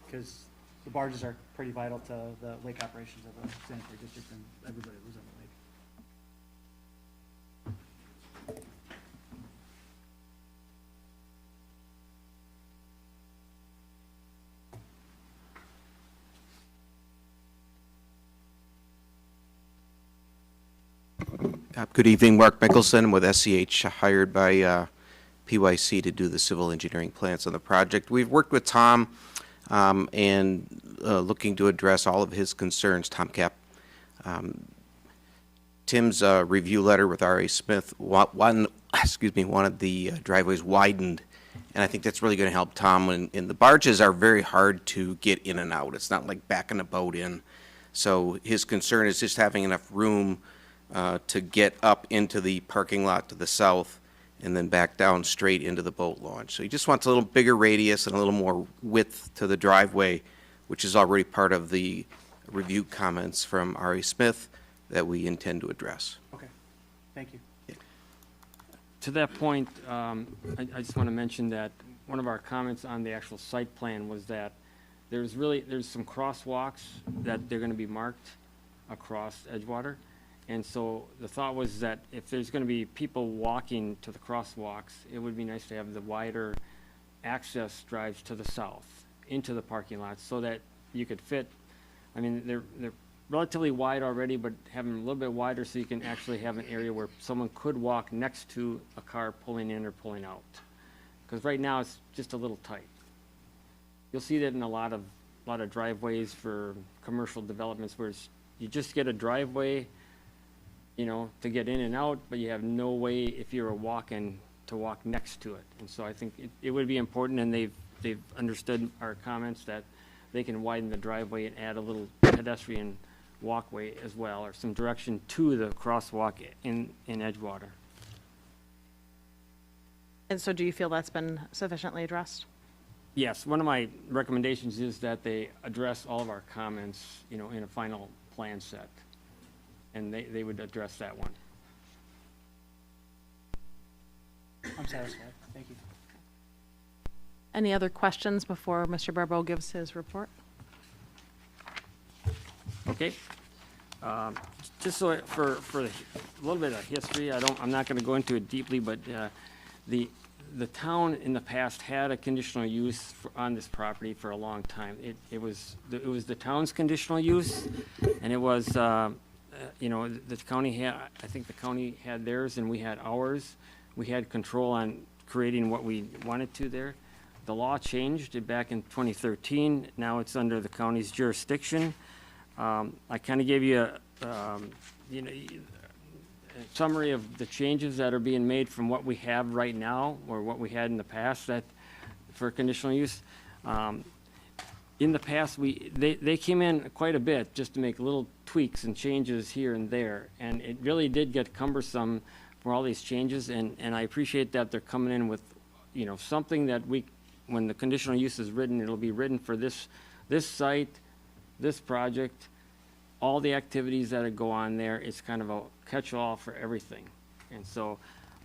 because the barges are pretty vital to the lake operations of the sanitary district and everybody that lives on the lake. Good evening, Mark Mickelson with SCH, hired by PYC to do the civil engineering plans on the project. We've worked with Tom and looking to address all of his concerns, Tom Cap. Tim's review letter with R.A. Smith wanted the driveways widened, and I think that's really going to help Tom. And the barges are very hard to get in and out. It's not like backing a boat in. So his concern is just having enough room to get up into the parking lot to the south and then back down straight into the boat launch. So he just wants a little bigger radius and a little more width to the driveway, which is already part of the review comments from R.A. Smith that we intend to address. Okay, thank you. To that point, I just want to mention that one of our comments on the actual site plan was that there's some crosswalks that they're going to be marked across Edgewater, And so the thought was that if there's going to be people walking to the crosswalks, it would be nice to have the wider access drives to the south into the parking lots so that you could fit, I mean, they're relatively wide already, but have them a little bit wider so you can actually have an area where someone could walk next to a car pulling in or pulling out. Because right now it's just a little tight. You'll see that in a lot of driveways for commercial developments where you just get a driveway, you know, to get in and out, but you have no way if you're walking to walk next to it. And so I think it would be important, and they've understood our comments that they can widen the driveway and add a little pedestrian walkway as well, or some direction to the crosswalk in Edgewater. And so do you feel that's been sufficiently addressed? Yes, one of my recommendations is that they address all of our comments, you know, in a final plan set. And they would address that one. I'm satisfied. Thank you. Any other questions before Mr. Barbeau gives his report? Okay. Just so for a little bit of history, I'm not going to go into it deeply, but the town in the past had a conditional use on this property for a long time. It was the town's conditional use, and it was you know, the county had, I think the county had theirs and we had ours. We had control on creating what we wanted to there. The law changed back in 2013. Now it's under the county's jurisdiction. I kind of gave you you know, a summary of the changes that are being made from what we have right now or what we had in the past that for conditional use. In the past, they came in quite a bit just to make little tweaks and changes here and there, and it really did get cumbersome for all these changes, and I appreciate that they're coming in with, you know, something that when the conditional use is written, it'll be written for this site, this project, all the activities that go on there. It's kind of a catch-all for everything, and so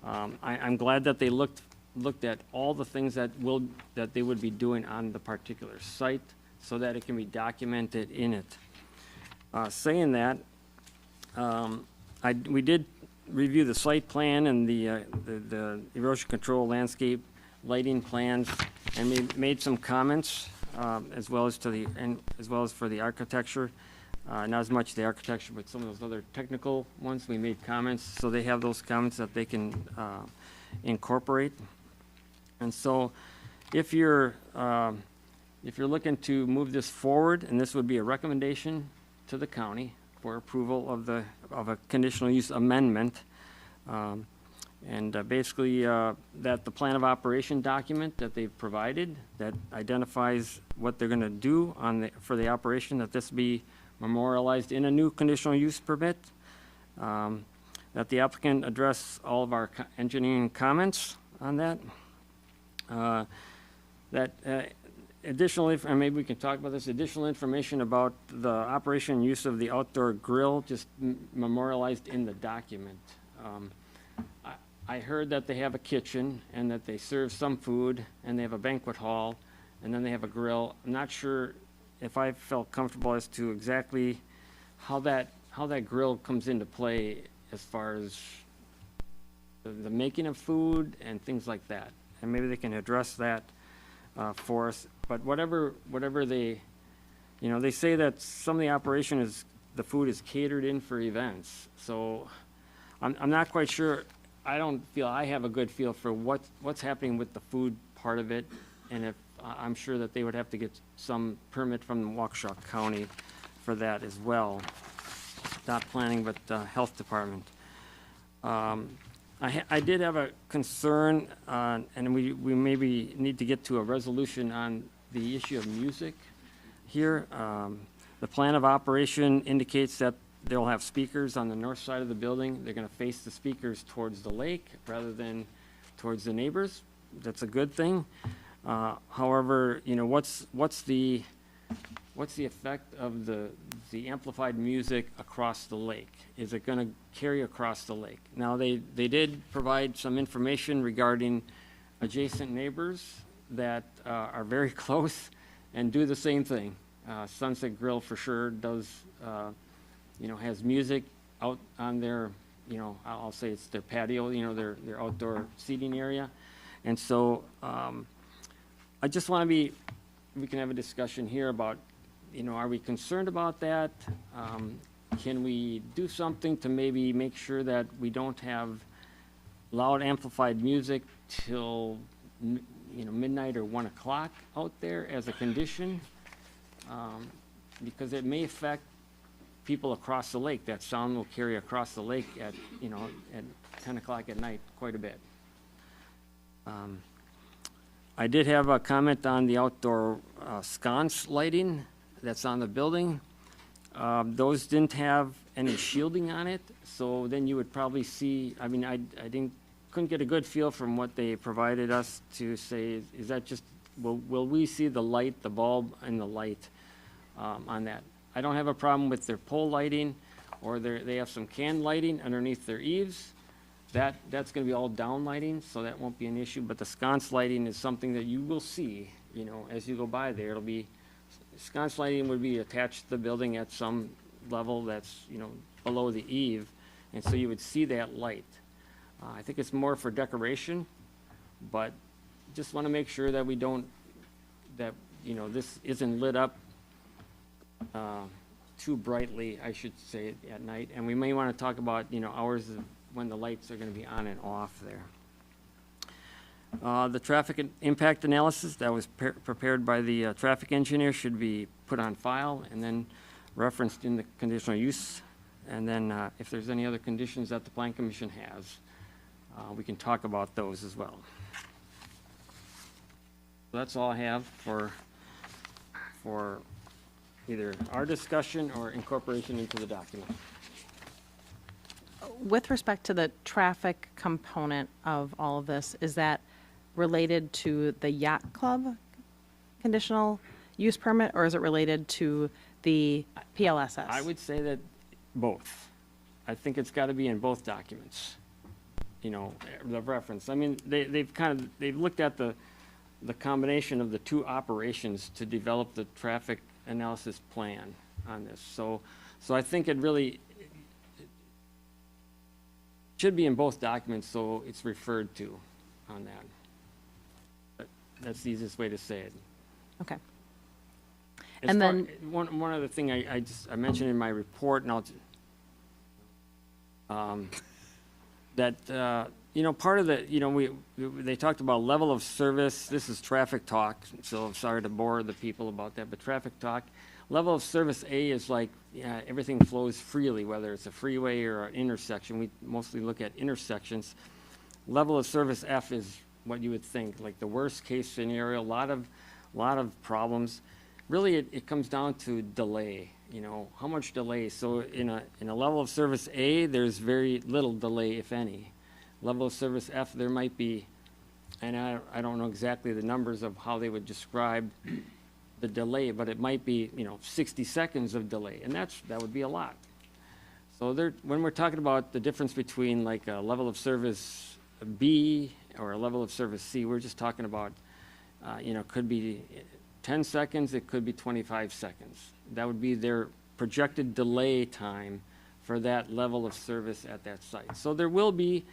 I'm glad that they looked at all the things that they would be doing on the particular site, so that it can be documented in it. Saying that, we did review the site plan and the erosion control landscape lighting plans, and we made some comments as well as for the architecture. Not as much the architecture, but some of those other technical ones. We made comments, so they have those comments that they can incorporate. And so, if you're looking to move this forward, and this would be a recommendation to the county for approval of a conditional use amendment, and basically that the plan of operation document that they've provided that identifies what they're going to do for the operation, that this be memorialized in a new conditional use permit, that the applicant address all of our engineering comments on that. Additionally, and maybe we can talk about this, additional information about the operation and use of the outdoor grill, just memorialized in the document. I heard that they have a kitchen and that they serve some food and they have a banquet hall and then they have a grill. I'm not sure if I felt comfortable as to exactly how that grill comes into play as far as the making of food and things like that. And maybe they can address that for us. But whatever they, you know, they say that some of the operation is, the food is catered in for events. So I'm not quite sure. I don't feel I have a good feel for what's happening with the food part of it. And if I'm sure that they would have to get some permit from Waukesha County for that as well. Not planning, but health department. I did have a concern, and we maybe need to get to a resolution on the issue of music here. The plan of operation indicates that they'll have speakers on the north side of the building. They're going to face the speakers towards the lake rather than towards the neighbors. That's a good thing. However, you know, what's the effect of the amplified music across the lake? Is it going to carry across the lake? Now, they did provide some information regarding adjacent neighbors that are very close and do the same thing. Sunset Grill for sure does, you know, has music out on their, you know, I'll say it's their patio, you know, their outdoor seating area. And so I just want to be, we can have a discussion here about, you know, are we concerned about that? Can we do something to maybe make sure that we don't have loud amplified music till, you know, midnight or 1 o'clock out there as a condition? Because it may affect people across the lake. That sound will carry across the lake at, you know, at 10 o'clock at night quite a bit. I did have a comment on the outdoor sconce lighting that's on the building. Those didn't have any shielding on it, so then you would probably see, I mean, I couldn't get a good feel from what they provided us to say, is that just, will we see the light, the bulb and the light on that? I don't have a problem with their pole lighting, or they have some can lighting underneath their eaves. That's going to be all down lighting, so that won't be an issue. But the sconce lighting is something that you will see, you know, as you go by there. It'll be, sconce lighting would be attached to the building at some level that's, you know, below the eave, and so you would see that light. I think it's more for decoration, but just want to make sure that we don't, that, you know, this isn't lit up too brightly, I should say, at night. And we may want to talk about, you know, hours of when the lights are going to be on and off there. The traffic impact analysis that was prepared by the traffic engineer should be put on file and then referenced in the conditional use. And then if there's any other conditions that the Plan Commission has, we can talk about those as well. So that's all I have for either our discussion or incorporation into the document. With respect to the traffic component of all of this, is that related to the yacht club conditional use permit, or is it related to the PLSS? I would say that both. I think it's got to be in both documents, you know, the reference. I mean, they've looked at the combination of the two operations to develop the traffic analysis plan on this. So I think it really should be in both documents, so it's referred to on that. But that's the easiest way to say it. Okay. And then one other thing I mentioned in my report, and that you know, part of the, you know, they talked about level of service. This is traffic talk, so sorry to bore the people about that, but traffic talk. Level of service A is like, yeah, everything flows freely, whether it's a freeway or an intersection. We mostly look at intersections. Level of service F is what you would think, like the worst case scenario, a lot of problems. Really, it comes down to delay, you know, how much delay. So in a level of service A, there's very little delay, if any. Level of service F, there might be, and I don't know exactly the numbers of how they would describe the delay, but it might be, you know, 60 seconds of delay, and that would be a lot. So when we're talking about the difference between like a level of service B or a level of service C, we're just talking about, you know, could be 10 seconds, it could be 25 seconds. That would be their projected delay time for that level of service at that site. So there will be,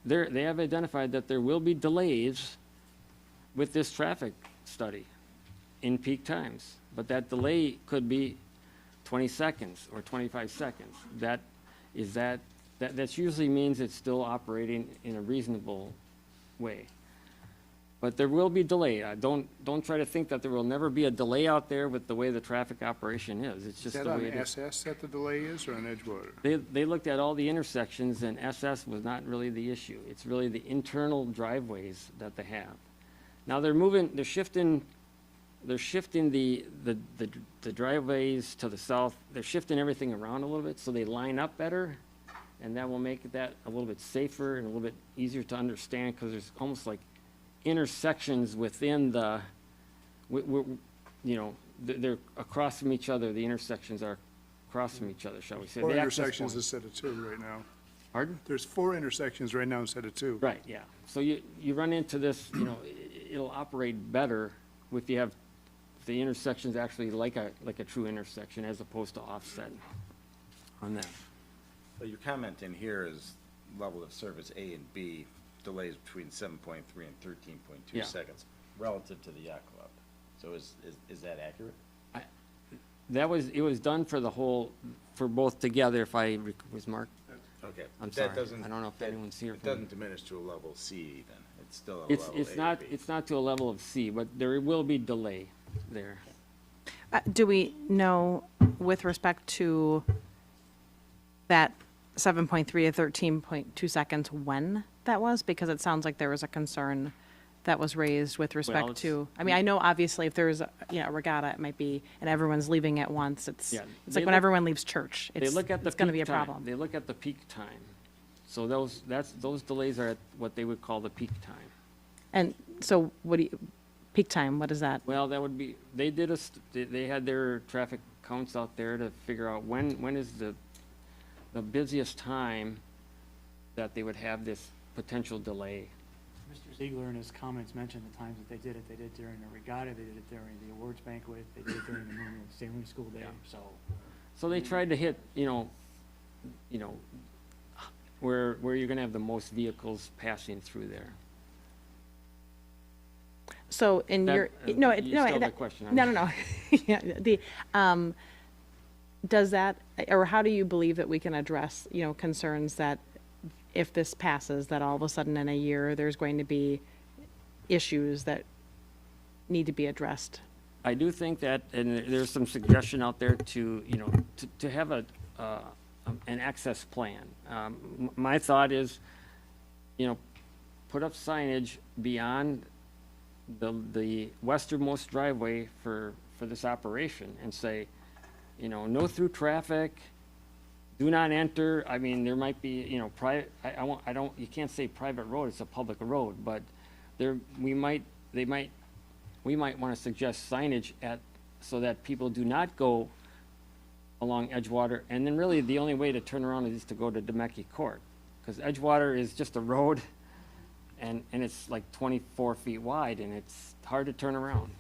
they have identified that there will be delays with this traffic study in peak times, but that delay could be 20 seconds or 25 seconds. That usually means it's still operating in a reasonable way. But there will be delay. Don't try to think that there will never be a delay out there with the way the traffic operation is. It's just the way it is. Is that on SS that the delay is, or on Edgewater? They looked at all the intersections, and SS was not really the issue. It's really the internal driveways that they have. Now they're shifting the driveways to the south. They're shifting everything around a little bit so they line up better, and that will make that a little bit safer and a little bit easier to understand, because there's almost like intersections within the, you know, they're across from each other. The intersections are across from each other, shall we say. 4 intersections instead of 2 right now. Pardon? There's 4 intersections right now instead of 2. Right, yeah. So you run into this, you know, it'll operate better if you have the intersections actually like a true intersection as opposed to offset on that. So your comment in here is level of service A and B, delays between 7.3 and 13.2 Yeah. seconds relative to the yacht club. So is that accurate? It was done for the whole, for both together, if was Mark? Okay. I'm That sorry. doesn't- I don't know if anyone's here. It doesn't diminish to a level C even. It's still a It's, level it's A or not, B. it's not to a level of C, but there will be delay there. Do we know with respect to that 7.3 to 13.2 seconds when that was? Because it sounds like there was a concern that was raised with respect it's- to, I mean, I know obviously if there's, a regatta, it might be, and everyone's leaving at once, it's Yeah, like they when look- everyone leaves church. They look at the It's going to be peak a time. problem. They look at the peak time. So those delays are at what they would call the peak time. And so peak time, what is that? Well, that would be, they had their traffic counts out there to figure out when is the busiest time that they would have this potential delay. Mr. Ziegler in his comments mentioned the times that they did it. They did it during the regatta, they did it during the awards banquet, they did it during the normal sailing school day, so. So they tried to hit, where you're gonna have the most vehicles passing through there. So in That- your, you no, still have a question, no, no. Yeah, does that, or how do you believe that we can address, concerns that if this passes, that all of a sudden in a year, there's going to be issues that need to be addressed? I do think that, and there's some suggestion out there to have an access plan. My thought is, put up signage beyond the westernmost driveway for this operation and say, no through traffic, do not enter. I mean, there might be, private, you can't say private road, it's a public road, but we might want to suggest signage so that people do not go along Edgewater. And then really the only way to turn around is to go to Demecki Court, because Edgewater is just a road and it's like 24 feet wide and it's hard to turn around.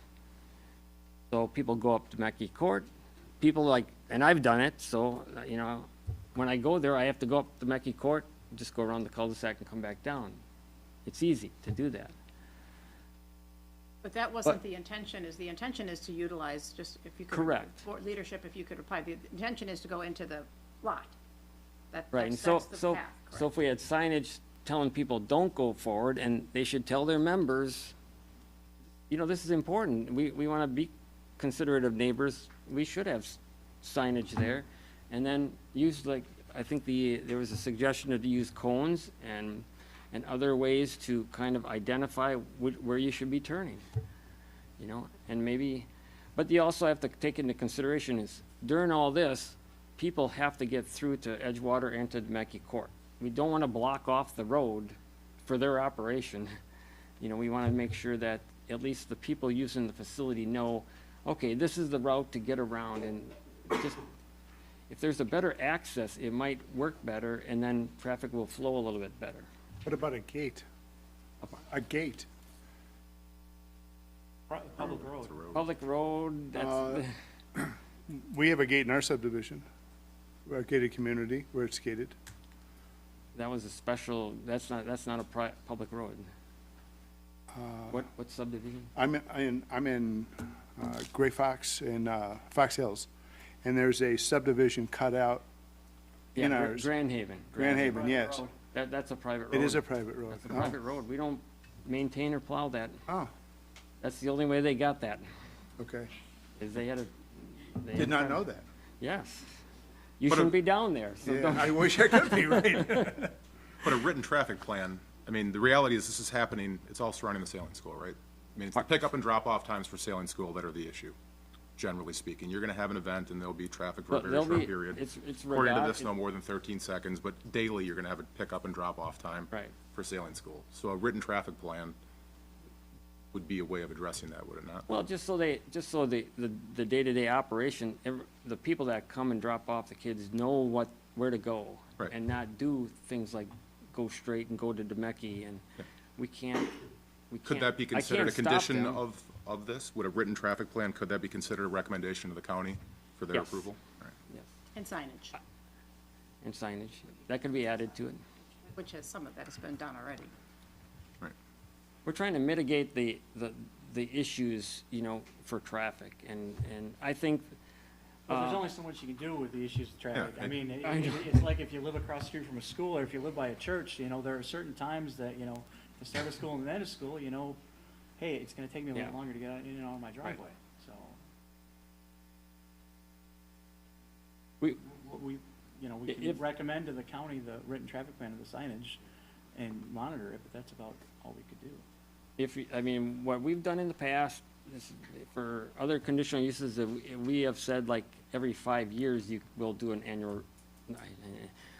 So people go up Demecki Court, and I've done it, so, when I go there, I have to go up Demecki Court, just go around the cul-de-sac and come back down. It's easy to do that. But that wasn't the intention, the intention is to utilize, just if you could. Correct. Board leadership, if you could reply, the intention is to go into the lot. Right, and That's the so path, if we had signage telling people don't go forward, and they should tell their members, this is important, we want to be considerate of neighbors, we should have signage there, and then use, I think there was a suggestion to use cones and other ways to kind of identify where you should be turning, and maybe, but you also have to take into consideration is, during all this, people have to get through to Edgewater and to Demecki Court. We don't want to block off the road for their operation. We want to make sure that at least the people using the facility know, okay, this is the route to get around, and just, if there's a better access, it might work better, and then traffic will flow a little bit better. What about a gate? A gate? Public road. Public road, that's, We have a gate in our subdivision, a gated community where it's gated. that was a special, that's not a public road. What subdivision? I'm in Gray Fox in Fox Hills, and there's a subdivision cut out in Yeah, ours. Grand Haven. Grand Haven, yes. That's a private road. It is a private road. That's a private road. We don't maintain or plow that. Oh, That's the only way they got that, okay. is they had a. Did not know that. Yes. You But shouldn't be down there, so Yeah, don't. I wish I could be, right? But a written traffic plan, I mean, the reality is this is happening, it's all surrounding the sailing school, right? I mean, it's the pickup and drop-off times for sailing school that are the issue, generally speaking. You're gonna have an event and there'll be traffic for a But very there'll short be- period. it's According to regatta- this, no more than 13 seconds, but daily, you're gonna have a pickup and drop-off time. Right. For sailing school. So a written traffic plan would be a way of addressing that, would it not? Well, just so the day-to-day operation, the people that come and drop off the kids know where to go. Right. And not do things like go straight and go to Demecki, and we can't. Could that be I can't considered a stop condition them. of this? Would a written traffic plan, could that be considered a recommendation to the county for their Yes. approval? All right. Yes. And signage. and signage. That could be added to it. Which has, some of that has been done already. We're trying to mitigate the issues, for traffic, and I think. But there's only so much you can do with the issues of traffic. Yeah, I mean, I know. it's like if you live across the street from a school, or if you live by a church, there are certain times that, the start of school and the end of school, hey, it's gonna take me a little longer to get out, on my driveway, so. We, We If- can recommend to the county the written traffic plan of the signage and monitor it, but that's about all we could do. what we've done in the past, for other conditional uses, we have said like every 5 years, we'll do an annual,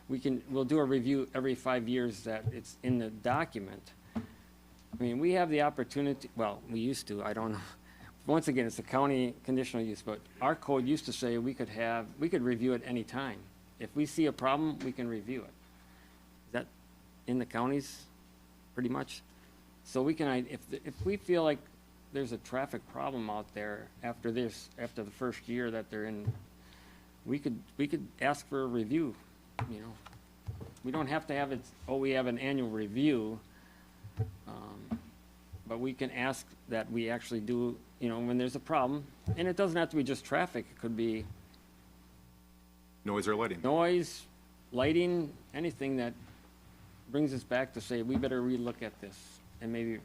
we'll do a review every 5 years that it's in the document. We have the opportunity, well, we used to, I don't know. Once again, it's a county conditional use, but our code used to say we could review it any time. If we see a problem, we can review it. Is that in the counties, pretty much? So we can, if we feel like there's a traffic problem out there after the first year that they're in, we could ask for a review, We don't have to have it, we have an annual review, but we can ask that we actually do, when there's a problem, and it doesn't have to be just traffic, it could be Noise or lighting? noise, lighting, anything that brings us back to say, we better relook at this and maybe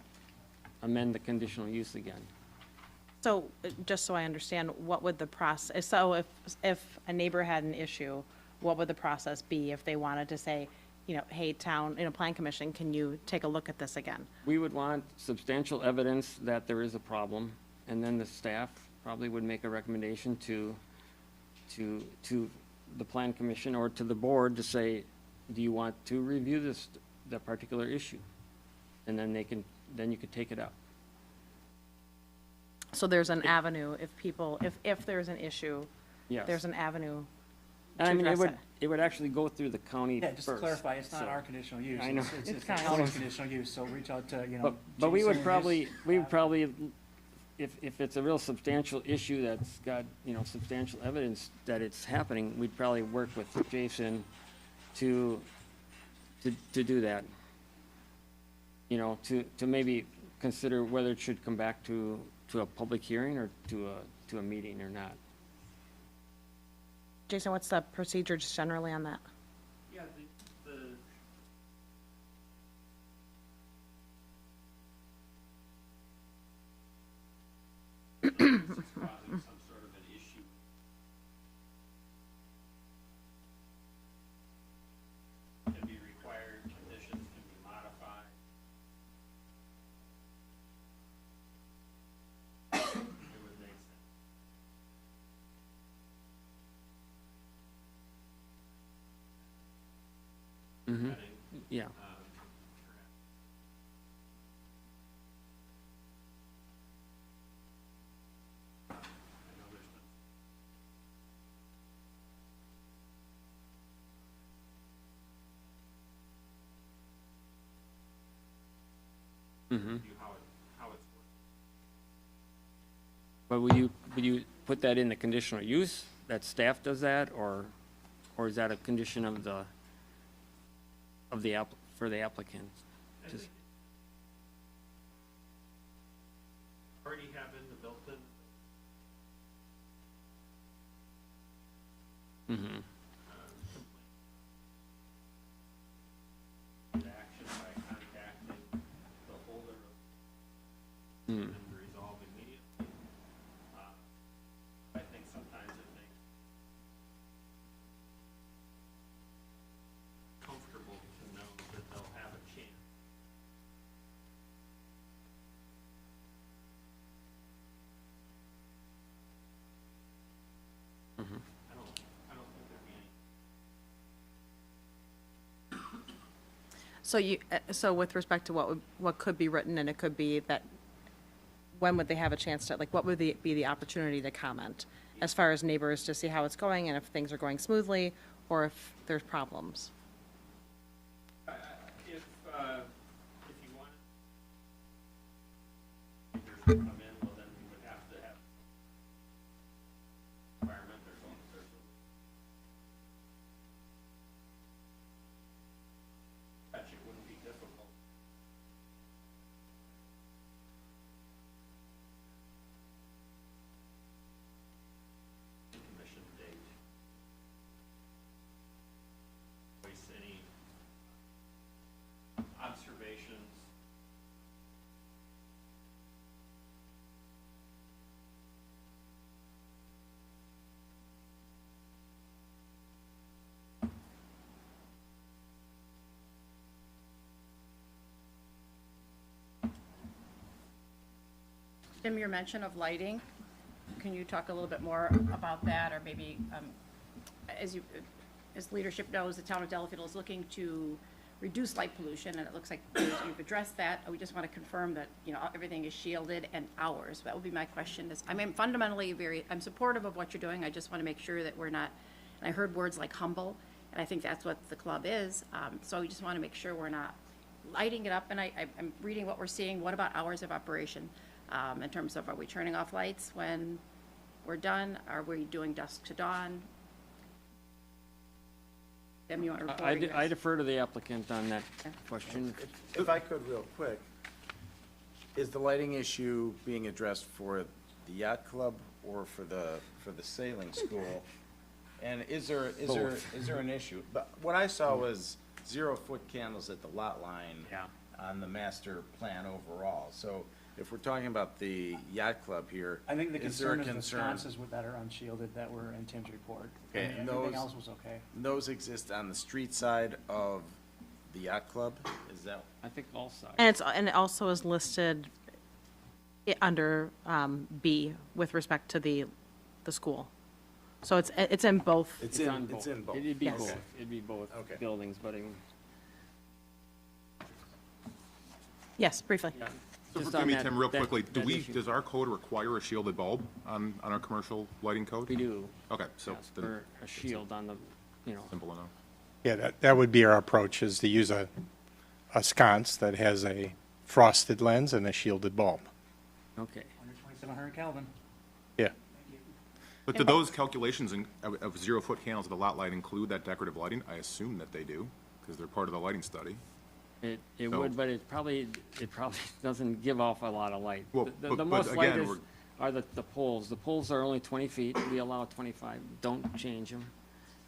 amend the conditional use again. So, just so I understand, what would the process, so if a neighbor had an issue, what would the process be if they wanted to say, hey, town, plan commission, can you take a look at this again? We would want substantial evidence that there is a problem, and then the staff probably would make a recommendation to the plan commission or to the board to say, do you want to review that particular issue? And then you could take it up. So there's an avenue, if there's an issue, Yes. there's an avenue to And address it. it would actually go through the county Yeah, first. just to clarify, it's not so- our conditional use. I know. It's the county's conditional use, so reach out to, But we would Jason or probably, his- if it's a real substantial issue that's got, substantial evidence that it's happening, we'd probably work with Jason to do that. To maybe consider whether it should come back to a public hearing or to a meeting or not. Jason, what's the procedure just generally on that? Yeah, the causing some sort of an issue. Can be required, conditions can be modified. It would make sense. Mm-hmm. Yeah. Mm-hmm. How it's working. But would you put that in the conditional use, that staff does that, or is that a condition of for the applicant? Just- Already have in the built-in. Mm-hmm. Action by contacting the holder of Mm. and resolve immediately. I think sometimes it makes comfortable to know that they'll have a chance. Mm-hmm. I don't think there'd be any. So with respect to what could be written, and it could be that, when would they have a chance to, what would be the opportunity to comment? As far as neighbors to see how it's going and if things are going smoothly, or if there's problems? If you want neighbors to come in, well, then we would have to have environment, there's Tim, your mention of lighting, can you talk a little bit more about that, or maybe, as leadership knows, the town of Delafield is looking to reduce light pollution, and it looks like you've addressed that. We just want to confirm that, everything is shielded and hours. That would be my question. Fundamentally I'm supportive of what you're doing. I just want to make sure that we're not, and I heard words like humble, and I think that's what the club is. So we just want to make sure we're not lighting it up, and I'm reading what we're seeing. What about hours of operation? In terms of, are we turning off lights when we're done? Are we doing dusk to dawn? Tim, you want to report? I defer to the applicant on that question. If I could real quick, is the lighting issue being addressed for the yacht club or for the sailing school? And is there an issue? But what I saw was 0-foot candles at the lot line on the master plan overall. So if we're talking about the yacht club here, I think the is there a concern is the concern? sconces that are unshielded that were in Tim's report. Okay, And and everything those- else was okay. Those exist on the street side of the yacht club? Is that? I think all sides. And it also is listed under B with respect to the school. So it's in both. It's in both. It'd be Yes. both. It'd be both Okay. buildings, but Yes, briefly. So just forgive on me, that- Tim, real that- quickly, that issue. does our code require a shielded bulb on our commercial lighting code? We do. Okay, so Yes, then for a shield on the, simple enough. Yeah, that would be our approach, is to use a sconce that has a frosted lens and a shielded bulb. Okay. Under 2700 Kelvin. Yeah. But do those calculations of 0-foot candles at the lot light include that decorative lighting? I assume that they do, because they're part of the lighting study. It So- would, but it probably doesn't give off a lot of light. Well, The but most light again, are the poles. The poles are only 20 feet. We allow 25. Don't change them,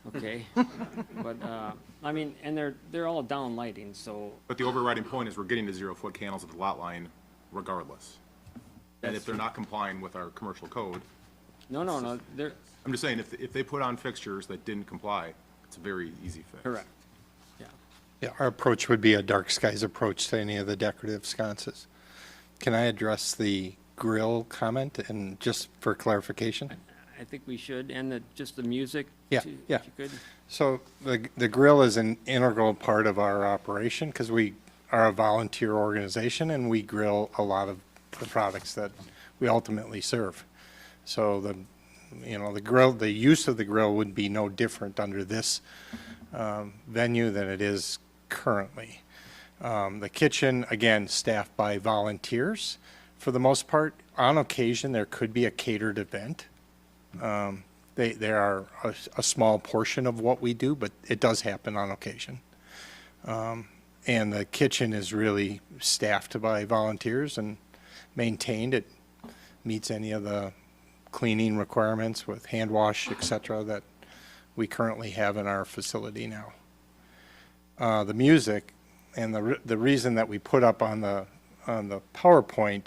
okay? But, and they're all down lighting, so. But the overriding point is we're getting to 0-foot candles at the lot line regardless. And if they're not complying with our commercial code, No, they're, I'm just saying, if they put on fixtures that didn't comply, it's a very easy fix. correct, yeah. Yeah, our approach would be a dark skies approach to any of the decorative sconces. Can I address the grill comment, and just for clarification? I think we should, and just the music. Yeah, too, yeah. If you could. So the grill is an integral part of our operation, because we are a volunteer organization, and we grill a lot of the products that we ultimately serve. So the grill, the use of the grill would be no different under this venue than it is currently. The kitchen, again, staffed by volunteers for the most part. On occasion, there could be a catered event. They are a small portion of what we do, but it does happen on occasion. And the kitchen is really staffed by volunteers and maintained. It meets any of the cleaning requirements with hand wash, et cetera, that we currently have in our facility now. The music, and the reason that we put up on the PowerPoint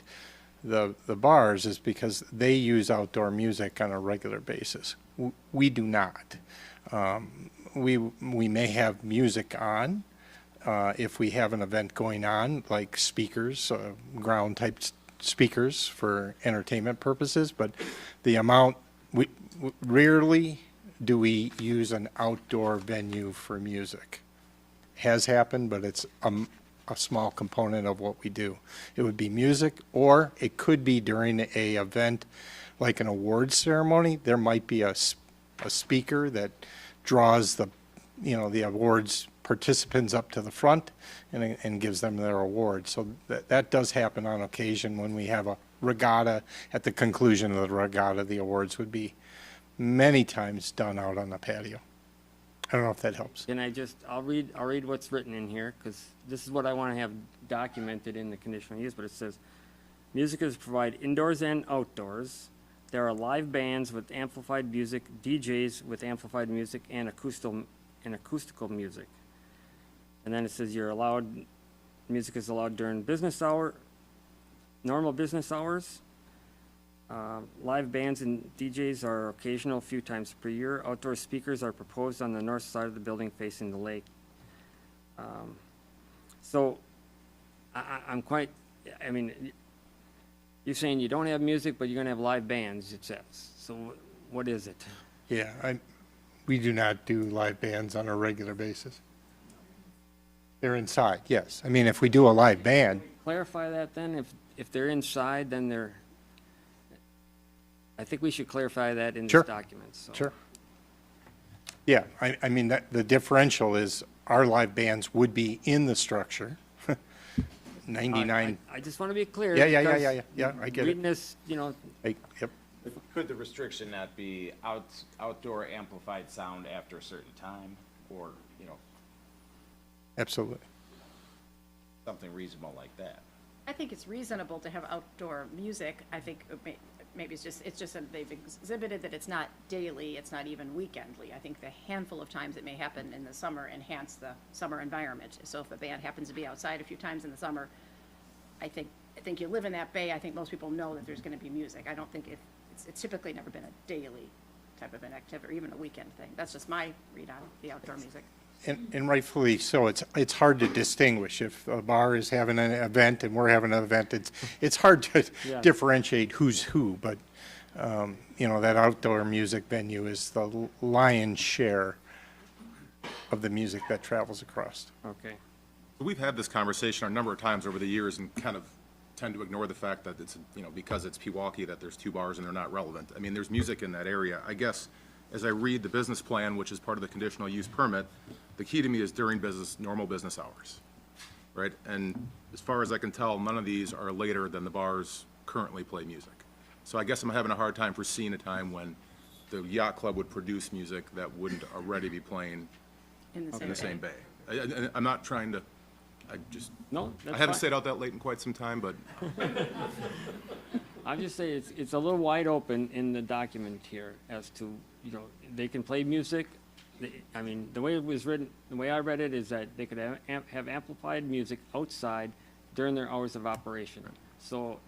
the bars is because they use outdoor music on a regular basis. We do not. We may have music on if we have an event going on, like speakers, ground type speakers for entertainment purposes, but the amount, rarely do we use an outdoor venue for music. Has happened, but it's a small component of what we do. It would be music, or it could be during a event like an awards ceremony. There might be a speaker that draws the awards participants up to the front and gives them their award. So that does happen on occasion when we have a regatta. At the conclusion of the regatta, the awards would be many times done out on the patio. I don't know if that helps. Can I'll read what's written in here, because this is what I want to have documented in the conditional use, but it says, music is provided indoors and outdoors. There are live bands with amplified music, DJs with amplified music, and acoustical music. And then it says music is allowed during normal business hours. Live bands and DJs are occasional, a few times per year. Outdoor speakers are proposed on the north side of the building facing the lake. So You're saying you don't have music, but you're gonna have live bands, it says. So what is it? Yeah, we do not do live bands on a regular basis. They're inside, yes. I mean, if we do a live band, Clarify that then, if they're inside, then they're, I think we should clarify that in Sure. this document, so. sure. Yeah, I mean, the differential is our live bands would be in the structure. 99, I just wanna be clear. Yeah, because I get it. Reading this, you know, Yep. Could the restriction not be outdoor amplified sound after a certain time, or, you know, Absolutely. something reasonable like that? I think it's reasonable to have outdoor music. I think maybe it's just that they've exhibited that it's not daily, it's not even weekendly. I think the handful of times it may happen in the summer enhance the summer environment. So if a band happens to be outside a few times in the summer, I think you live in that bay, I think most people know that there's gonna be music. I don't think it's typically never been a daily type of an activity, or even a weekend thing. That's just my read on the outdoor music. And rightfully so. It's hard to distinguish. If a bar is having an event and we're having an event, it's hard to Yeah. differentiate who's who. But, you know, that outdoor music venue is the lion's share of the music that travels across. okay. We've had this conversation a number of times over the years and kind of tend to ignore the fact that it's, you know, because it's Pewaukee that there's two bars and they're not relevant. I mean, there's music in that area. I guess, as I read the business plan, which is part of the conditional use permit, the key to me is during normal business hours, right? And as far as I can tell, none of these are later than the bars currently play music. So I guess I'm having a hard time foreseeing a time when the yacht club would produce music that wouldn't already be playing In in the same bay. I'm not trying to, No, I that's haven't fine. stayed out that late in quite some time, but I'm just saying, it's a little wide open in the document here as to, you know, they can play music. I mean, the way it was written, the way I read it is that they could have amplified music outside during their hours of operation. So,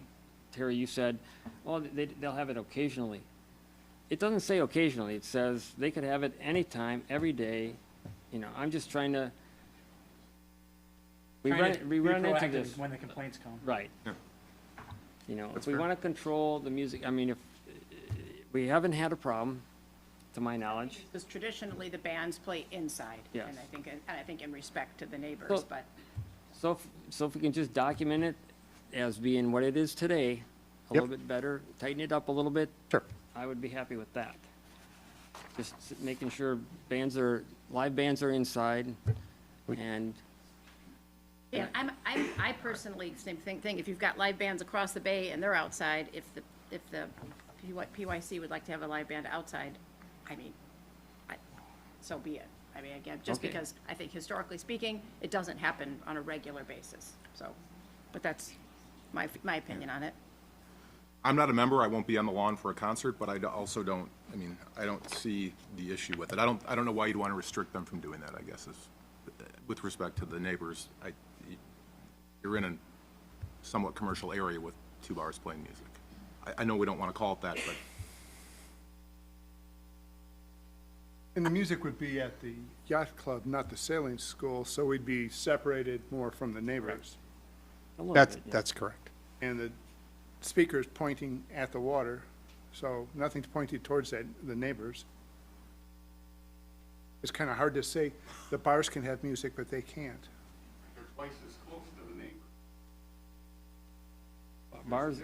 Terry, you said, well, they'll have it occasionally. It doesn't say occasionally, it says they could have it anytime, every day. You know, I'm just trying to, we Trying to be run into proactive this. when the complaints come. Right. You know, That's if we fair. want to control the music, I mean, if, we haven't had a problem, to my knowledge. Because traditionally, the bands play inside. Yes. And I think in respect to the neighbors, So- but So if we can just document it as being what it is today, a little bit better, tighten it up a little bit. Sure. I would be happy with that. Just making sure live bands are inside, and, yeah, I personally same thing. If you've got live bands across the bay and they're outside, if the PYC would like to have a live band outside, I mean, so be it. I mean, again, just Okay. because I think historically speaking, it doesn't happen on a regular basis. So, but that's my opinion on it. I'm not a member, I won't be on the lawn for a concert, but I also don't, I don't see the issue with it. I don't know why you'd want to restrict them from doing that, I guess, is, with respect to the neighbors. You're in a somewhat commercial area with two bars playing music. I know we don't want to call it that, but And the music would be at the yacht club, not the sailing school, so we'd be separated more from the neighbors. a little That's, bit, yeah. that's correct. And the speaker's pointing at the water, so nothing's pointed towards the neighbors. It's kind of hard to say, the bars can have music, but they can't. They're twice as close to the neighbor.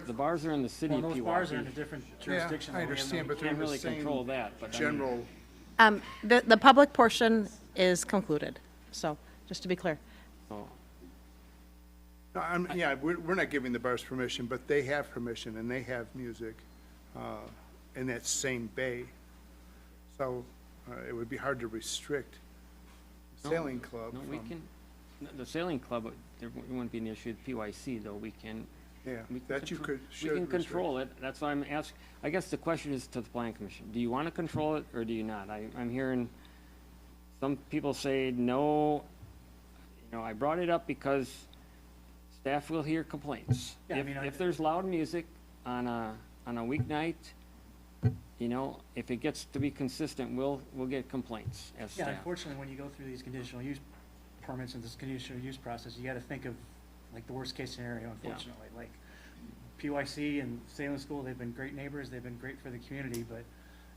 The bars are in the city Well, of those bars are in a Pewaukee. different jurisdiction. I though. We have understand, no- but they're Can't in the really same control that, but I mean- general. The public portion is concluded, so, just to be clear. Oh, No, yeah, we're not giving the bars permission, but they have permission, and they have music in that same bay. So it would be hard to restrict the sailing club No, we from, can, the sailing club, there wouldn't be an issue with PYC, though, we can. yeah, we can that you control- should We can restrict. control it, that's why I'm asking, I guess the question is to the plan commission, do you want to control it, or do you not? I'm hearing some people say, no, you know, I brought it up because staff will hear complaints. Yeah, I mean, If there's loud music on a weeknight, you know, if it gets to be consistent, we'll get complaints as Yeah, staff. unfortunately, when you go through these conditional use permits and this conditional use process, you gotta think of like the worst case scenario, unfortunately. Like, PYC and Salem School, they've been great neighbors, they've been great for the community, but,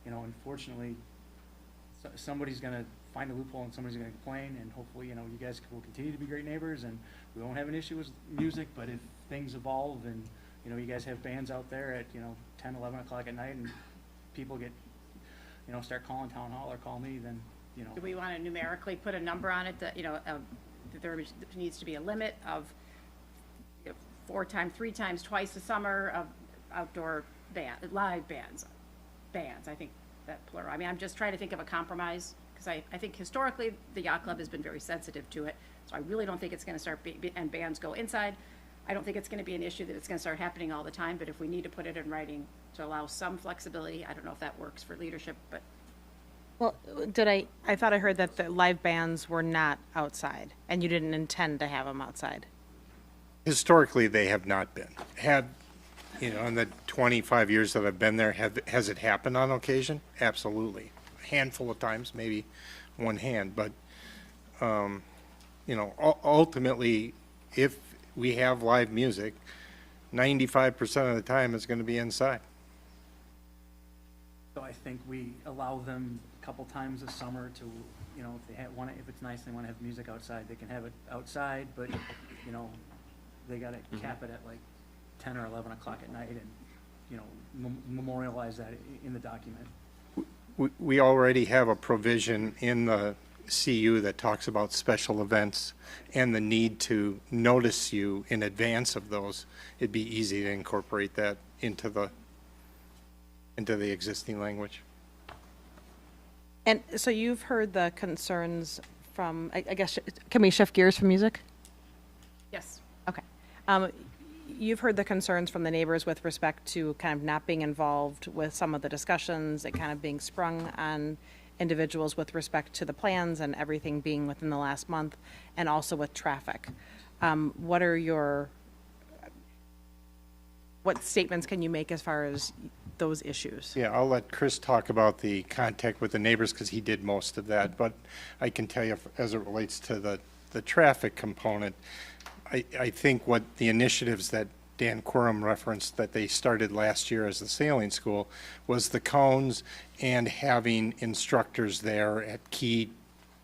you know, unfortunately, somebody's gonna find a loophole and somebody's gonna complain, and hopefully, you know, you guys will continue to be great neighbors, and we won't have an issue with music, but if things evolve and, you know, you guys have bands out there at, you know, 10, 11 o'clock at night, and people get, you know, start calling town hall or call me, then, you know. Do we want to numerically put a number on it that, you know, that there needs to be a limit of, you know, 4 times, 3 times, twice a summer of outdoor live bands, I think that plural. I mean, I'm just trying to think of a compromise, because I think historically, the yacht club has been very sensitive to it, so I really don't think it's going to start, and bands go inside. I don't think it's going to be an issue that it's going to start happening all the time, but if we need to put it in writing to allow some flexibility, I don't know if that works for leadership, but. Well, I thought I heard that the live bands were not outside, and you didn't intend to have them outside. Historically, they have not been. You know, in the 25 years that I've been there, has it happened on occasion? Absolutely. A handful of times, maybe one hand, but, you know, ultimately, if we have live music, 95% of the time it's going to be inside. So I think we allow them a couple times a summer to, you know, if they if it's nice, they want to have music outside, they can have it outside, but, you know, they got to cap it at like 10 or 11 o'clock at night and, you know, memorialize that in the document. We already have a provision in the CU that talks about special events and the need to notice you in advance of those. It'd be easy to incorporate that into the existing language. And so you've heard the concerns from, I guess, can we shift gears from music? Yes. Okay. You've heard the concerns from the neighbors with respect to kind of not being involved with some of the discussions, it kind of being sprung on individuals with respect to the plans and everything being within the last month, and also with traffic. What statements can you make as far as those issues? Yeah, I'll let Chris talk about the contact with the neighbors because he did most of that, but I can tell you as it relates to the traffic component, I think what the initiatives that Dan Quorum referenced that they started last year as the sailing school was the cones and having instructors there at key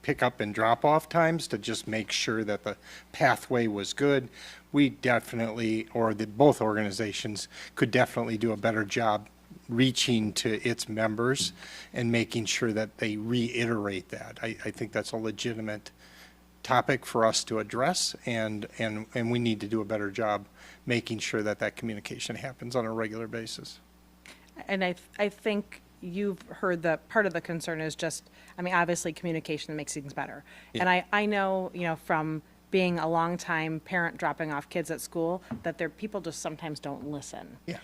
pickup and drop-off times to just make sure that the pathway was good. We definitely, or both organizations, could definitely do a better job reaching to its members and making sure that they reiterate that. I think that's a legitimate topic for us to address, and we need to do a better job making sure that that communication happens on a regular basis. And I think you've heard that part of the concern is just, I mean, obviously communication makes things better. Yeah. And I know, you know, from being a longtime parent dropping off kids at school, that people just sometimes don't listen. Yeah.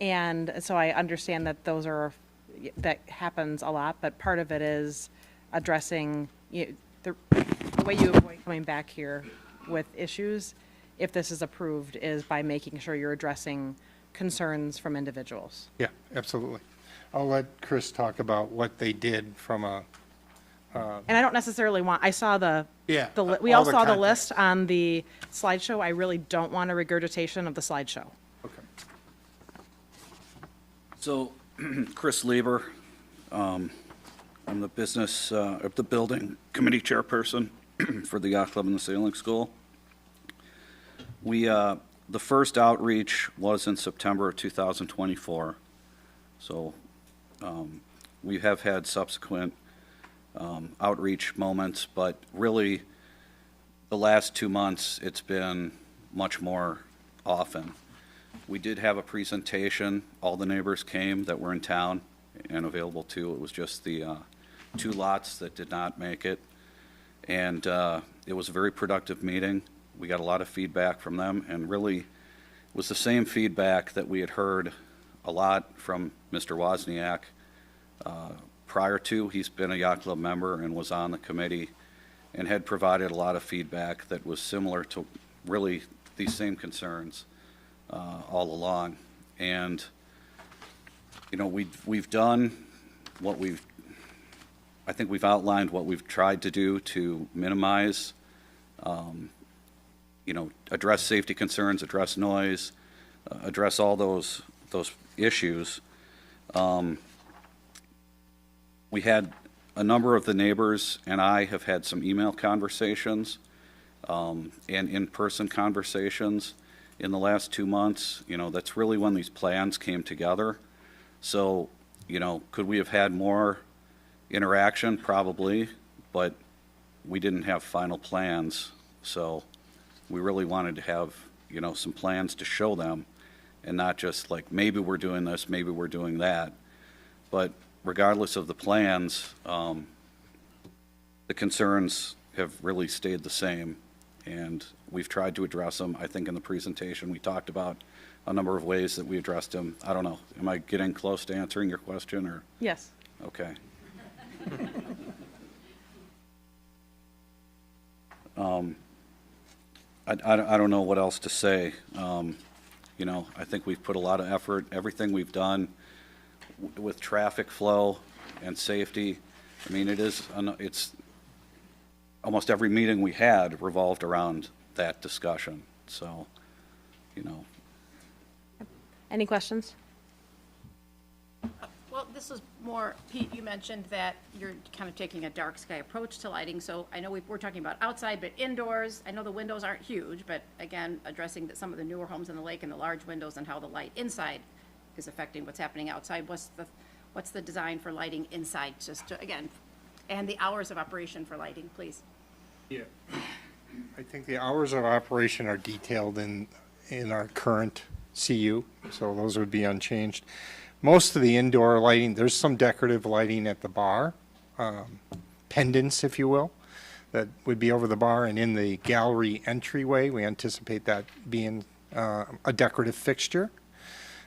And so I understand that that happens a lot, but part of it is addressing, the way you avoid coming back here with issues, if this is approved, is by making sure you're addressing concerns from individuals. Yeah, absolutely. I'll let Chris talk about what they did from a. And I don't necessarily I saw Yeah, we all all the saw the content. list on the slideshow. I really don't want a regurgitation of the slideshow. Okay. So, Chris Lieber, I'm the business of the building committee chairperson for the yacht club and the sailing school. The first outreach was in September of 2024. So we have had subsequent outreach moments, but really the last 2 months it's been much more often. We did have a presentation. All the neighbors came that were in town and available too. It was just the 2 lots that did not make it. And it was a very productive meeting. We got a lot of feedback from them, and really it was the same feedback that we had heard a lot from Mr. Wozniak prior to. He's been a yacht club member and was on the committee and had provided a lot of feedback that was similar to really these same concerns all along. And, you know, we've done what I think we've outlined what we've tried to do to minimize, address safety concerns, address noise. address all those issues. We had a number of the neighbors and I have had some email conversations and in-person conversations in the last 2 months. You know, that's really when these plans came together. So, you know, could we have had more interaction? Probably, but we didn't have final plans. So we really wanted to have, you know, some plans to show them and not just like, maybe we're doing this, maybe we're doing that. But regardless of the plans, the concerns have really stayed the same, and we've tried to address them. I think in the presentation, we talked about a number of ways that we addressed them. I don't know, am I getting close to answering your question, or? Yes. Okay. I don't know what else to say. You know, I think we've put a lot of effort, everything we've done with traffic flow and safety. I mean, it's almost every meeting we had revolved around that discussion. So, you know. Any questions? Well, this is more, Pete, you mentioned that you're kind of taking a dark sky approach to lighting, so I know we're talking about outside, but indoors, I know the windows aren't huge, but again, addressing some of the newer homes in the lake and the large windows and how the light inside is affecting what's happening outside. What's the design for lighting inside, just to, again, and the hours of operation for lighting, please? Yeah. I think the hours of operation are detailed in our current CU, so those would be unchanged. Most of the indoor lighting, there's some decorative lighting at the bar, pendants, if you will, that would be over the bar, and in the gallery entryway, we anticipate that being a decorative fixture.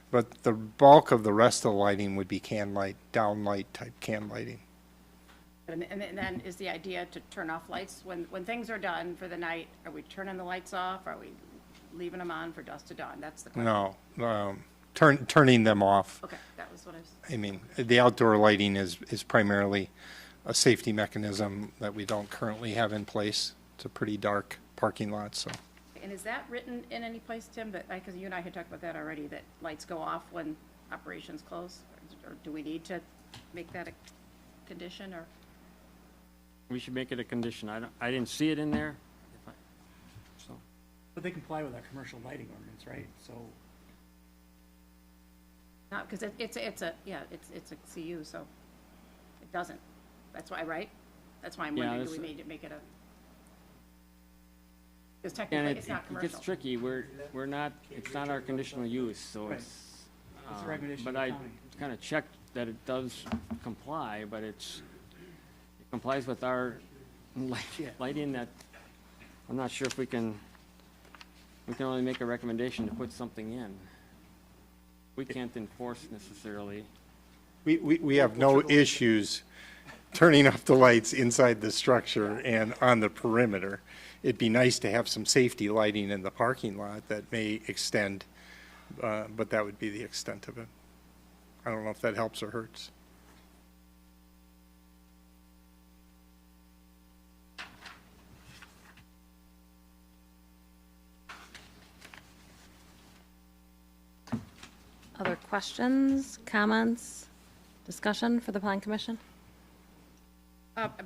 But the bulk of the rest of the lighting would be can light, downlight type can lighting. And then is the idea to turn off lights when things are done for the night? Are we turning the lights off? Are we leaving them on for dusk to dawn? That's the question. No, turning them off. Okay, that was what I was. I mean, the outdoor lighting is primarily a safety mechanism that we don't currently have in place. It's a pretty dark parking lot, so. And is that written in any place, Tim, that, because you and I had talked about that already, that lights go off when operations close? Or do we need to make that a condition, or? We should make it a condition. I didn't see it in there. So. But they comply with our commercial lighting ordinance, right? So. Not, because it's a CU, so it doesn't. That's why, right? That's why I'm wondering, do we need to make it a? Because technically, it's not It commercial. gets tricky. We're not, it's not our conditional use, so Right. it's. It's a regulation But of I the county. kind of checked that it does comply, but it complies with our lighting that, I'm not sure if we can only make a recommendation to put something in. We can't enforce necessarily. We have no issues turning off the lights inside the structure and on the perimeter. It'd be nice to have some safety lighting in the parking lot that may extend, but that would be the extent of it. I don't know if that helps or hurts. Other questions, comments, discussion for the Plan Commission?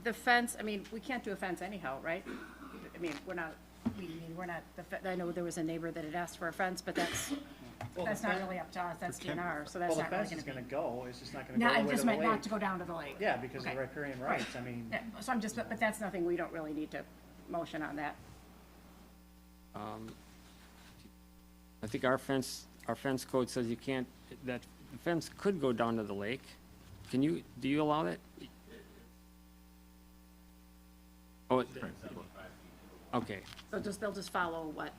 The fence, I mean, we can't do a fence anyhow, right? I mean, we're not, I know there was a neighbor that had asked for a fence, but that's not really up to us, that's DNR, so that's Well, the not really fence is gonna gonna be. go, it's just not gonna go No, all the I way to just the meant not lake. to go down to the lake. Yeah, because of Okay. riparian Right. rights, I mean. Yeah, so but that's nothing, we don't really need to motion on that. I think our fence code says you can't, that the fence could go down to the lake. Do you allow that? Oh, okay. So they'll just follow what,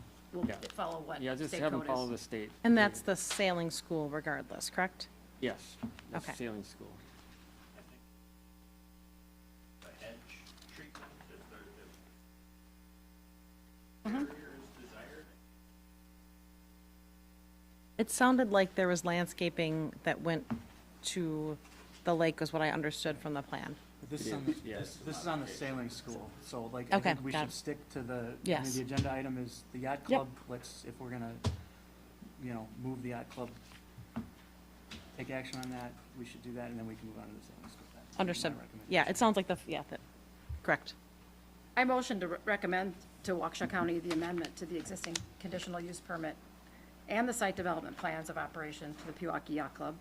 Yeah. follow what Yeah, just state have them code follow is. the state. And that's the sailing school regardless, correct? Yes, that's Okay. sailing school. It sounded like there was landscaping that went to the lake, was what I understood from the plan. This is on the, this is on the sailing school, so like, I Okay, think we got should it. stick to the, I mean, Yes. the agenda item is the yacht Yep. club. Let's, if we're gonna move the yacht club, take action on that, we should do that, and then we can move on to the sailing school. That's my Understood. recommendation. Yeah, it sounds like correct. I motion to recommend to Waukesha County the amendment to the existing conditional use permit and the site development plans of operation to the Pewaukee Yacht Club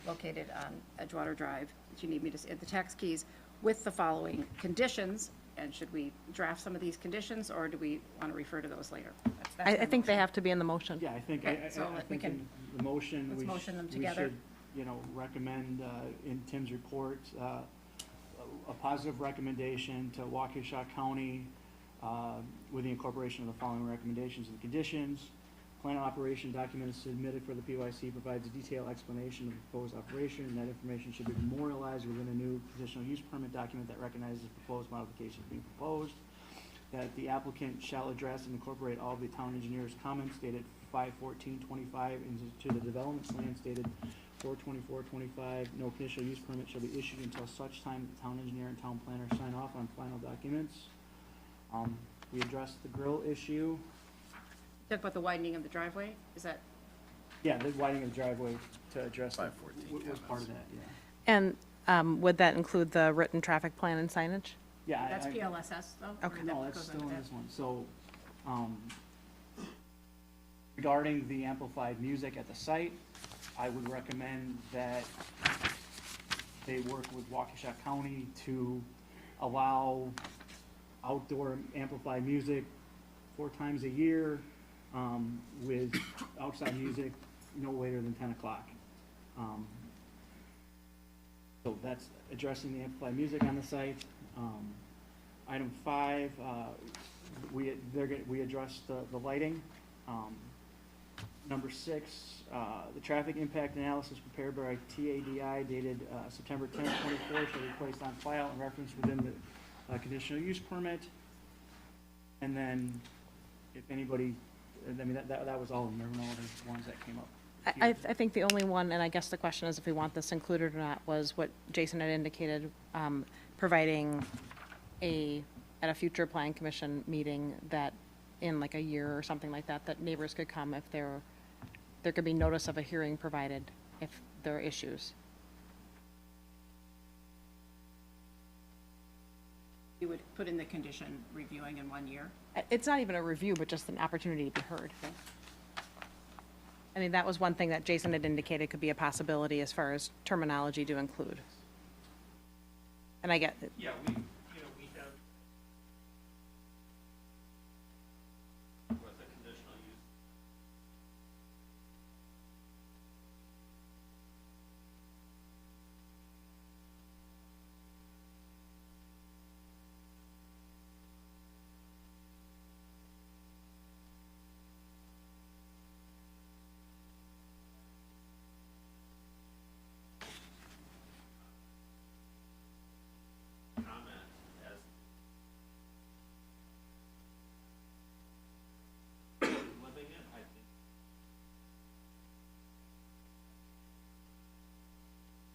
located on Edgewater Drive, that you need me to, the tax keys, with the following conditions. And should we draft some of these conditions, or do we want to refer to those later? That's I my think they motion. have to be in the motion. Yeah, I think, Okay, so I we think can- in the motion, let's we motion them we together. should, recommend in Tim's report, a positive recommendation to Waukesha County with the incorporation of the following recommendations and conditions. Plan of operation document is submitted for the PYC, provides a detailed explanation of the proposed operation, and that information should be memorialized within a new conditional use permit document that recognizes proposed modifications being proposed. That the applicant shall address and incorporate all of the town engineer's comments dated 5/14/25 into the development plan stated 4/24/25. No conditional use permit shall be issued until such time that the town engineer and town planner sign off on final documents. We addressed the grill issue. Talk about the widening of the driveway, is that? Yeah, the widening of the driveway to address that 514 was part of that, yeah. And would that include the written traffic plan and signage? Yeah. That's PLSS though? Or Okay. that No, that's goes still under in that? this one. So, regarding the amplified music at the site, I would recommend that they work with Waukesha County to allow outdoor amplified music 4 times a year, with outside music no later than 10 o'clock. So that's addressing the amplified music on the site. Item 5, we addressed the lighting. Number 6, the traffic impact analysis prepared by TADI dated September 10, 24 shall be placed on file and referenced within the conditional use permit. And then, if anybody, I mean, that was all of them, there were no other ones that came up. I think the only one, and I guess the question is if we want this included or not, was what Jason had indicated, providing at a future plan commission meeting that in like a year or something like that, that neighbors could come if there could be notice of a hearing provided if there are issues. You would put in the condition reviewing in 1 year? It's not even a review, but just an opportunity to be heard. I mean, that was one thing that Jason had indicated could be a possibility as far as terminology to include. And I get it. Yeah, we have. With the conditional use.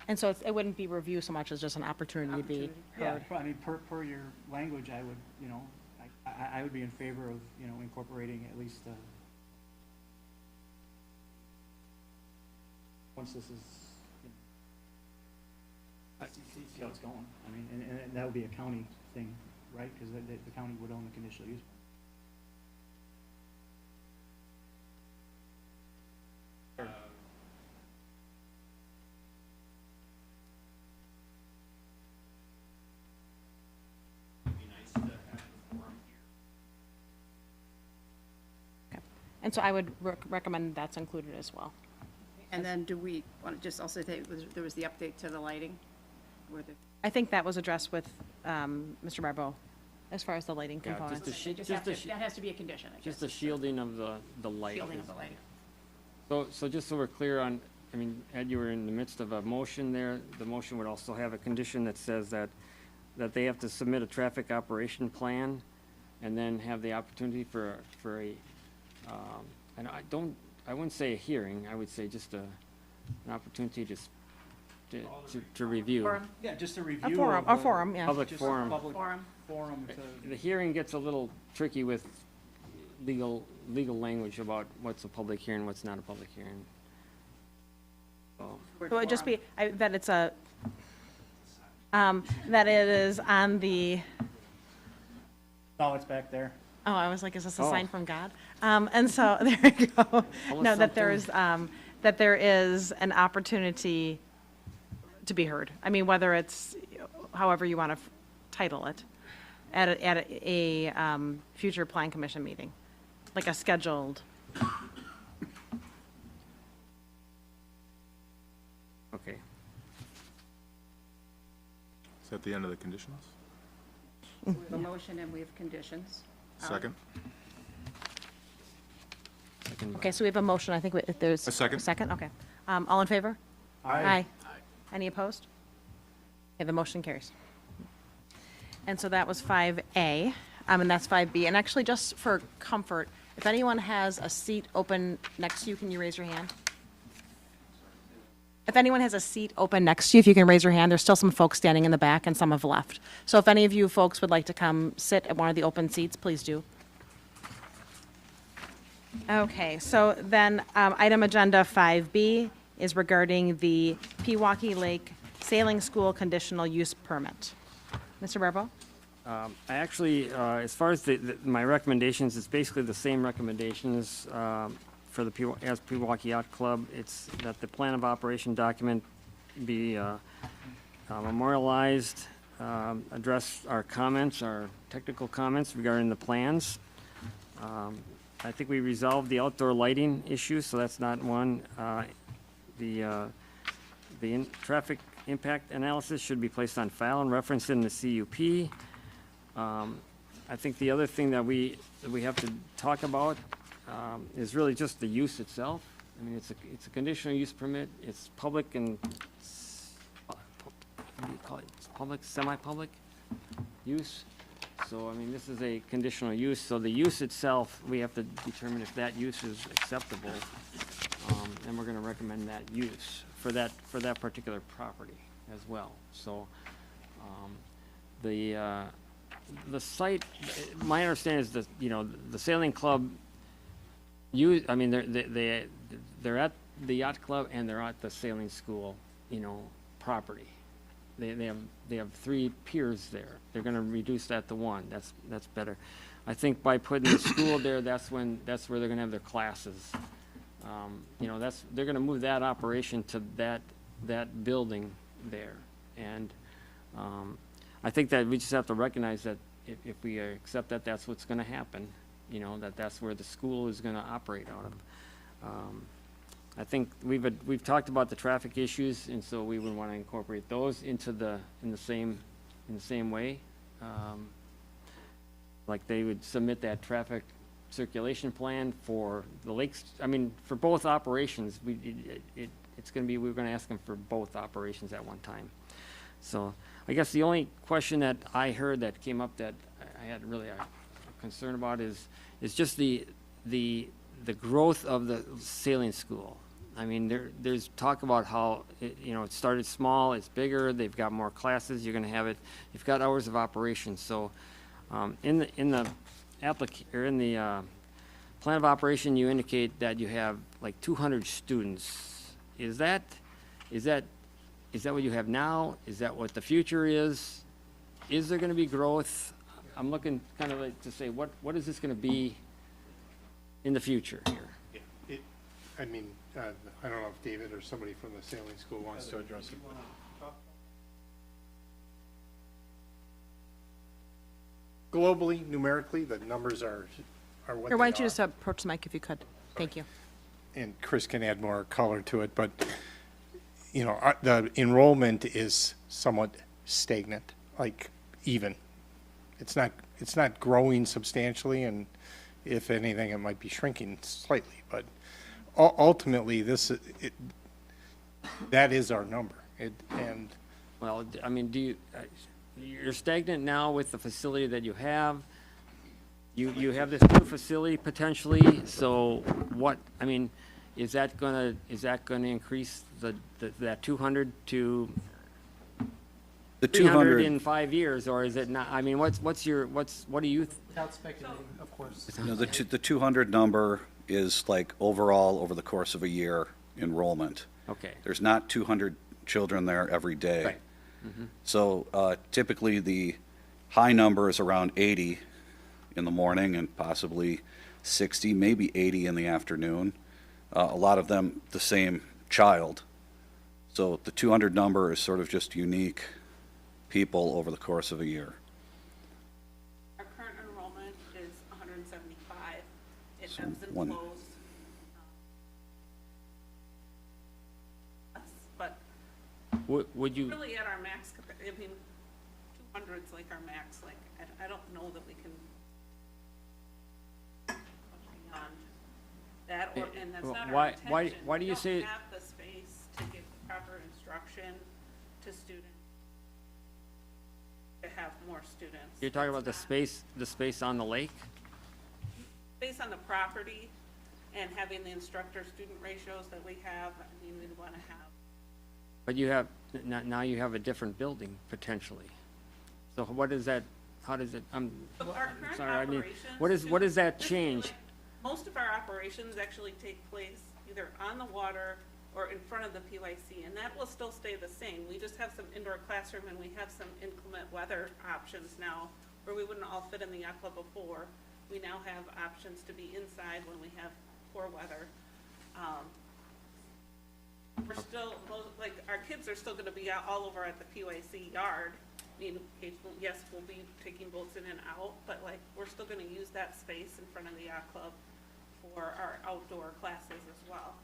And so it wouldn't be review so much as just an opportunity to be Yeah, heard. I mean, per your language, I would, I would be in favor of, incorporating at least, once this is, see how it's going. I mean, and that would be a county thing, right? Because the county would own the conditional use. And so I would recommend that's included as well. And then do we want to just also say there was the update to the lighting? I think that was addressed with Mr. Barbeau, as far as the lighting Yeah, components. That has to be a condition, I guess. Just the shielding of the light. Shielding of the lighting. So just so we're clear on, I mean, Ed, you were in the midst of a motion there. The motion would also have a condition that says that they have to submit a traffic operation plan and then have the opportunity for a, and I wouldn't say a hearing, I would say just an opportunity to review. Forum? Yeah, just a review. A forum, yeah. Public Just a forum. public Forum. forum to. The hearing gets a little tricky with, legal language about what's a public hearing, what's not a public hearing. So, So it'd just be, that it's a, that it is on the, Oh, it's back there. oh, I was like, is this a Oh. sign from God? And so, there you go. No, that there is, that there is an opportunity to be heard. I mean, whether it's, however you want to title it, at a future plan commission meeting, like a scheduled. okay. Is that the end of the conditions? We have a motion and we have conditions. Second? Okay, so we have a motion, I think if there's. A second. Second, okay. All in favor? Aye. Any opposed? Okay, the motion carries. And so that was 5A, and that's 5B. And actually, just for comfort, if anyone has a seat open next to you, can you raise your hand? If anyone has a seat open next to you, if you can raise your hand, there's still some folks standing in the back and some have left. So if any of you folks would like to come sit at one of the open seats, please do. Okay, so then, item agenda 5B is regarding the Pewaukee Lake Sailing School conditional use permit. Mr. Barbo? I actually, as far as my recommendations, it's basically the same recommendations for the Pewaukee Yacht Club. It's that the plan of operation document be memorialized, address our comments, our technical comments regarding the plans. I think we resolved the outdoor lighting issue, so that's not one. The traffic impact analysis should be placed on file and referenced in the CUP. I think the other thing that we have to talk about is really just the use itself. I mean, it's a conditional use permit. It's public and, what do you call it? It's public, semi-public use. So, I mean, this is a conditional use, so the use itself, we have to determine if that use is acceptable. And we're gonna recommend that use for that particular property as well. So, the site, my understanding is that, the sailing club I mean, they're at the yacht club and they're at the sailing school, property. They have 3 piers there. They're gonna reduce that to 1. That's better. I think by putting the school there, that's where they're gonna have their classes. They're gonna move that operation to that building there. And, I think that we just have to recognize that if we accept that that's what's gonna happen, that's where the school is gonna operate out of. I think we've talked about the traffic issues, and so we would want to incorporate those in the same way. Like they would submit that traffic circulation plan for the lakes. I mean, for both operations, it's going to be, we're going to ask them for both operations at one time. So I guess the only question that I heard that came up that I had really a concern about is just the growth of the sailing school. I mean, there's talk about how, it started small, it's bigger, they've got more classes, you're gonna have it, you've got hours of operation. So, in the plan of operation, you indicate that you have like 200 students. Is that what you have now? Is that what the future is? Is there gonna be growth? I'm looking kind of like to say, what is this gonna be in the future here? I don't know if David or somebody from the sailing school wants to address it. Globally, numerically, the numbers are what Here, they why don't you are. just approach the mic if you could? Thank you. And Chris can add more color to it, but, the enrollment is somewhat stagnant, like even. It's not growing substantially, and if anything, it might be shrinking slightly, but ultimately, that is our number. Well, I mean, you're stagnant now with the facility that you have. You have this new facility potentially, so is that gonna increase that 200 to The 300 200, in 5 years, or is it not? I mean, what do you, Without speculating, of course. the 200 number is like overall over the course of a year enrollment. okay. There's not 200 children there every day. Right. So typically, the high number is around 80 in the morning and possibly 60, maybe 80 in the afternoon. A lot of them the same child. So the 200 number is sort of just unique people over the course of a year. Our current enrollment is 175. It So ebbs and one- flows. But Would you, really at our max, I mean, 200's like our max, like, I don't know that we can go beyond that, or, and that's not our why intention. do you say? We don't have the space to give the proper instruction to students, to have more students. You're talking about the space on the lake? Based on the property and having the instructor-student ratios that we have, I mean, we'd want to have. But you have, now you have a different building, potentially. So what is that, how does it, Our current sorry, I mean, operations. what does that this is change? like- Most of our operations actually take place either on the water or in front of the PYC, and that will still stay the same. We just have some indoor classroom and we have some inclement weather options now, where we wouldn't all fit in the yacht club before. We now have options to be inside when we have poor weather. We're still, like, our kids are still gonna be out all over at the PYC yard. I mean, occasionally, yes, we'll be taking boats in and out, but like, we're still gonna use that space in front of the yacht club for our outdoor classes as well,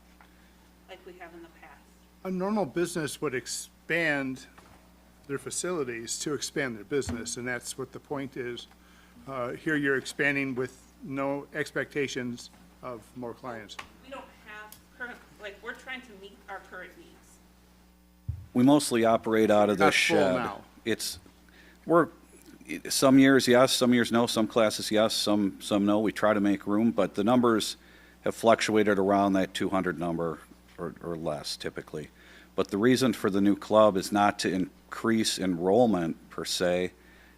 like we have in the past. A normal business would expand their facilities to expand their business, and that's what the point is. Here you're expanding with no expectations of more clients. We don't have current, like, we're trying to meet our current needs. We mostly operate out of Not this full shed. now. Some years yes, some years no, some classes yes, some no. We try to make room, but the numbers have fluctuated around that 200 number or less typically. But the reason for the new club is not to increase enrollment per se,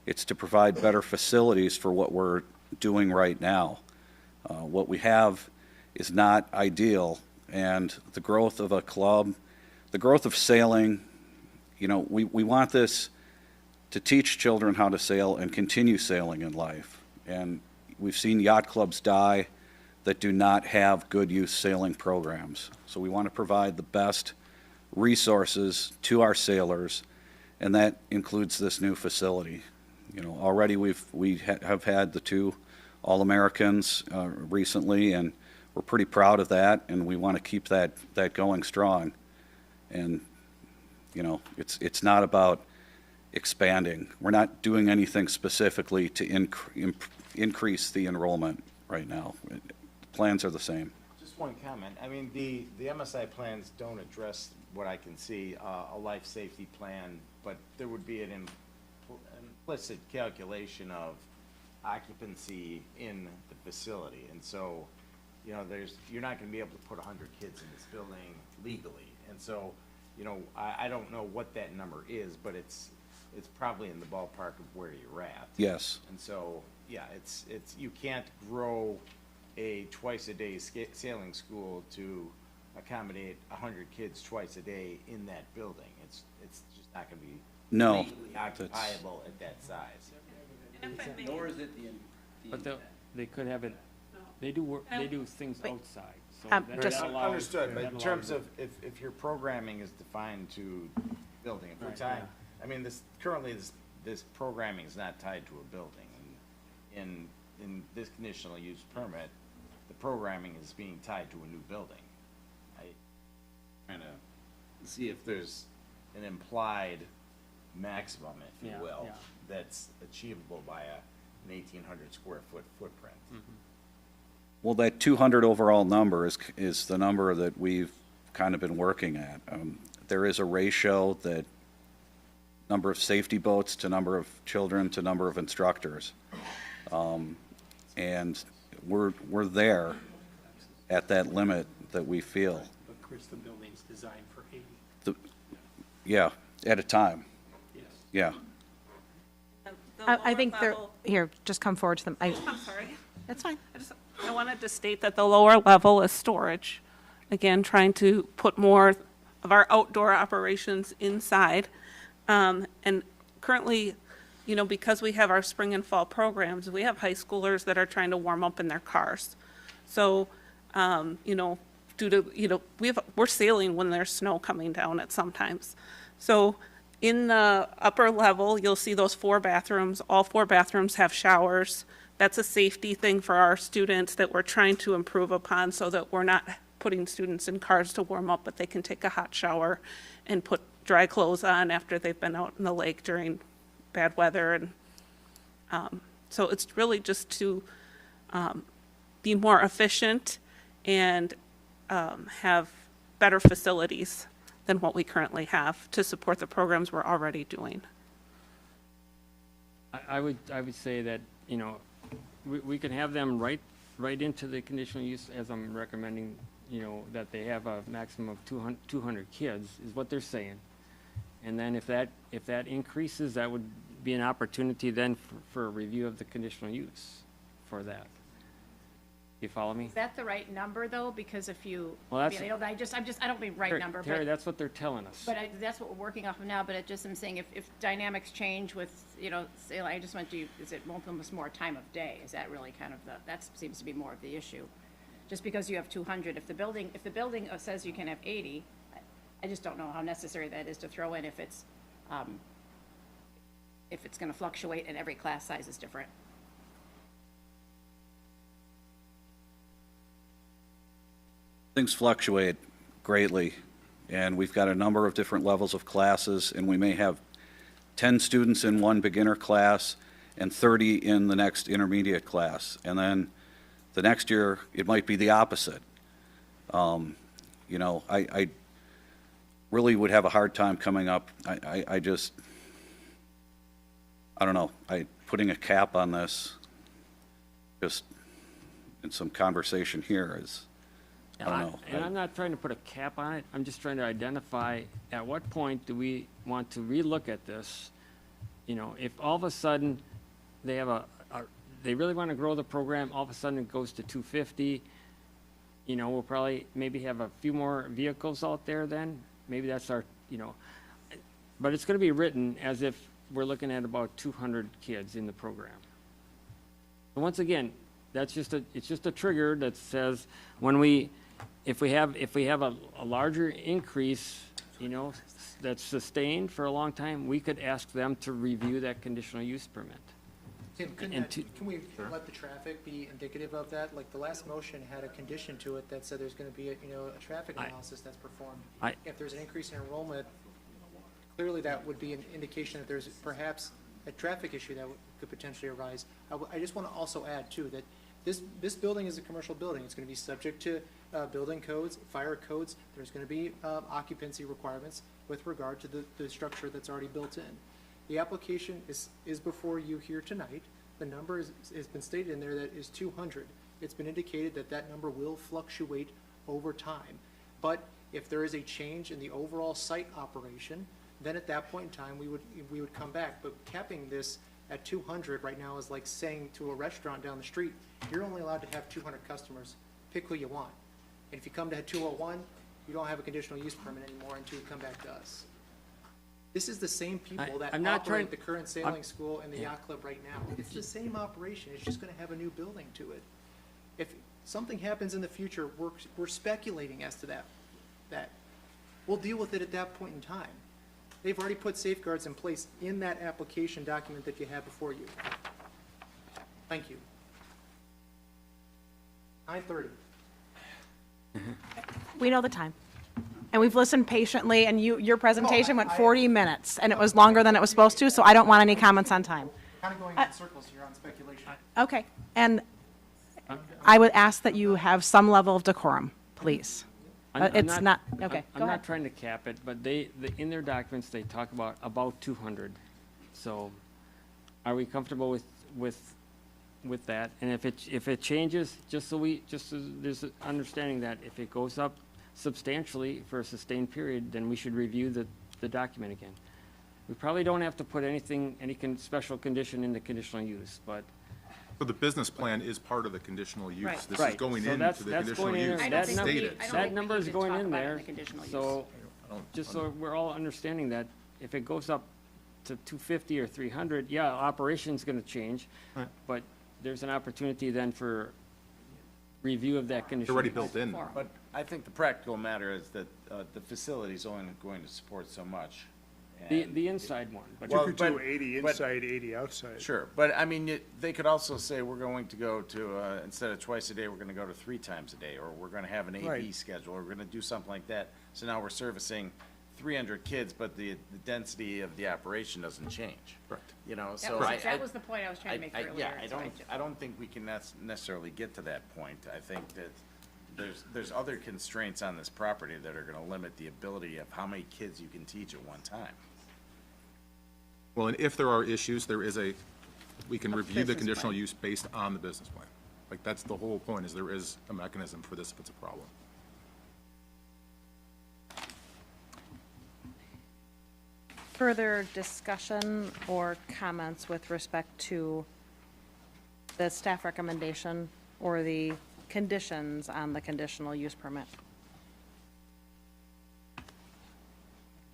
it's to provide better facilities for what we're doing right now. What we have is not ideal, and the growth of a club, the growth of sailing, you know, we want this to teach children how to sail and continue sailing in life. And we've seen yacht clubs die that do not have good youth sailing programs. So we want to provide the best resources to our sailors, and that includes this new facility. You know, already we have had the 2 All-Americans recently, and we're pretty proud of that, and we want to keep that going strong. And, you know, it's not about expanding. We're not doing anything specifically to increase the enrollment right now. The plans are the same. Just one comment. I mean, the MSI plans don't address what I can see, a life safety plan, but there would be an implicit calculation of occupancy in the facility. And so, you know, you're not gonna be able to put 100 kids in this building legally. And so, you know, I don't know what that number is, but it's probably in the ballpark of where you're at. Yes. And so, yeah, it's, you can't grow a twice-a-day sailing school to accommodate 100 kids twice a day in that building. It's just not gonna be No, legally occupiable at that size. Nor is it But they could have it, they do things outside, so that's just- allowed. Understood, but in that terms allows- of if your programming is defined to building, if we're Right, tied, I mean, currently this programming is not tied to a building. And in this conditional use permit, the programming is being tied to a new building. Trying to see if there's an implied maximum, if you Yeah, will, yeah. that's achievable by an 1,800 square foot footprint. Well, that 200 overall number is the number that we've kind of been working at. There is a ratio that number of safety boats to number of children to number of instructors. And we're there at that limit that we feel. But Chris, the building's designed for 80. Yeah, at a time. Yes. Yeah. I think they're, level- here, just come forward to them. I'm sorry. That's fine. I wanted to state that the lower level is storage. Again, trying to put more of our outdoor operations inside. And currently, because we have our spring and fall programs, we have high schoolers that are trying to warm up in their cars. So, due to, we're sailing when there's snow coming down at sometimes. So in the upper level, you'll see those 4 bathrooms. All 4 bathrooms have showers. That's a safety thing for our students that we're trying to improve upon so that we're not putting students in cars to warm up, but they can take a hot shower and put dry clothes on after they've been out in the lake during bad weather. And so it's really just to be more efficient and have better facilities than what we currently have to support the programs we're already doing. I would say that, we can have them right into the conditional use as I'm recommending, that they have a maximum of 200 kids is what they're saying. And then if that increases, that would be an opportunity then for a review of the conditional use for that. You follow me? Is that the right number, though? Because if you, Well, that's- I don't mean right number, Terry, but, that's what they're telling us. but that's what we're working off of now, but I'm saying if dynamics change with, say, I just went to, is it almost more time of day? Is that really kind of that seems to be more of the issue? Just because you have 200, if the building says you can have 80, I just don't know how necessary that is to throw in if it's gonna fluctuate and every class size is different. Things fluctuate greatly, and we've got a number of different levels of classes, and we may have 10 students in one beginner class and 30 in the next intermediate class. And then the next year, it might be the opposite. I really would have a hard time coming up. I don't know, putting a cap on this, just in some conversation here is, I don't know. And I'm not trying to put a cap on it, I'm just trying to identify at what point do we want to relook at this? If all of a sudden they have they really want to grow the program, all of a sudden it goes to 250, we'll probably maybe have a few more vehicles out there then. Maybe that's our, but it's going to be written as if we're looking at about 200 kids in the program. But once again, it's just a trigger that says if we have a larger increase, that's sustained for a long time, we could ask them to review that conditional use permit. Tim, can we let the traffic be indicative of that? Like, the last motion had a condition to it that said there's gonna be a traffic analysis that's performed. If there's an increase in enrollment, clearly that would be an indication that there's perhaps a traffic issue that could potentially arise. I just wanna also add too, that this building is a commercial building. It's gonna be subject to building codes, fire codes. There's gonna be occupancy requirements with regard to the structure that's already built in. The application is before you here tonight. The number has been stated in there that is 200. It's been indicated that that number will fluctuate over time. But if there is a change in the overall site operation, then at that point in time, we would come back. But capping this at 200 right now is like saying to a restaurant down the street, you're only allowed to have 200 customers. Pick who you want. And if you come to 201, you don't have a conditional use permit anymore until you come back to us. This is the same people that operate the current sailing school and the yacht club right now. It's the same operation. It's just going to have a new building to it. If something happens in the future, we're speculating as to that. We'll deal with it at that point in time. They've already put safeguards in place in that application document that you have before you. Thank you. 9:30. We know the time. And we've listened patiently, and your presentation went 40 minutes, and it was longer than it was supposed to, so I don't want any comments on time. Kind of going in circles here on speculation. Okay, and I would ask that you have some level of decorum, please. It's not, okay, I'm go not ahead. trying to cap it, but in their documents, they talk about 200. So are we comfortable with that? And if it changes, just so there's an understanding that if it goes up substantially for a sustained period, then we should review the document again. We probably don't have to put anything, special condition in the conditional use, but. So the business plan is part of the conditional use. Right. This is Right. going So into that's the going conditional in use. there. I don't That think we- Stated. I don't That think we number need is to going talk in about it there, the conditional use. so, just so we're all understanding that if it goes up to 250 or 300, yeah, operation's gonna change, but there's an opportunity then for review of that It's condition. already built in. But I think the practical matter is that the facility's only going to support so much. And- The inside one, but. You Well, could do but- 80 but- inside, 80 outside. Sure, but I mean, they could also say, we're going to go to, instead of twice a day, we're gonna go to 3 times a day, or we're gonna have an AB Right. schedule, or we're gonna do something like that. So now we're servicing 300 kids, but the density of the operation doesn't change. Correct. You know, That so was, I. that was the point I was trying to make earlier. Yeah, so I don't think we can necessarily get to that point. I think that there's other constraints on this property that are gonna limit the ability of how many kids you can teach at one time. Well, and if there are issues, we can review the business conditional plan. use based on the business plan. Like, that's the whole point, is there is a mechanism for this if it's a problem. Further discussion or comments with respect to the staff recommendation or the conditions on the conditional use permit?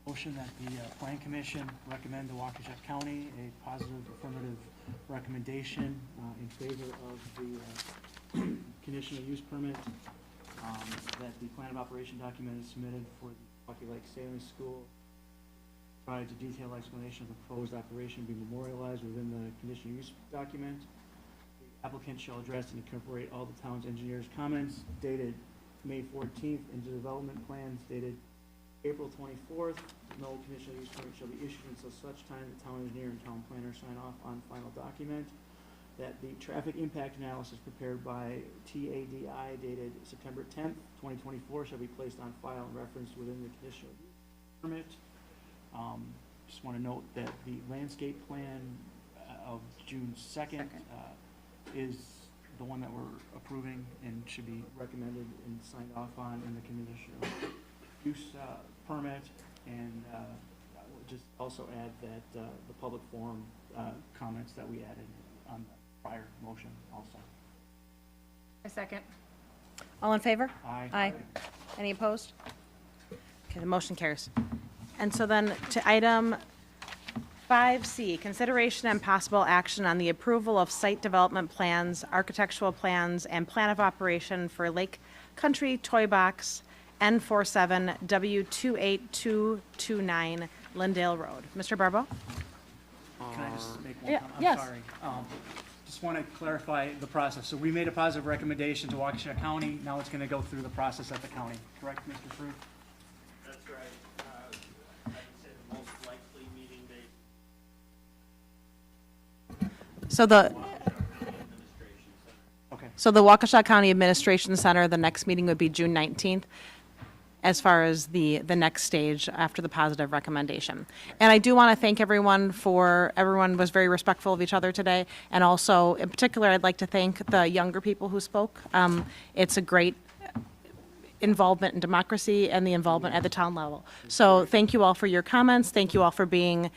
Motion that the Plan Commission recommend to Waukesha County a positive affirmative recommendation in favor of the conditional use permit, that the plan of operation document is submitted for the Milwaukee Lake Sailing School, provides a detailed explanation of the proposed operation be memorialized within the conditional use document. The applicant shall address and incorporate all the town's engineers' comments dated May 14th into development plans dated April 24th. No conditional use permit shall be issued until such time the town engineer and town planner sign off on final document. That the traffic impact analysis prepared by TADI dated September 10th, 2024 shall be placed on file and referenced within the conditional use permit. Just want to note that the landscape plan of June 2nd is the one that we're approving and should be recommended and signed off on in the conditional use permit. And I will just also add that the public forum comments that we added on the prior motion also. A second. All in favor? Aye. Aye. Any opposed? Okay, the motion carries. And so then to item 5C, consideration and possible action on the approval of site development plans, architectural plans, and plan of operation for Lake Country Toy Box N47 W28229 Lindale Road. Mr. Barbeau? Can I just make one Yeah, comment? yes. I'm sorry. Just want to clarify the process. So we made a positive recommendation to Waukesha County. Now it's going to go through the process at the county. Correct, Mr. Fruit? That's right. I would say the most likely meeting date. So the, Okay. so the Waukesha County Administration Center, the next meeting would be June 19th, as far as the next stage after the positive recommendation. And I do want to thank everyone everyone was very respectful of each other today. And also, in particular, I'd like to thank the younger people who spoke. It's a great involvement in democracy and the involvement at the town level. So thank you all for your comments. Thank you all for being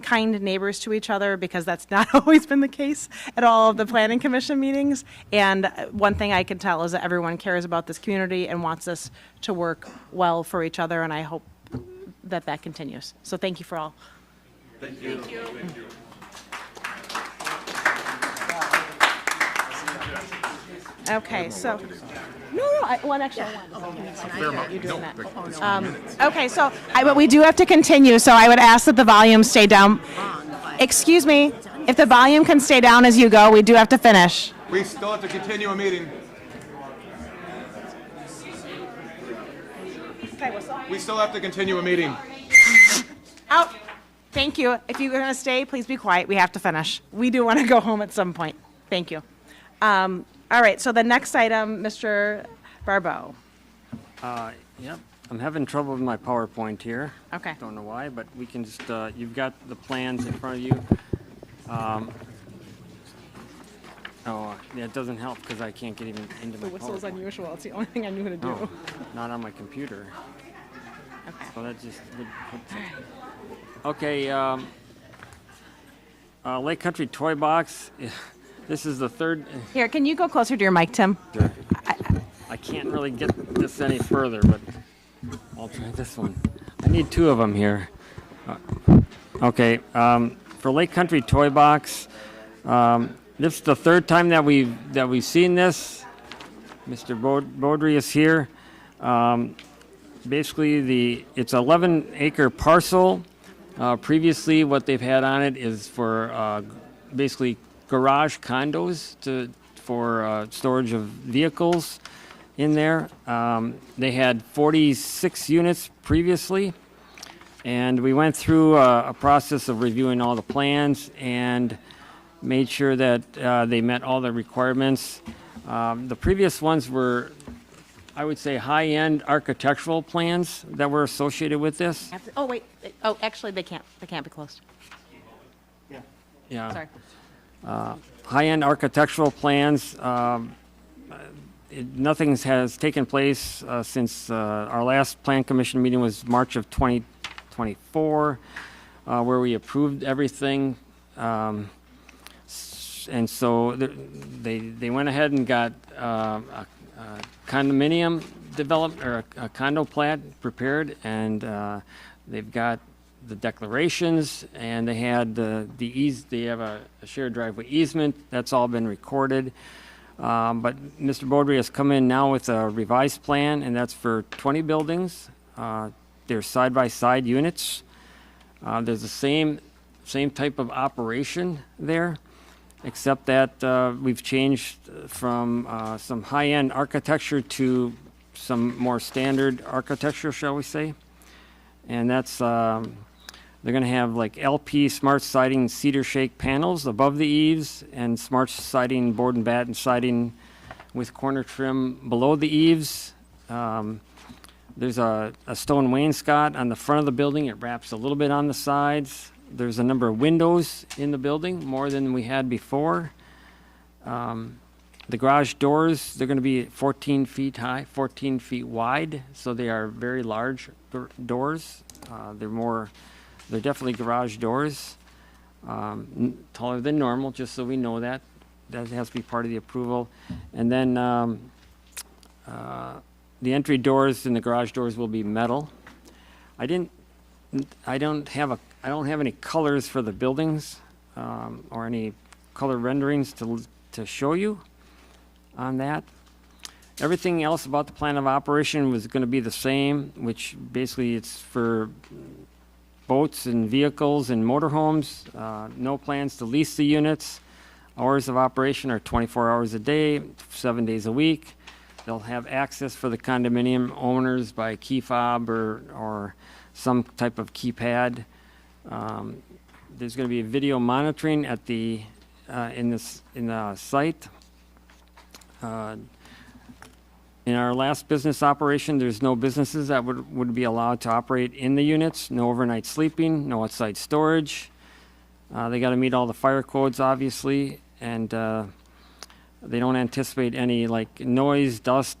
kind neighbors to each other, because that's not always been the case at all of the planning commission meetings. And one thing I can tell is that everyone cares about this community and wants us to work well for each other, and I hope that that continues. So thank you for all. Thank you. Thank you. Okay, so, no, one extra one. Fair amount. You're doing No, that. it's minutes. Okay, so, but we do have to continue, so I would ask that the volume stay down. Excuse me, if the volume can stay down as you go, we do have to finish. We still have to continue a meeting. We still have to continue a meeting. Out. Thank you. If you're going to stay, please be quiet. We have to finish. We do want to go home at some point. Thank you. All right, so the next item, Mr. Barbeau. Yep, I'm having trouble with my PowerPoint here. Okay. Don't know why, but we can just, you've got the plans in front of you. Oh, yeah, it doesn't help because I can't get even into my The whistle is PowerPoint. unusual. It's the only thing I knew how to do. No, not on my computer. Okay. So that just would okay, Lake Country Toy Box, this is the third, Here, can you go closer to your mic, Tim? I can't really get this any further, but I'll try this one. I need two of them here. Okay, for Lake Country Toy Box, this is the third time that we've seen this. Mr. Baudry is here. Basically, it's 11-acre parcel. Previously, what they've had on it is for basically garage condos for storage of vehicles in there. They had 46 units previously, and we went through a process of reviewing all the plans and made sure that they met all the requirements. The previous ones were, I would say, high-end architectural plans that were associated with this. Oh, wait. Oh, actually, they can't be closed. Yeah. Sorry. High-end architectural plans. Nothing has taken place since our last Plan Commission meeting was March of 2024, where we approved everything. And so they went ahead and got a condominium developed, or a condo plat prepared, and they've got the declarations, and they had they have a shared driveway easement. That's all been recorded. But Mr. Baudry has come in now with a revised plan, and that's for 20 buildings. They're side-by-side units. There's the same type of operation there, except that we've changed from some high-end architecture to some more standard architecture, shall we say. And that's, they're going to have like LP smart siding cedar shake panels above the eaves, and smart siding board and batten siding with corner trim below the eaves. There's a stone wainscot on the front of the building. It wraps a little bit on the sides. There's a number of windows in the building, more than we had before. The garage doors, they're going to be 14 feet high, 14 feet wide, so they are very large doors. They're definitely garage doors, taller than normal, just so we know that. That has to be part of the approval. And then the entry doors and the garage doors will be metal. I don't have any colors for the buildings or any color renderings to show you on that. Everything else about the plan of operation was going to be the same, which basically it's for boats and vehicles and motorhomes. No plans to lease the units. Hours of operation are 24 hours a day, 7 days a week. They'll have access for the condominium owners by key fob or some type of keypad. There's going to be video monitoring at the in the site. In our last business operation, there's no businesses that would be allowed to operate in the units. No overnight sleeping, no outside storage. They got to meet all the fire codes, obviously, and they don't anticipate any like noise, dust,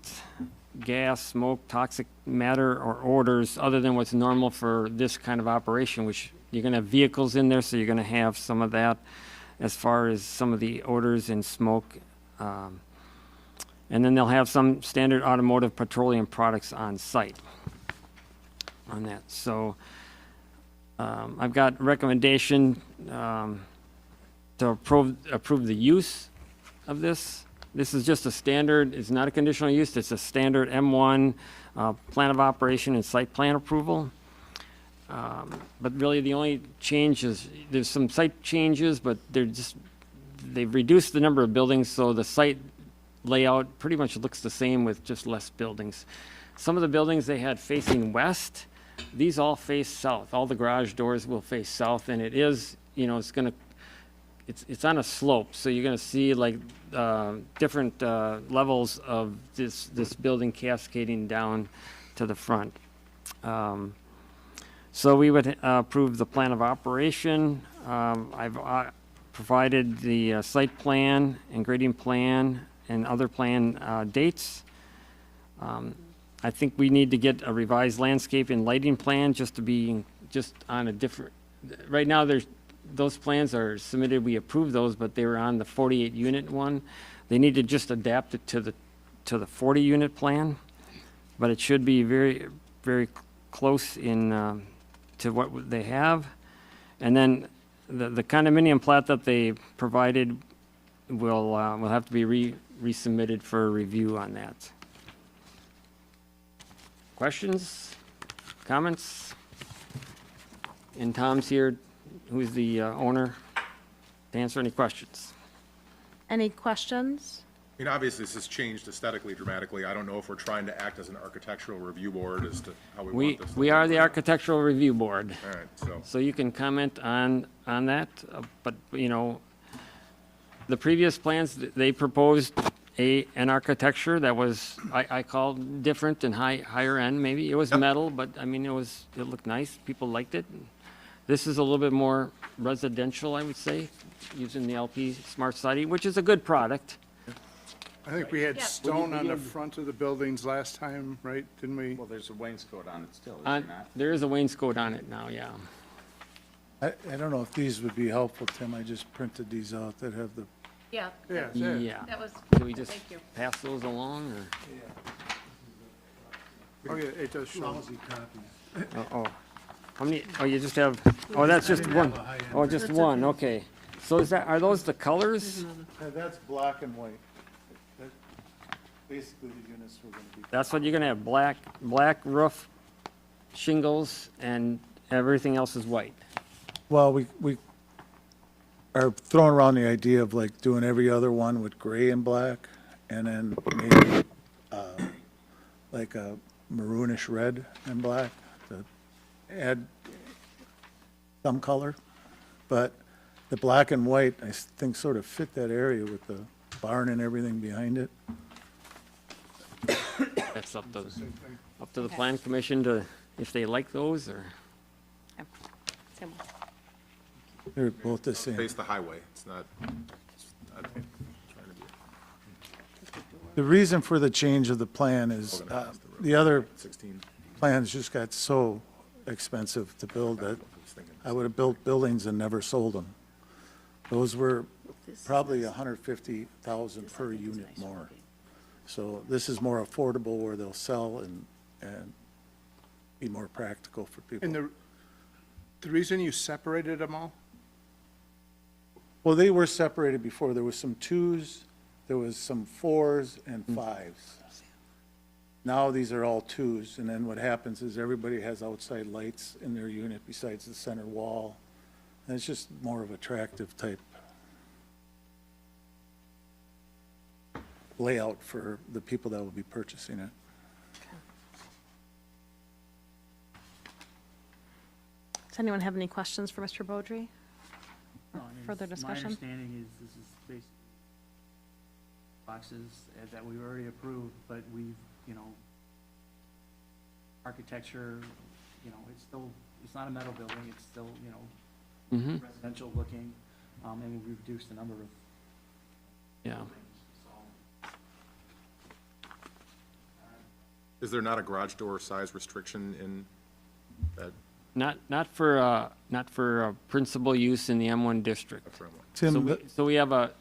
gas, smoke, toxic matter, or odors other than what's normal for this kind of operation, which you're going to have vehicles in there, so you're going to have some of that as far as some of the odors and smoke. And then they'll have some standard automotive petroleum products on site on that. So I've got recommendation to approve the use of this. This is just a standard, it's not a conditional use, it's a standard M1 plan of operation and site plan approval. But really the only change is, there's some site changes, but they've reduced the number of buildings, so the site layout pretty much looks the same with just less buildings. Some of the buildings they had facing west, these all face south. All the garage doors will face south, and it is, it's on a slope, so you're gonna see like different levels of this building cascading down to the front. So we would approve the plan of operation. I've provided the site plan and grading plan and other plan dates. I think we need to get a revised landscape and lighting plan just to be, just on a different, right now, those plans are submitted, we approve those, but they were on the 48 unit one. They need to just adapt it to the 40 unit plan, but it should be very, very close in, to what they have. And then the condominium plat that they provided will have to be resubmitted for review on that. Questions, comments? And Tom's here, who's the owner, to answer any questions. Any questions? I mean, obviously, this has changed aesthetically dramatically. I don't know if we're trying to act as an architectural review board as to how we want this. We are the architectural review board. All right, so. So you can comment on that, but, you know, the previous plans, they proposed an architecture that was, I call different and higher end, maybe. It was metal, but, I mean, it looked nice. People liked it. This is a little bit more residential, I would say, using the LP Smart Society, which is a good product. I think we had stone on the front of the buildings last time, right? Didn't we? Well, there's a wainscot on it still, is there not? There is a wainscot on it now, yeah. I don't know if these would be helpful, Tim. I just printed these out that have the, Yeah. Yeah, Yeah. That was, Do we just thank you. pass those along, or? Oh, yeah, it does show. lousy copies. Oh, how many, oh, you just have, oh, that's just one. Oh, just one, okay. So are those the colors? That's black and white. That- Basically, the units were gonna be. That's what you're gonna have, black roof, shingles, and everything else is white. Well, we are throwing around the idea of like doing every other one with gray and black, and then maybe like a maroonish red and black to add some color. But the black and white, I think, sort of fit that area with the barn and everything behind it. That's up to the plan commission to, if they like those, or? Same one. They're both the same. Face the highway. It's not trying to be. The reason for the change of the plan is the other 16. plans just got so expensive to build that I would have built buildings and never sold them. Those were probably 150,000 per unit more. So this is more affordable where they'll sell and be more practical for people. And the reason you separated them all? Well, they were separated before. There was some 2s, there was some 4s and 5s. Now these are all 2s, and then what happens is everybody has outside lights in their unit besides the center wall. And it's just more of attractive type layout for the people that will be purchasing it. Does anyone have any questions for Mr. Beaudry? No, I mean, Further discussion? My understanding is this is basically boxes that we've already approved, but we've, architecture, it's not a metal building, it's still, residential looking, and we've reduced the number of. Yeah. Is there not a garage door size restriction in that? Not for principal use in the M1 district. Tim, So we have a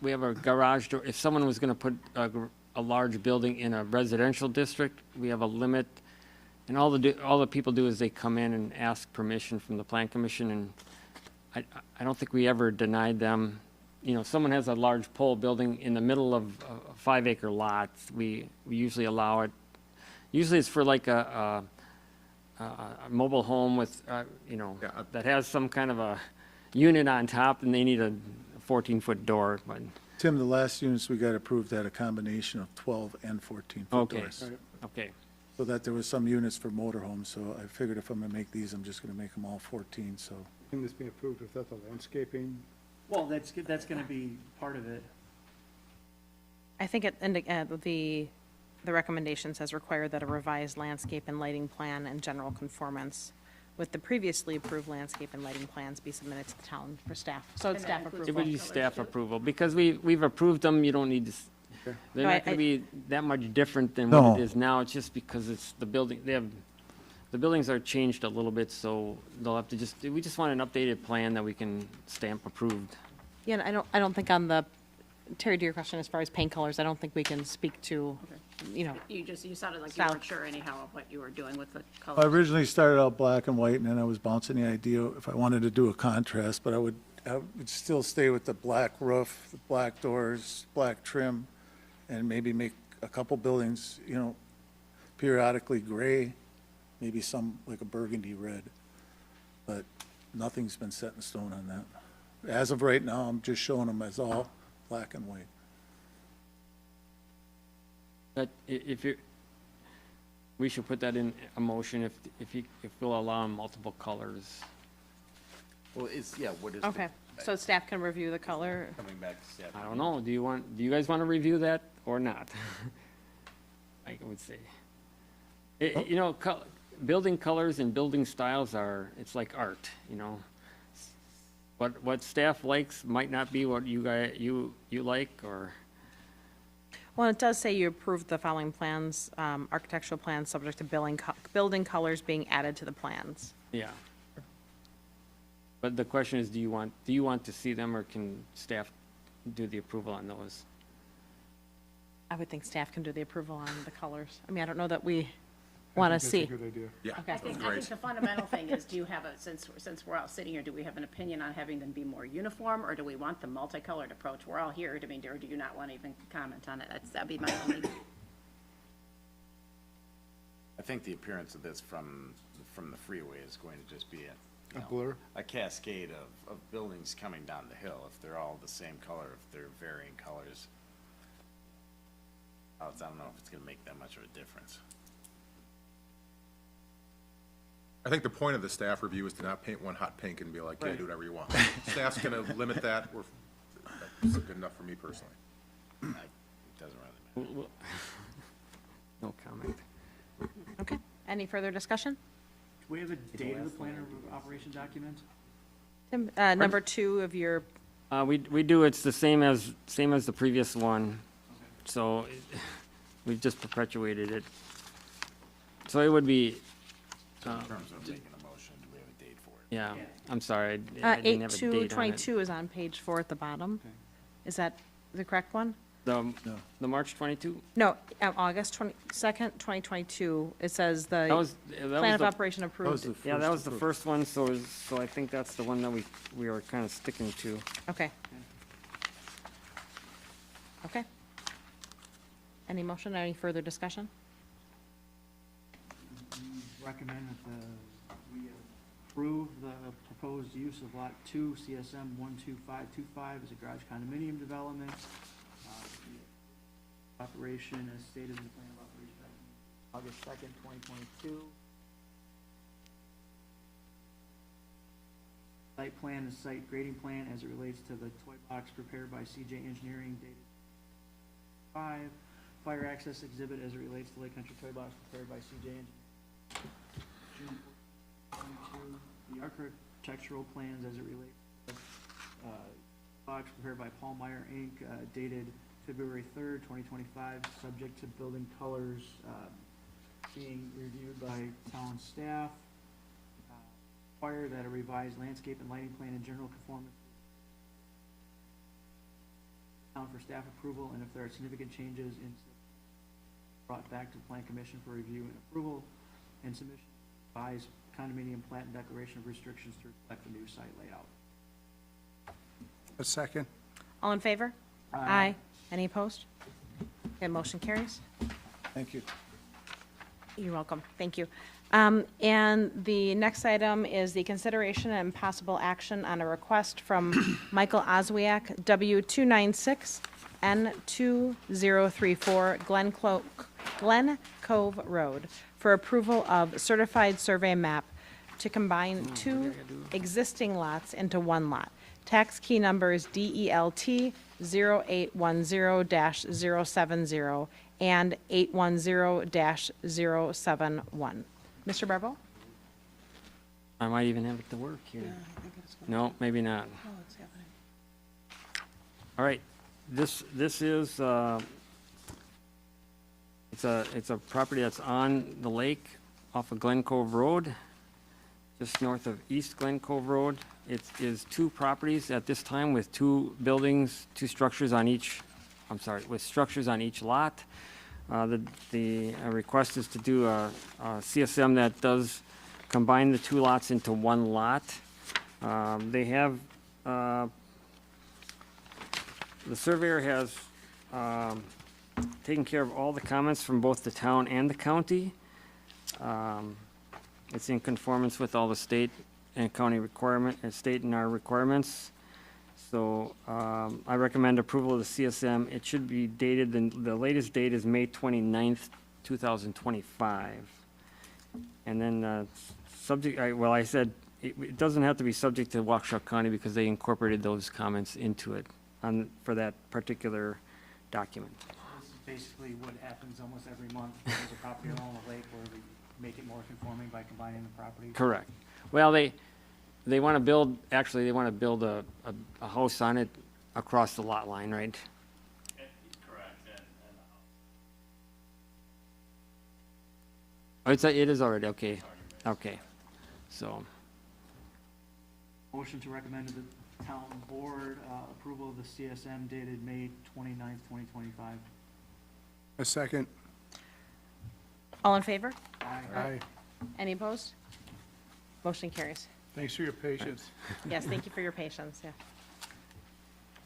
garage door. If someone was going to put a large building in a residential district, we have a limit. And all the people do is they come in and ask permission from the plan commission, and I don't think we ever denied them. If someone has a large pole building in the middle of a 5-acre lot, we usually allow it. Usually it's for like a mobile home with, that has some kind of a unit on top, and they need a 14-foot door, but. Tim, the last units we got approved had a combination of 12 and 14-foot Okay. doors. Okay. So that there was some units for motorhomes, so I figured if I'm gonna make these, I'm just gonna make them all 14, so. Can this be approved without the landscaping? Well, that's gonna be part of it. I think the recommendation says require that a revised landscape and lighting plan and general conformance with the previously approved landscape and lighting plans be submitted to the town for staff. So it's staff It approval. would be staff approval, because we've approved them, you don't need to, They're No, not gonna be that much different than No. what it is now, it's just because it's the building, the buildings are changed a little bit, so they'll have to we just want an updated plan that we can stamp approved. Yeah, and I don't think on the, Terry, to your question, as far as paint colors, I don't think we can speak to, you know, You sounded like you Style. weren't sure anyhow of what you were doing with the I colors. originally started out black and white, and then I was bouncing the idea if I wanted to do a contrast, but I would still stay with the black roof, the black doors, black trim, and maybe make a couple buildings, you know, periodically gray, maybe some like a burgundy red. But nothing's been set in stone on that. As of right now, I'm just showing them as all black and white. But if you, we should put that in a motion if we'll allow multiple colors. Well, what is? okay. So staff can review the color. Coming back to staff. I don't know, do you guys want to review that or not? I would say. You know, building colors and building styles it's like art, you know? What staff likes might not be what you like, or, Well, it does say you approved the following plans, architectural plans subject to building colors being added to the plans. yeah. But the question is, do you want to see them, or can staff do the approval on those? I would think staff can do the approval on the colors. I mean, I don't know that we want to see. That's a good idea. Yeah, Okay. I think the fundamental thing is, do you have since we're all sitting here, do we have an opinion on having them be more uniform, or do we want the multicolored approach? We're all here, or do you not want to even comment on it? That'd be my only. I think the appearance of this from the freeway is going to just be A blur? a cascade of buildings coming down the hill. If they're all the same color, if they're varying colors, I don't know if it's gonna make that much of a difference. I think the point of the staff review is to not paint one hot pink and be like, yeah, do whatever you want. Staff's gonna limit that, that's good enough for me personally. It doesn't really matter. No comment. Okay. Any further discussion? Do we have a date of the plan of operation document? Tim, number 2 of your, We do, it's the same as the previous one, so we've just perpetuated it. So it would be, In terms of making a motion, do we have a date for it? yeah, I'm sorry, I didn't have a date on it. 8/2/22 is on page 4 at the bottom. Is that the correct one? The March 22? No, August 22nd, 2022, it says the That was plan of the- operation approved. Yeah, that was the first one, so I think that's the one that we were kind of sticking to. Okay. Okay. Any motion, or any further discussion? Recommend that we approve the proposed use of Lot 2, CSM 12525 as a garage condominium development. Operation as stated in the plan of operation back in August 2nd, 2022. Site plan is site grading plan as it relates to the toy box prepared by CJ Engineering dated 5. Fire access exhibit as it relates to Lake Country Toy Box prepared by CJ Engineering. June 22. The architectural plans as it relates to the box prepared by Paul Meyer Inc. Dated February 3rd, 2025, subject to building colors being reviewed by town staff. Require that a revised landscape and lighting plan in general conformance town for staff approval, and if there are significant changes, brought back to the Plan Commission for review and approval, and submission of revised condominium plat and declaration of restrictions to reflect the new site layout. A second? All in favor? Aye. Any opposed? Okay, motion carries. Thank you. You're welcome. Thank you. And the next item is the consideration and possible action on a request from Michael Oswiak, W296 N2034 Glen Cove Road, for approval of certified survey map to combine 2 existing lots into 1 lot. Tax key numbers DELT 0810-070 and 810-071. Mr. Barbo? I might even have it to work here. No, maybe not. Oh, it's happening. All right, this is It's a property that's on the lake off of Glen Cove Road, just north of East Glen Cove Road. It is two properties at this time with two buildings, two structures on each, with structures on each lot. The request is to do a CSM that does combine the two lots into one lot. They have, the surveyor has taken care of all the comments from both the town and the county. It's in conformance with all the state and county requirement, and state and our requirements. So I recommend approval of the CSM. It should be dated, the latest date is May 29th, 2025. And then I said, it doesn't have to be subject to Waukesha County because they incorporated those comments into it for that particular document. This is basically what happens almost every month. There's a property along the lake where we make it more conforming by combining the property. Correct. Well, they want to build, actually, they want to build a house on it across the lot line, right? Correct. Oh, it is already, okay. Okay. So, Motion to recommend to the town board approval of the CSM dated May 29th, 2025. A second. All in favor? Aye. Any opposed? Motion carries. Thanks for your patience. Yes, thank you for your patience,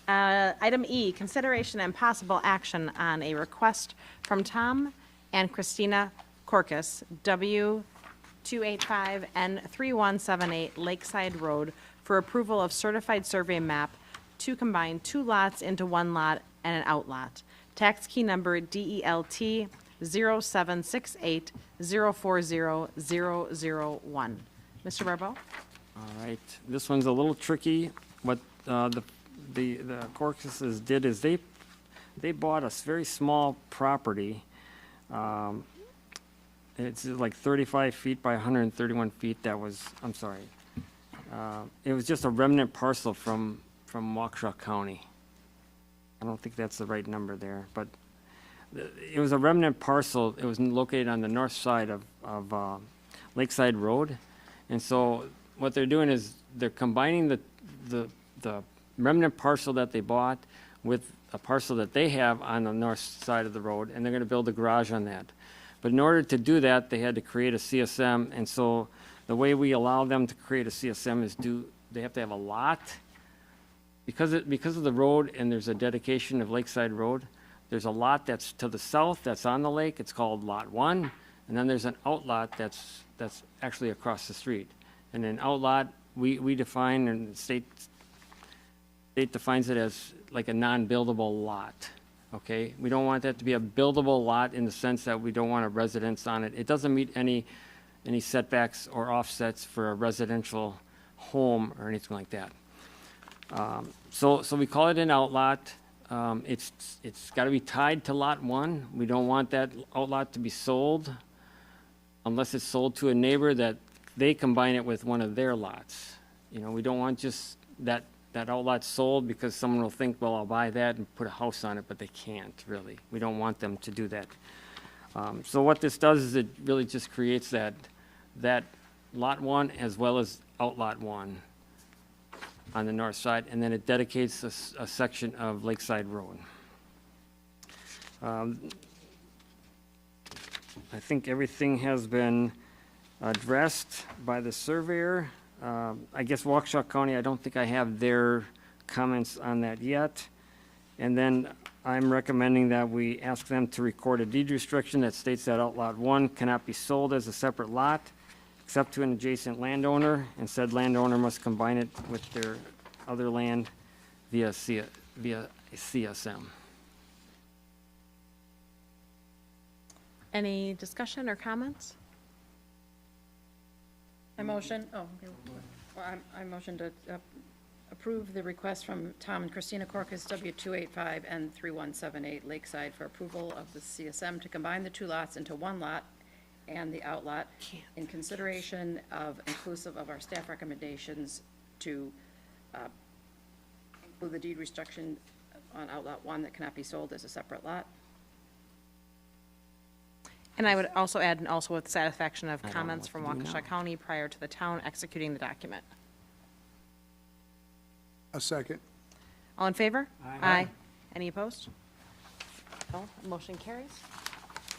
yeah. Item E, consideration and possible action on a request from Tom and Christina Corcus, W285 and 3178 Lakeside Road, for approval of certified survey map to combine two lots into one lot and an outlot. Tax key number DELT 07680400001. Mr. Barbeau? all right, this one's a little tricky. What the Corcuses did is they bought a very small property. It's like 35 feet by 131 feet. It was just a remnant parcel from Waukesha County. I don't think that's the right number there, but it was a remnant parcel. It was located on the north side of Lakeside Road. And so what they're doing is they're combining the remnant parcel that they bought with a parcel that they have on the north side of the road, and they're going to build a garage on that. But in order to do that, they had to create a CSM, and so the way we allow them to create a CSM is they have to have a lot. Because of the road, and there's a dedication of Lakeside Road, there's a lot that's to the south that's on the lake. It's called Lot 1, and then there's an outlot that's actually across the street. And an outlot, we define, and the state defines it as like a non-buildable lot. Okay, we don't want that to be a buildable lot in the sense that we don't want a residence on it. It doesn't meet any setbacks or offsets for a residential home or anything like that. So we call it an outlot. It's got to be tied to Lot 1. We don't want that outlot to be sold unless it's sold to a neighbor that they combine it with one of their lots. You know, we don't want just that outlot sold because someone will think, well, I'll buy that and put a house on it, but they can't really. We don't want them to do that. So what this does is it really just creates that Lot 1 as well as Outlot 1 on the north side, and then it dedicates a section of Lakeside Road. I think everything has been addressed by the surveyor. I guess Waukesha County, I don't think I have their comments on that yet. And then I'm recommending that we ask them to record a deed restriction that states that Outlot 1 cannot be sold as a separate lot except to an adjacent landowner, and said landowner must combine it with their other land via CSM. Any discussion or comments? I motion, I motion to approve the request from Tom and Christina Corcus, W285 and 3178 Lakeside, for approval of the CSM to combine the two lots into one lot and the outlot in consideration of inclusive of our staff recommendations to include the deed restriction on Outlot 1 that cannot be sold as a separate lot. And I would also add, and also with satisfaction of I don't know comments what from to do Waukesha now. County prior to the town executing the document. A second. All in favor? Aye. Any opposed? No, motion carries.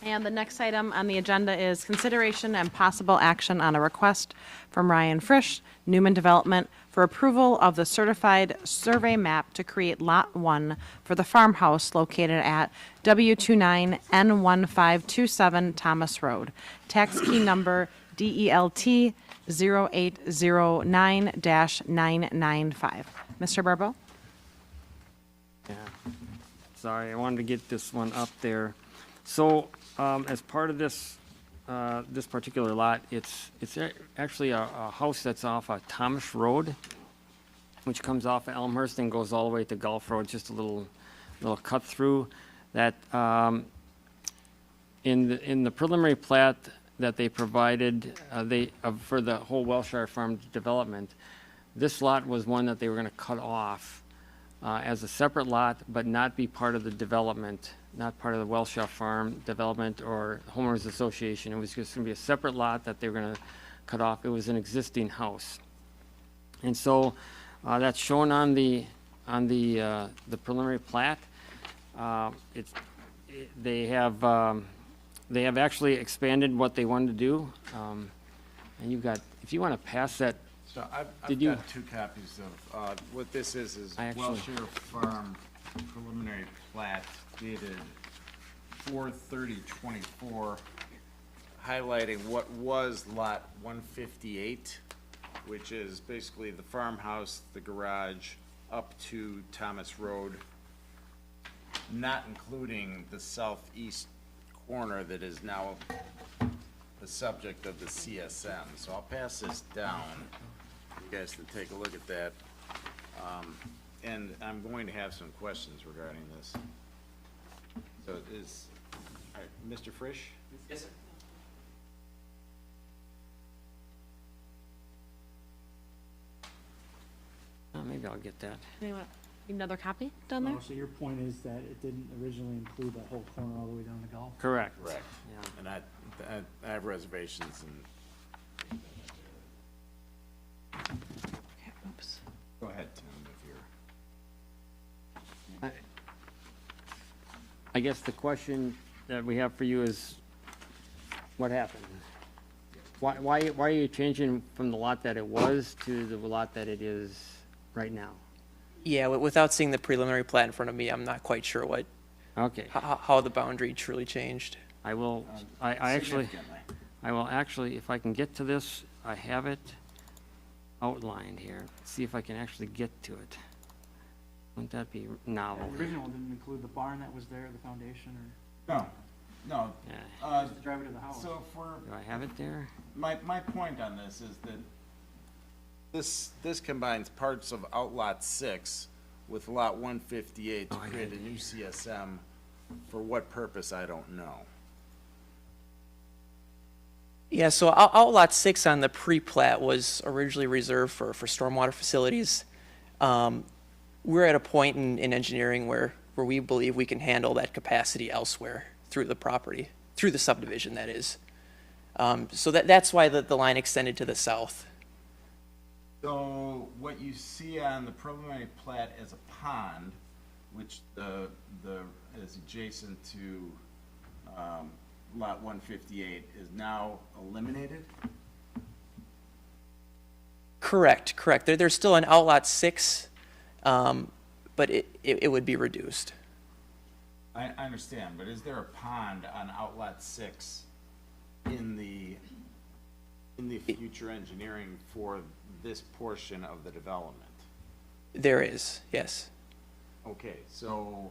And the next item on the agenda is consideration and possible action on a request from Ryan Frisch, Newman Development, for approval of the certified survey map to create Lot 1 for the farmhouse located at W29N1527 Thomas Road. Tax key number DELT 0809-995. Mr. Barbeau? Yeah. Sorry, I wanted to get this one up there. So, as part of this, this particular lot, it's actually a house that's off of Thomas Road, which comes off of Elmhurst and goes all the way to Gulf Road, just a little cut through that, in the preliminary plat that they provided, for the whole Welshire Farm development, this lot was one that they were gonna cut off, as a separate lot, but not be part of the development, not part of the Welshire Farm development or homeowners association. It was just gonna be a separate lot that they were gonna cut off. It was an existing house. And so, that's shown on the preliminary plat. They have actually expanded what they wanted to do. And you've got, if you wanna pass that. So I've Did you- got two copies of, what this is I actually- Welshire Farm preliminary plat dated 4/30/24, highlighting what was lot 158, which is basically the farmhouse, the garage, up to Thomas Road, not including the southeast corner that is now the subject of the CSM. So I'll pass this down. You guys can take a look at that. And I'm going to have some questions regarding this. So is, all right, Mr. Frisch? Yes, sir. Maybe I'll get that. Anyone, need another copy down there? Oh, so your point is that it didn't originally include that whole corner all the way down to Gulf? Correct. Correct. Yeah. And I have reservations and, Okay, oops. go ahead, Tim, if you're. I guess the question that we have for you is, what happened? Why are you changing from the lot that it was to the lot that it is right now? Yeah, without seeing the preliminary plat in front of me, I'm not quite sure Okay, how the boundary truly changed. I will, I will actually, if I can get to this, I have it outlined here. See if I can actually get to it. Wouldn't that be novel? The original didn't include the barn that was there, the foundation, or No, Yeah. just the driveway to the house? so for, Do I have it there? my point on this is that this combines parts of Outlot 6 with Lot 158 to Oh, I create got a it new CSM. For what purpose, I don't know. Yeah, so Outlot 6 on the pre-plat was originally reserved for stormwater facilities. We're at a point in engineering where we believe we can handle that capacity elsewhere through the property, through the subdivision, that is. So that's why the line extended to the south. So what you see on the preliminary plat as a pond, which is adjacent to Lot 158, is now eliminated? Correct. There's still an Outlot 6, but it would be reduced. I understand, but is there a pond on Outlot 6 in the future engineering for this portion of the development? There is, yes. Okay, so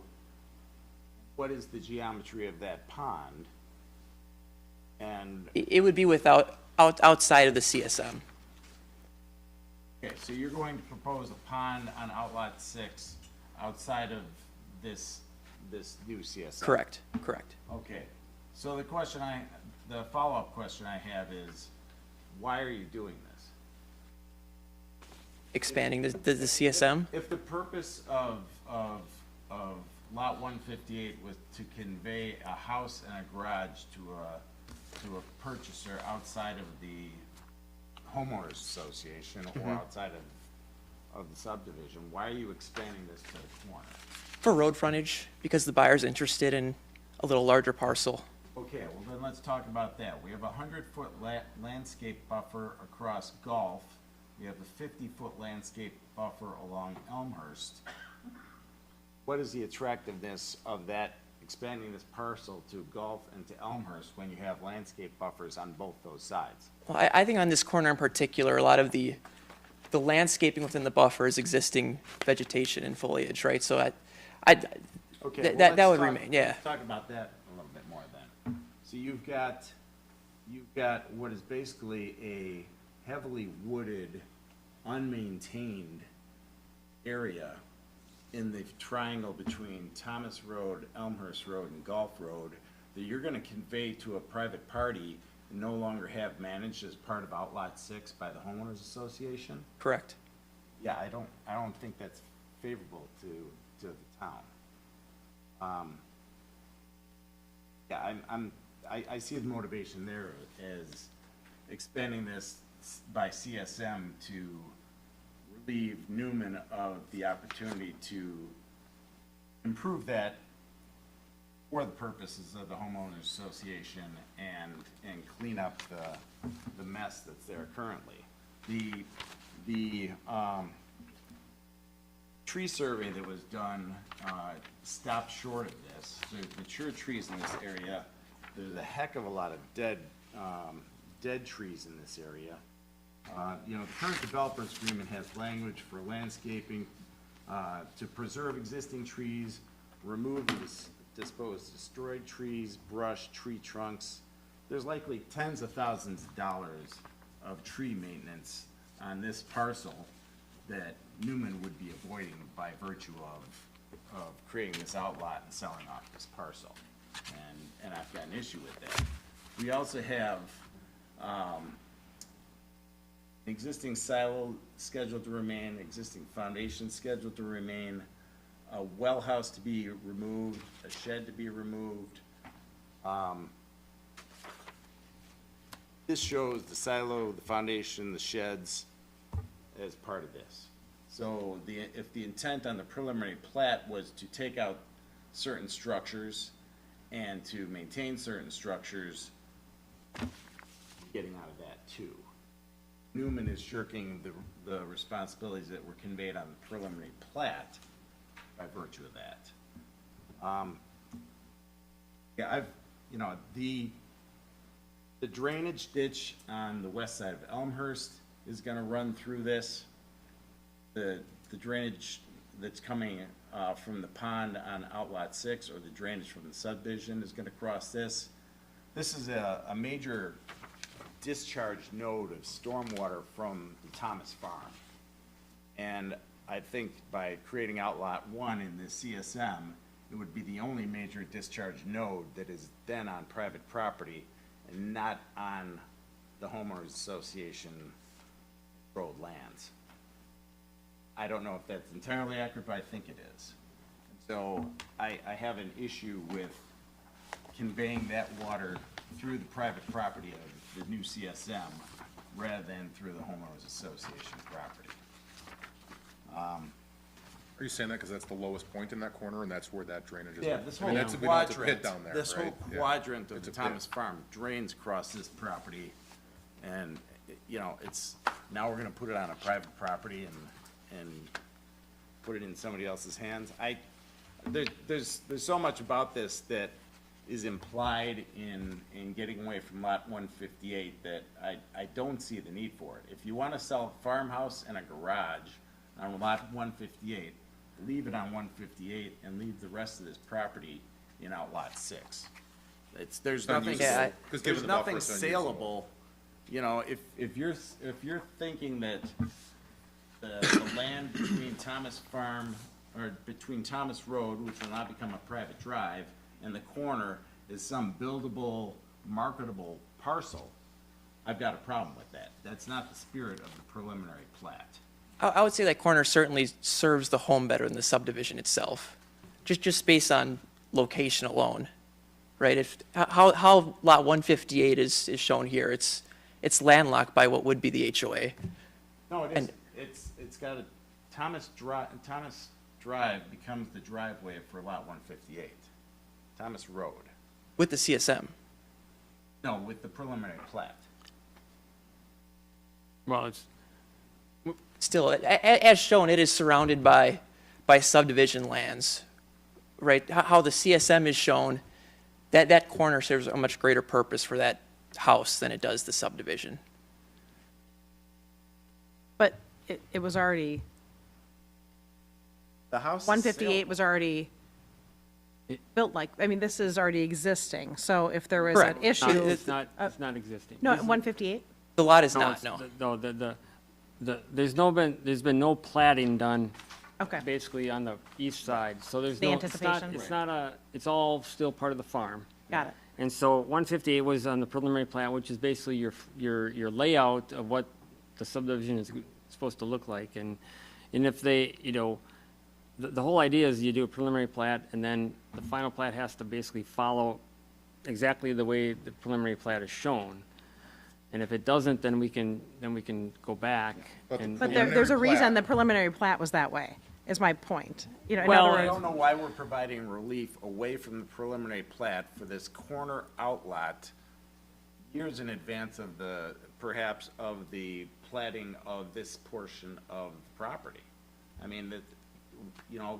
what is the geometry of that pond? And, It would be outside of the CSM. okay, so you're going to propose a pond on Outlot 6 outside of this new CSM? Correct. Okay, so the follow-up question I have is, why are you doing this? Expanding the CSM? If the purpose of Lot 158 was to convey a house and a garage to to a purchaser outside of the homeowners association or outside of the subdivision, why are you expanding this to the corner? For road frontage, because the buyer's interested in a little larger parcel. Okay, well then let's talk about that. We have a 100-foot landscape buffer across Gulf. We have a 50-foot landscape buffer along Elmhurst. What is the attractiveness of that, expanding this parcel to Gulf and to Elmhurst when you have landscape buffers on both those sides? Well, I think on this corner in particular, a lot of the landscaping within the buffer is existing vegetation and foliage, right? So Okay, that would remain, yeah. Let's talk about that a little bit more then. So you've got what is basically a heavily wooded, unmaintained area in the triangle between Thomas Road, Elmhurst Road, and Gulf Road that you're gonna convey to a private party and no longer have managed as part of Outlot 6 by the homeowners association? Correct. Yeah, I don't think that's favorable to the town. Yeah, I see the motivation there as expanding this by CSM to relieve Newman of the opportunity to improve that for the purposes of the homeowners association and clean up the mess that's there currently. The tree survey that was done stopped short of this. There's mature trees in this area. There's a heck of a lot of dead trees in this area. You know, the current developers agreement has language for landscaping to preserve existing trees, remove and dispose destroyed trees, brush, tree trunks. There's likely tens of thousands of dollars of tree maintenance on this parcel that Newman would be avoiding by virtue of creating this outlot and selling off this parcel. And I've got an issue with that. We also have existing silo scheduled to remain, existing foundation scheduled to remain, a well house to be removed, a shed to be removed. This shows the silo, the foundation, the sheds as part of this. So if the intent on the preliminary plat was to take out certain structures and to maintain certain structures, getting out of that too. Newman is shirking the responsibilities that were conveyed on the preliminary plat by virtue of that. Yeah, the drainage ditch on the west side of Elmhurst is gonna run through this. The drainage that's coming from the pond on Outlot 6 or the drainage from the subdivision is gonna cross this. This is a major discharge node of stormwater from the Thomas Farm. And I think by creating Outlot 1 in the CSM, it would be the only major discharge node that is then on private property and not on the homeowners association road lands. I don't know if that's entirely accurate, but I think it is. So I have an issue with conveying that water through the private property of the new CSM rather than through the homeowners association property. Are you saying that because that's the lowest point in that corner and that's where that drainage is? Yeah, this whole we know it's a pit down there, this whole right? Yeah. quadrant of It's the a pit. Thomas Farm drains across this property. And, you know, now we're gonna put it on a private property and put it in somebody else's hands. There's so much about this that is implied in getting away from lot 158 that I don't see the need for it. If you wanna sell a farmhouse and a garage on lot 158, leave it on 158 and leave the rest of this property in Outlot 6. There's nothing, Unusable. 'Cause given there's the nothing buffer, it's unusable. saleable. You know, if you're thinking that the land between Thomas Farm, or between Thomas Road, which will now become a private drive, and the corner is some buildable, marketable parcel, I've got a problem with that. That's not the spirit of the preliminary plat. I would say that corner certainly serves the home better than the subdivision itself, just based on location alone. right? If, how lot 158 is shown here, it's landlocked by what would be the HOA. No, it is, And- it's got a, Thomas Drive becomes the driveway for lot 158. Thomas Road. With the CSM. No, with the preliminary plat. Well, it's, Still, as shown, it is surrounded by subdivision lands, right? How the CSM is shown, that corner serves a much greater purpose for that house than it does the subdivision. But it was already, The house is 158 was already built like, I mean, this is already existing. So if there was an Correct. issue. it's not existing. No, This is- 158? The lot is No, not, it's- no. No, there's been no platting done. Okay. Basically on the east side, so there's The no. anticipation. It's not it's all still part of the farm. Got it. And so 158 was on the preliminary plan, which is basically your layout of what the subdivision is supposed to look like. And if they, the whole idea is you do a preliminary plat, and then the final plat has to basically follow exactly the way the preliminary plat is shown. And if it doesn't, then we can go back and. But there's a reason the preliminary plat was that way, is my point. In Well, other I words, don't know why we're providing relief away from the preliminary plat for this corner outlot years in advance of perhaps of the platting of this portion of the property. I mean,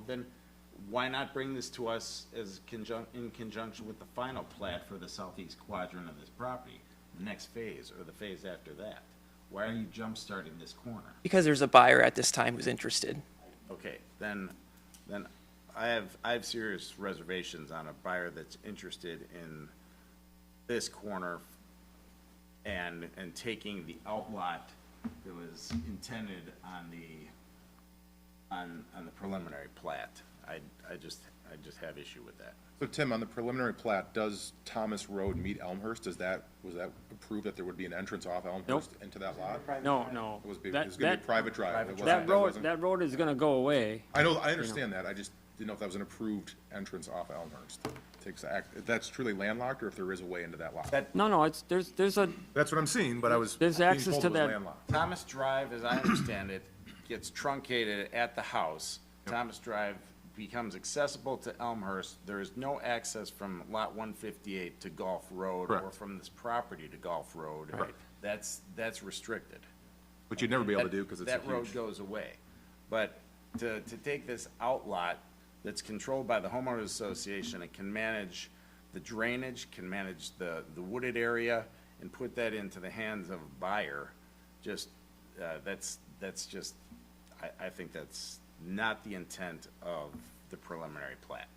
then why not bring this to us in conjunction with the final plat for the southeast quadrant of this property, the next phase or the phase after that? Why are you jump-starting this corner? Because there's a buyer at this time who's interested. Okay, then I have serious reservations on a buyer that's interested in this corner and taking the outlot that was intended on the preliminary plat. I just have issue with that. So Tim, on the preliminary plat, does Thomas Road meet Elmhurst? Was that approved that there would be an entrance off Elmhurst into that lot? No. It was gonna be a private drive. It That wasn't- road, is gonna go away. I know, I understand that. I just didn't know if that was an approved entrance off Elmhurst. If that's truly landlocked or if there is a way into that lot. No, there's a, That's what I'm seeing, but I was There's being access told to it was that- landlocked. Thomas Drive, as I understand it, gets truncated at the house. Thomas Drive becomes accessible to Elmhurst. There is no access from lot 158 to Gulf Road or Correct. from this property to Gulf Road. Right. That's restricted. Which you'd never be able to do because it's a That road huge. goes away. But to take this outlot that's controlled by the homeowners association and can manage the drainage, can manage the wooded area, and put that into the hands of a buyer, that's just, I think that's not the intent of the preliminary plat.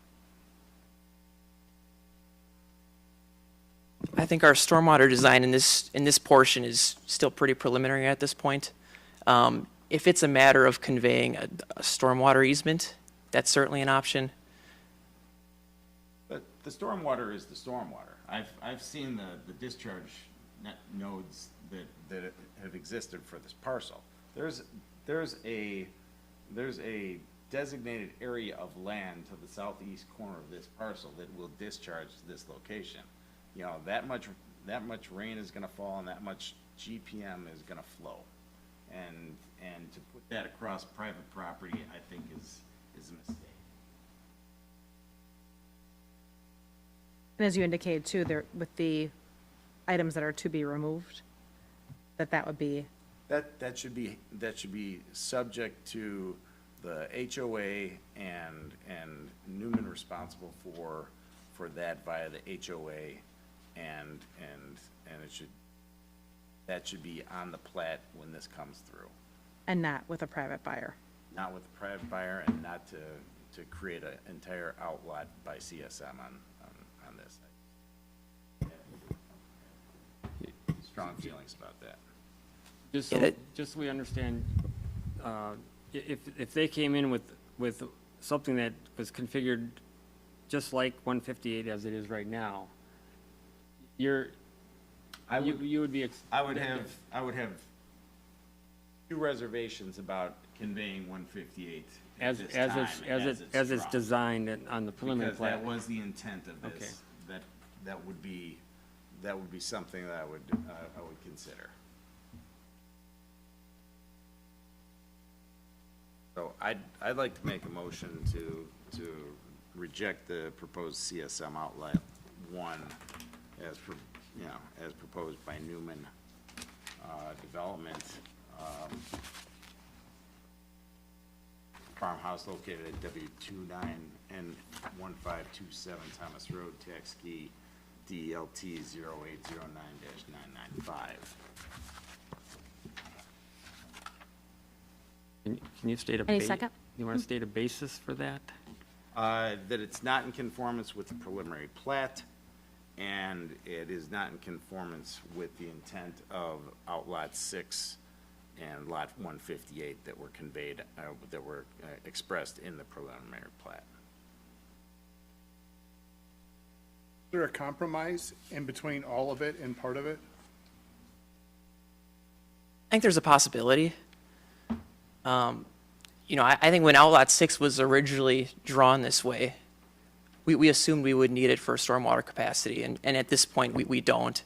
I think our stormwater design in this portion is still pretty preliminary at this point. If it's a matter of conveying a stormwater easement, that's certainly an option. But the stormwater is the stormwater. I've seen the discharge nodes that have existed for this parcel. There's a designated area of land to the southeast corner of this parcel that will discharge to this location. That much rain is gonna fall and that much GPM is gonna flow. And to put that across private property, I think is a mistake. and as you indicated too, there, with the items that are to be removed, that would be, That should be subject to the HOA and Newman responsible for that via the HOA and that should be on the plat when this comes through. and not with a private buyer. Not with the private buyer and not to create an entire outlot by CSM on this. Strong feelings about that. Just so we understand, if they came in with something that was configured just like 158 as it is right now, you would be. I would have two reservations about conveying 158 As it's designed on the preliminary because plat. that was the intent of this. Okay. that would be something that I would consider. So I'd like to make a motion to reject the proposed CSM outlet 1 as proposed by Newman Development. Farmhouse located at W29 and 1527 Thomas Road, tax key DLT 0809-995. Can you state a? Any second? You want to state a basis for that? That it's not in conformance with the preliminary plat, and it is not in conformance with the intent of Outlot 6 and Lot 158 that were conveyed, that were expressed in the preliminary plat. Is there a compromise in between all of it and part of it? I think there's a possibility. You know, I think when Outlot 6 was originally drawn this way, we assumed we would need it for stormwater capacity, and at this point, we don't.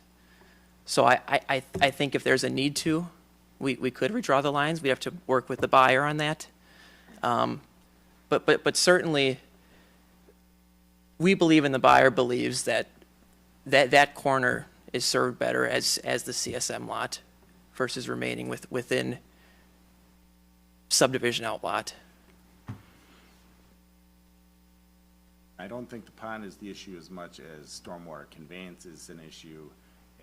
So I think if there's a need to, we could redraw the lines. We'd have to work with the buyer on that. But certainly, we believe and the buyer believes that corner is served better as the CSM lot versus remaining within subdivision outlot. I don't think the pond is the issue as much as stormwater conveyance is an issue,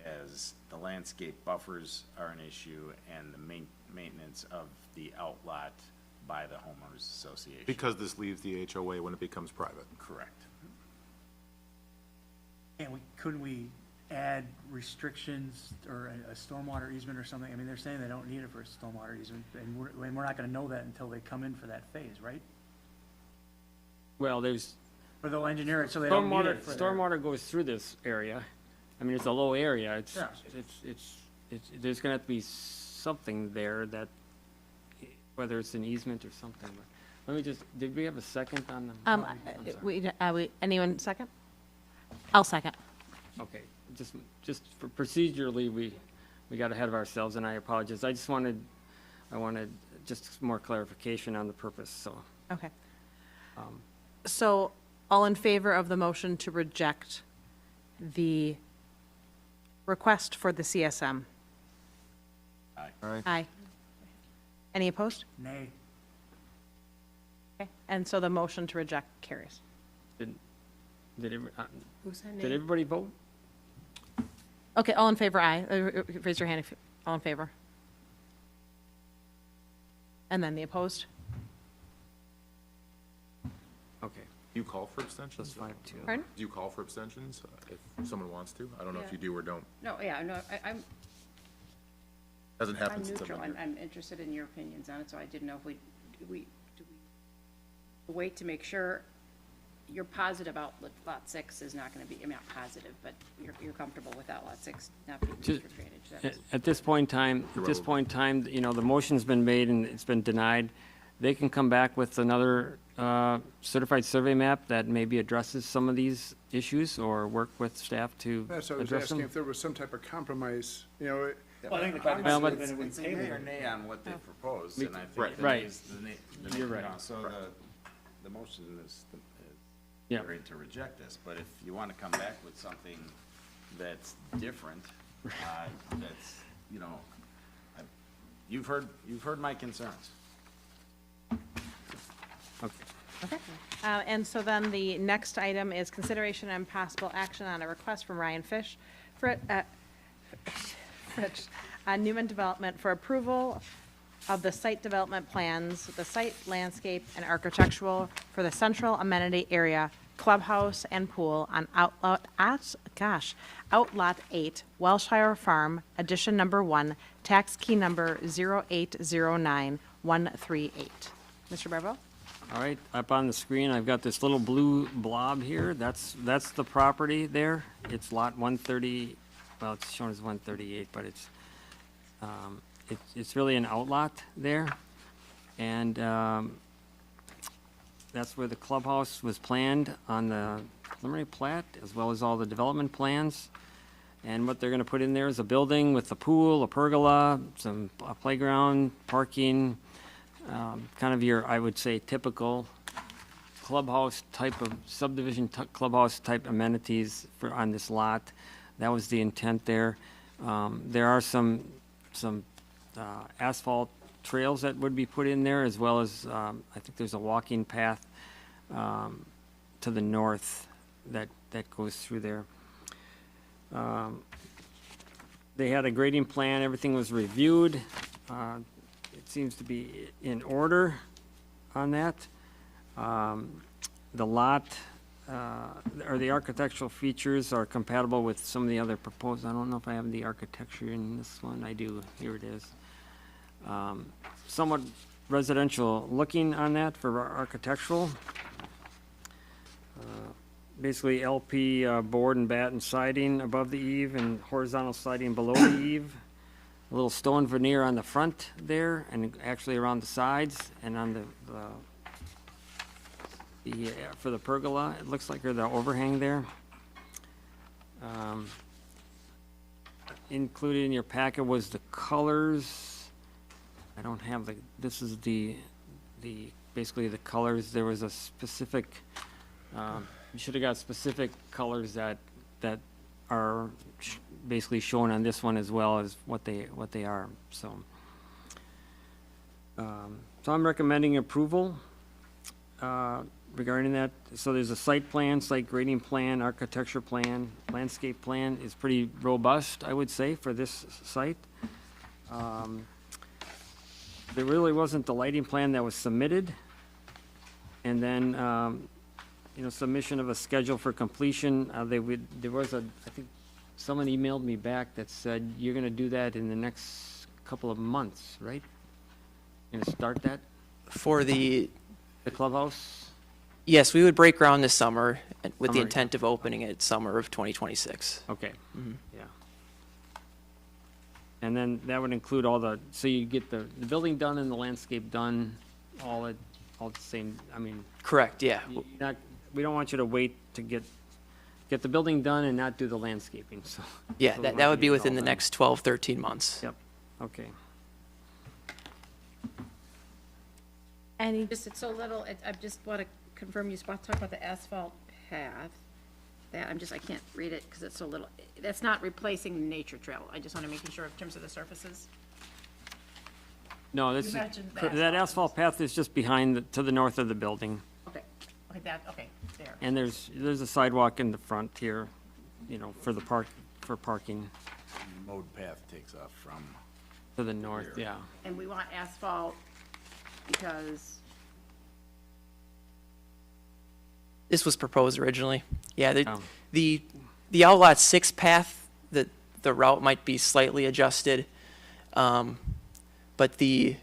as the landscape buffers are an issue, and the maintenance of the outlot by the homeowners association. Because this leaves the HOA when it becomes private. Correct. And couldn't we add restrictions or a stormwater easement or something? I mean, they're saying they don't need it for a stormwater easement, and we're not gonna know that until they come in for that phase, right? Well, there's. Or they'll engineer it so they don't need it for their. Stormwater goes through this area. I mean, it's a low area. Yeah. There's gonna have to be something there that, whether it's an easement or something. Let me just, did we have a second on the? I'm sorry. Anyone second? I'll second. Okay, just for procedurally, we got ahead of ourselves, and I apologize. I wanted just more clarification on the purpose, so. Okay. So, all in favor of the motion to reject the request for the CSM? Aye. Aye. Any opposed? Nay. Okay, and so the motion to reject carries. Did Who said did everybody vote? Okay, all in favor, aye. Raise your hand if, all in favor. And then the opposed? Okay. Do you call for abstentions? That's 5-2. Pardon? Do you call for abstentions if someone wants to? I don't know if you do or don't. No, yeah, no, I'm Hasn't happened since I've neutral. been here. I'm interested in your opinions on it, so I didn't know if do we wait to make sure you're positive Lot 6 is not going to be, I mean, not positive, but you're comfortable with Lot 6 not being used for drainage. That was- At this point in time, you know, the motion's been made and it's been denied. They can come back with another certified survey map that maybe addresses some of these issues, or work with staff to That's what I was address asking, them. if there was some type of compromise, you know. Well, I think the But compromise would have it's been it's a yea or nay on what they proposed, and I Right. think Right. you're right. So the motion is Yeah. carried to reject this, but if you want to come back with something that's different, that's, you know, you've heard my concerns. Okay. And so then the next item is consideration and possible action on a request from Ryan Fritsch, Newman Development for approval of the site development plans, the site landscape and architectural for the central amenity area, clubhouse and pool on Outlot 8, Welshire Farm, addition number 1, tax key number 0809138. Mr. Barbeau? All right, up on the screen, I've got this little blue blob here. That's the property there. It's lot 130, well, it's shown as 138, but it's really an outlot there. And that's where the clubhouse was planned on the preliminary plat, as well as all the development plans. And what they're gonna put in there is a building with a pool, a pergola, a playground, parking, kind of your, I would say, typical clubhouse type of subdivision, clubhouse type amenities on this lot. That was the intent there. There are some asphalt trails that would be put in there, as well as, I think there's a walking path to the north that goes through there. They had a grading plan, everything was reviewed. It seems to be in order on that. The lot, or the architectural features are compatible with some of the other proposed. I don't know if I have the architecture in this one. I do. Here it is. Somewhat residential looking on that for architectural. Basically LP board and batten siding above the eave and horizontal siding below the eave. A little stone veneer on the front there and actually around the sides and on the for the pergola, it looks like, or the overhang there. Included in your packet was the colors. I don't have this is basically the colors. There was a specific, you should have got specific colors that are basically shown on this one as well as what they are. So I'm recommending approval regarding that. So there's a site plan, site grading plan, architecture plan, landscape plan is pretty robust, I would say, for this site. There really wasn't the lighting plan that was submitted. And then, submission of a schedule for completion. There was I think someone emailed me back that said, you're gonna do that in the next couple of months, right? Gonna start that? For the clubhouse? Yes, we would break ground this summer with the Summer. intent of opening it summer of 2026. Okay, Mhm. yeah. And then that would include so you get the building done and the landscape done, all at the same, I mean. Correct, yeah. We don't want you to wait to get the building done and not do the landscaping, so. Yeah, so we that want would to be get it within all the done. next 12, 13 months. Yep, okay. Just, it's so little, I just want to confirm, you talk about the asphalt path. That, I can't read it because it's so little. That's not replacing the nature trail. I just want to make sure in terms of the surfaces. No, You mentioned the that asphalt path is just behind, to the north of the building. Okay, okay, there. And there's a sidewalk in the front here, for parking Mode path takes off from. to the north, yeah. And we want asphalt because, This was proposed originally. Yeah, Oh. the Outlot 6 path, the route might be slightly adjusted. But the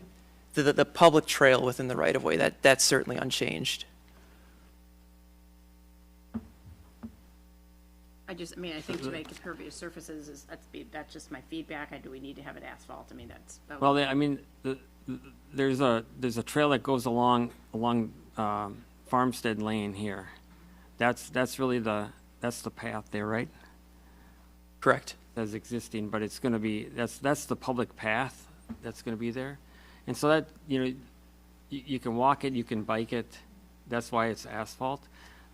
public trail within the right-of-way, that's certainly unchanged. I think to make impervious surfaces that's just my feedback. Do we need to have it asphalt? that Well, there's a trail that goes along Farmstead Lane here. That's really that's the path there, right? Correct. That's existing, but it's gonna be, that's the public path that's gonna be there. And so that, you can walk it, you can bike it, that's why it's asphalt.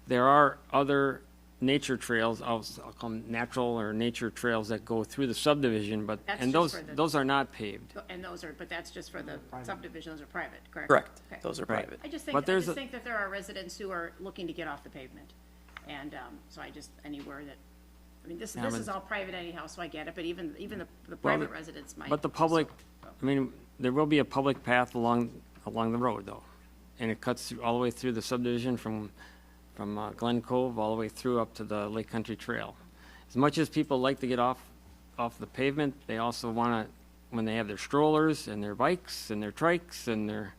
There are other nature trails, I'll call them natural or nature trails that go through the subdivision, and those are not paved. And but that's just for the subdivision, those are private, correct? Correct. Okay. Those are Right. private. I just But there's think that there are residents who are looking to get off the pavement. And, so anywhere that, this is all private anyhow, so I get it, but even the private residents might. But the public, there will be a public path along the road, though. And it cuts all the way through the subdivision from Glen Cove all the way through up to the Lake Country Trail. As much as people like to get off the pavement, they also want to, when they have their strollers and their bikes and their trikes and their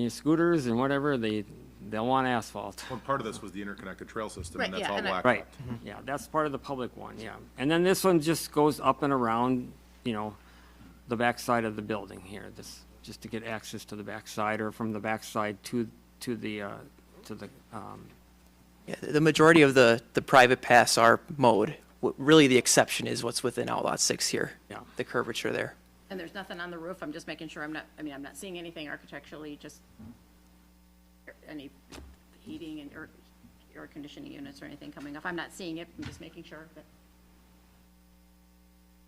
scooters and whatever, they'll want asphalt. Well, part of this was the interconnected trail system, and Right, that's yeah, all and I- black. Right, yeah, that's part of the public one, yeah. And then this one just goes up and around, the backside of the building here, just to get access to the backside or from the backside to to the, Yeah, the majority of the private paths are mowed. Really, the exception is what's within Outlot 6 here. Yeah. The curvature there. And there's nothing on the roof, I'm just making sure I'm not seeing anything architecturally, just any heating and air conditioning units or anything coming up. I'm not seeing it, I'm just making sure that.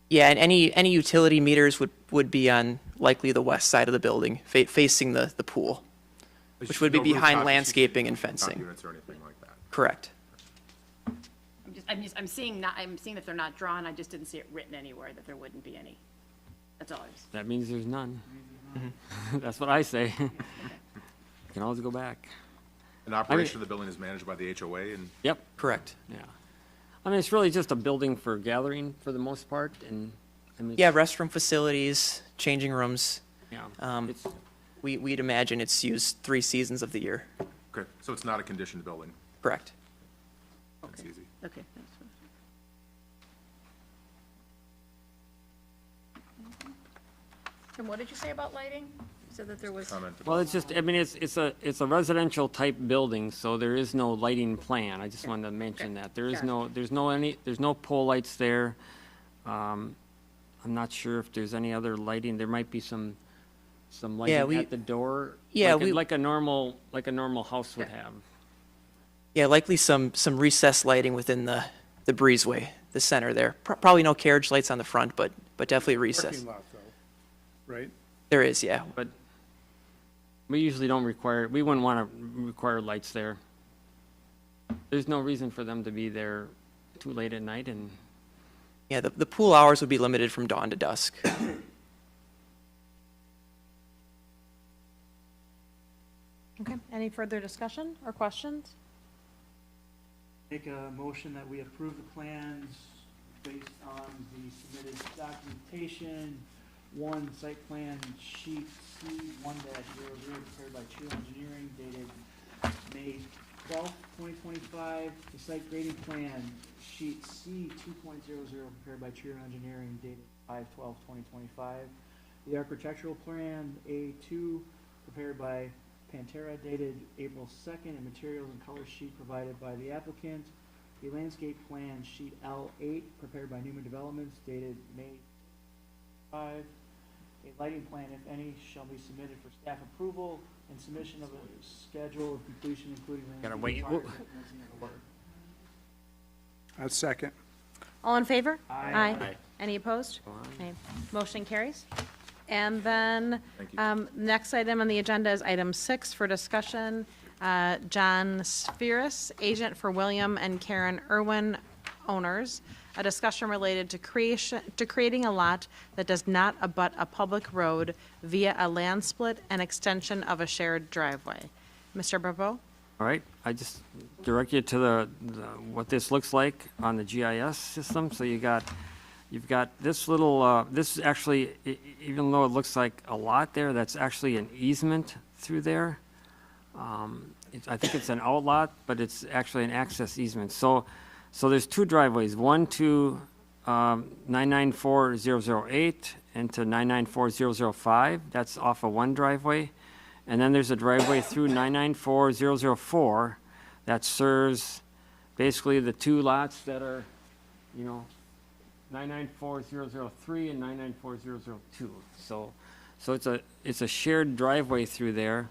Yeah, and any utility meters would be on likely the west side of the building, facing the pool, which would be No behind rooftop landscaping and rooftop fencing. Units or anything like that. Correct. I'm seeing that they're not drawn, I just didn't see it written anywhere that there wouldn't be any. That's all I was. that means there's none. That's what I say. You can always go back. And operation of the building is managed by the HOA and Yep. Correct. Yeah. I mean, it's really just a building for gathering for the most part, and, I mean. Yeah, restroom facilities, changing rooms. Yeah. Um, we'd imagine it's used 3 seasons of the year. okay, so it's not a conditioned building. Correct. That's easy. Okay, thanks. And what did you say about lighting? You said that there was. Comment. Well, it's just, I mean, it's a residential type building, so there is no lighting plan. I just wanted to mention that. There is Got it. there's no pole lights there. I'm not sure if there's any other lighting. There might be some lighting at the door. Yeah, like a normal house would have. Yeah, likely some recessed lighting within the breezeway, the center there. Probably no carriage lights on the front, but definitely recessed. Parking lot, though, right? There is, yeah. But we usually don't require, we wouldn't want to require lights there. There's no reason for them to be there too late at night, and Yeah, the pool hours would be limited from dawn to dusk. Okay, any further discussion or questions? Make a motion that we approve the plans based on the submitted documentation. One, site plan sheet C 1-00 prepared by Trio Engineering dated May 12th, 2025. The site grading plan sheet C 2.00 prepared by Trio Engineering dated 5/12/2025. The architectural plan A2 prepared by Pantera dated April 2nd, and materials and color sheet provided by the applicant. The landscape plan sheet L8 prepared by Newman Developments dated May 5. A lighting plan, if any, shall be submitted for staff approval and submission of a schedule of completion, including Gotta landscape wait. fire commencing of the work. I'd second. All in favor? Aye. Aye. Any opposed? Okay, motion carries. And then, Thank you. next item on the agenda is item 6 for discussion. John Spheris, agent for William and Karen Irwin, owners. A discussion related to creating a lot that does not abut a public road via a land split and extension of a shared driveway. Mr. Barbeau? all right, I just direct you to the what this looks like on the GIS system. So you've got this little, this is actually, even though it looks like a lot there, that's actually an easement through there. I think it's an outlot, but it's actually an access easement. So there's 2 driveways, one to 994008 and to 994005. That's off of one driveway. And then there's a driveway through 994004 that serves basically the 2 lots that are, 994003 and 994002. So it's a shared driveway through there.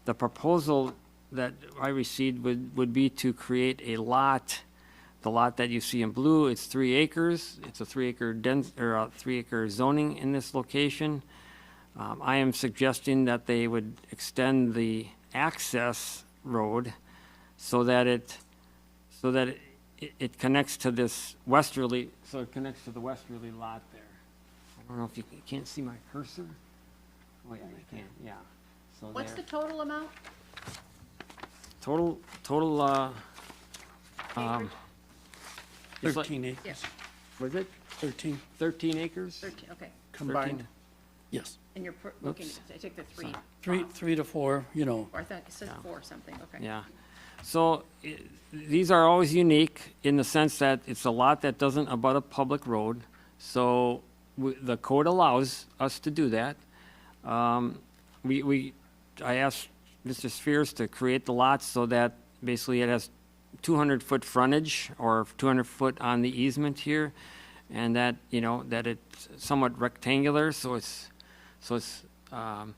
The proposal that I received would be to create a lot, the lot that you see in blue. It's 3 acres. It's a 3 acre 3 acre zoning in this location. I am suggesting that they would extend the access road so that it connects to this westerly, so it connects to the westerly lot there. I don't know if you can't see my cursor. Oh, yeah, you can, yeah. So What's the there. total amount? Total, Acreage? it's like- 13 acres. Yes, was it 13 13 acres? 13, okay. combined. Yes. And you're looking, Oops. I take the 3. 3 to 4, Or I thought it said 4 something, okay. Yeah. So these are always unique in the sense that it's a lot that doesn't abut a public road. So the code allows us to do that. I asked Mr. Spheres to create the lots so that basically it has 200-foot frontage or 200 foot on the easement here, and that, you know, that it's somewhat rectangular, so it's kind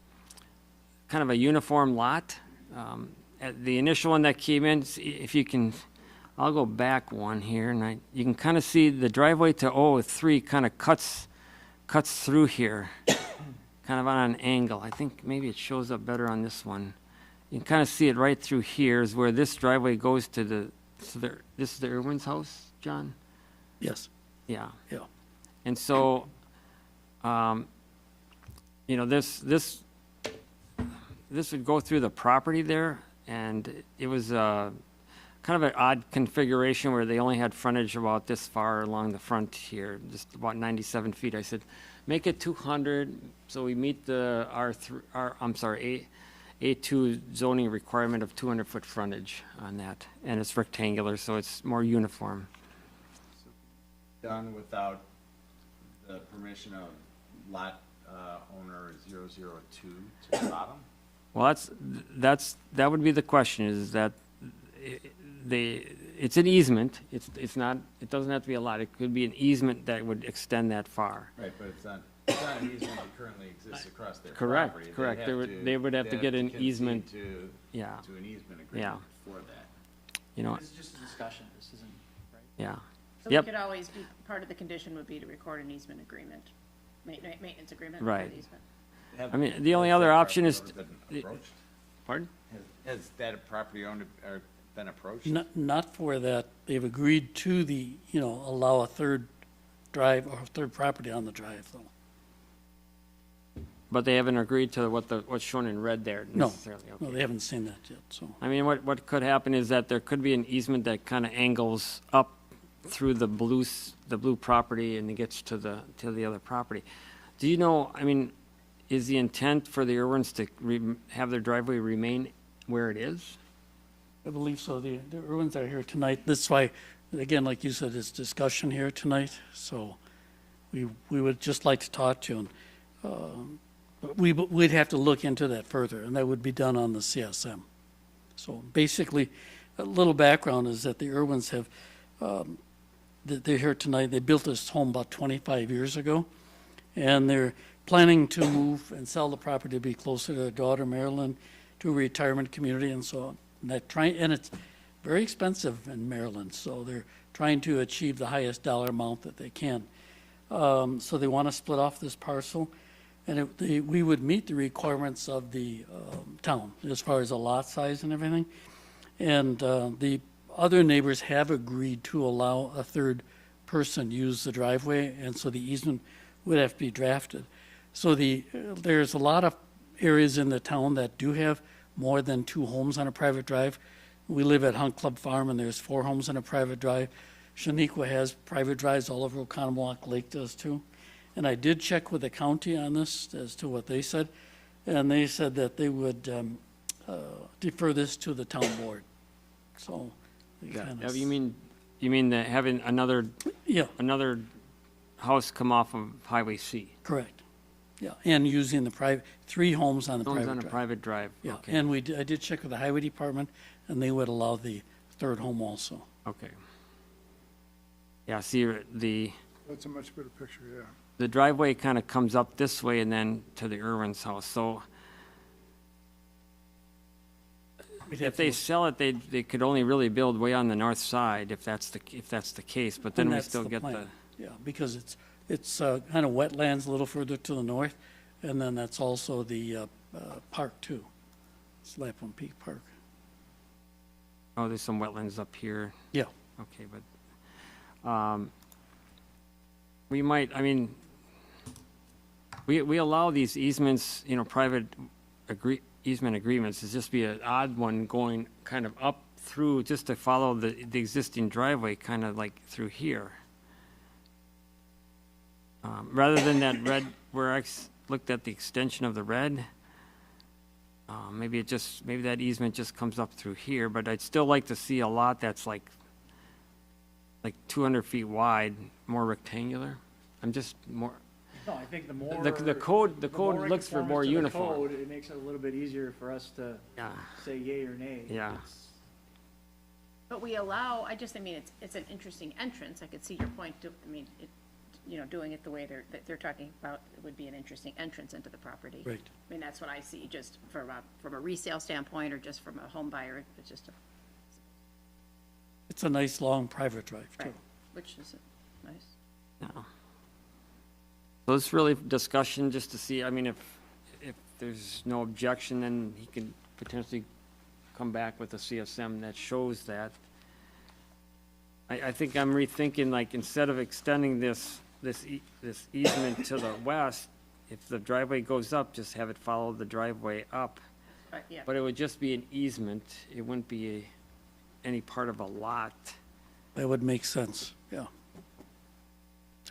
of a uniform lot. At the initial one that came in, if you can, I'll go back one here, and you can kind of see the driveway to 003 kind of cuts through here, kind of on an angle. I think maybe it shows up better on this one. You can kind of see it right through here is where this driveway goes to this is the Irwin's house, John? Yes. Yeah. Yeah. And so, you know, this would go through the property there, and it was kind of an odd configuration where they only had frontage about this far along the front here, just about 97 feet. I said, make it 200, so we meet the A2 zoning requirement of 200-foot frontage on that, and it's rectangular, so it's more uniform. Done without the permission of lot owner 002 to the bottom? Well, that would be the question, is that it's an easement. It's not, it doesn't have to be a lot. It could be an easement that would extend that far. Right, but it's not an easement that currently exists across their Correct, property. correct. They would have to get an concede easement. To Yeah. an easement Yeah. agreement for that. You know, This is just a discussion, this isn't, right? yeah. So Yep. we could always be, part of the condition would be to record an easement agreement, maintenance agreement. for Right. the easement. I mean, the only other option is, Been approached? pardon? Has that property owner been approached? Not for that. They've agreed to allow a third drive or third property on the drive, though. But they haven't agreed to what's shown in red there No, necessarily. no, Okay. they haven't seen that yet, so. I mean, what could happen is that there could be an easement that kind of angles up through the blue property and it gets to the other property. Do you know, I mean, is the intent for the Irwins to have their driveway remain where it is? I believe so. The Irwins are here tonight. That's why, again, like you said, it's discussion here tonight, so we would just like to talk to them. But we'd have to look into that further, and that would be done on the CSM. So basically, a little background is that the Irwins have, they're here tonight. They built this home about 25 years ago, and they're planning to move and sell the property to be closer to their daughter, Maryland, to a retirement community and so on. And it's very expensive in Maryland, so they're trying to achieve the highest dollar amount that they can. So they want to split off this parcel, and we would meet the requirements of the town as far as the lot size and everything. And the other neighbors have agreed to allow a third person use the driveway, and so the easement would have to be drafted. So there's a lot of areas in the town that do have more than 2 homes on a private drive. We live at Hunt Club Farm, and there's 4 homes on a private drive. Shaniqua has private drives all over Oconomowoc Lake does too. And I did check with the county on this as to what they said, and they said that they would defer this to the town board. So they kind of. You mean that having another house come off of Highway C? Correct. Yeah, and using the 3 homes on the private drive. Homes on a private drive, Yeah, okay. and I did check with the highway department, and they would allow the third home also. Okay. Yeah, see, That's a much better picture, yeah. the driveway kind of comes up this way and then to the Irwin's house, so if they sell it, they could only really build way on the north side if that's the case, but then And we that's still the get plan. Yeah, because it's kind of wetlands a little further to the north, and then that's also the park too. It's Lapland Peak Park. Oh, there's some wetlands up here. Yeah. Okay, but we might, I mean, we allow these easements, private easement agreements. It's just be an odd one going kind of up through, just to follow the existing driveway, kind of like through here. Rather than that red, where I looked at the extension of the red, maybe that easement just comes up through here, but I'd still like to see a lot that's like 200 feet wide, more rectangular. I'm just more, No, I think the more. The code more it looks for conforms more to the uniform. code, It makes it a little bit easier for us to Yeah. say yay or nay. Yeah. It's- But we allow, I mean, it's an interesting entrance. I could see your point, I mean, doing it the way that they're talking about, it would be an interesting entrance into the property. Right. I mean, that's what I see, just from a resale standpoint, or just from a home buyer, it's just It's a nice, long private drive, too. right, which is nice. Yeah. So it's really discussion just to see, I mean, if there's no objection, then he can potentially come back with a CSM that shows that. I think I'm rethinking, like, instead of extending this easement to the west, if the driveway goes up, just have it follow the driveway up. Right, yeah. But it would just be an easement. It wouldn't be any part of a lot. That would make sense, yeah.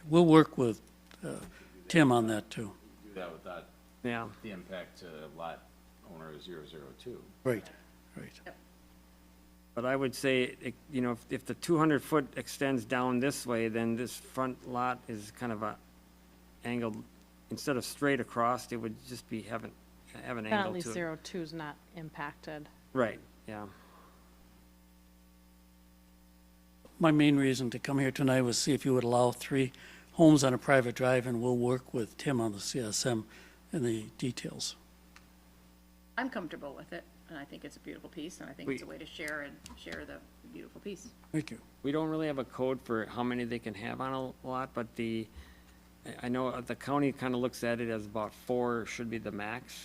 We'll work with Tim on that, too. Do that without Yeah. the impact to lot owner 002. Right, right. But I would say, if the 200-foot extends down this way, then this front lot is kind of a angled, instead of straight across, it would just be, have an Then at angle least to it. 02 is not impacted. Right, yeah. My main reason to come here tonight was see if you would allow 3 homes on a private drive, and we'll work with Tim on the CSM and the details. I'm comfortable with it, and I think it's a beautiful piece, and I think it's a way to share the beautiful piece. Thank you. We don't really have a code for how many they can have on a lot, but I know the county kind of looks at it as about 4 should be the max,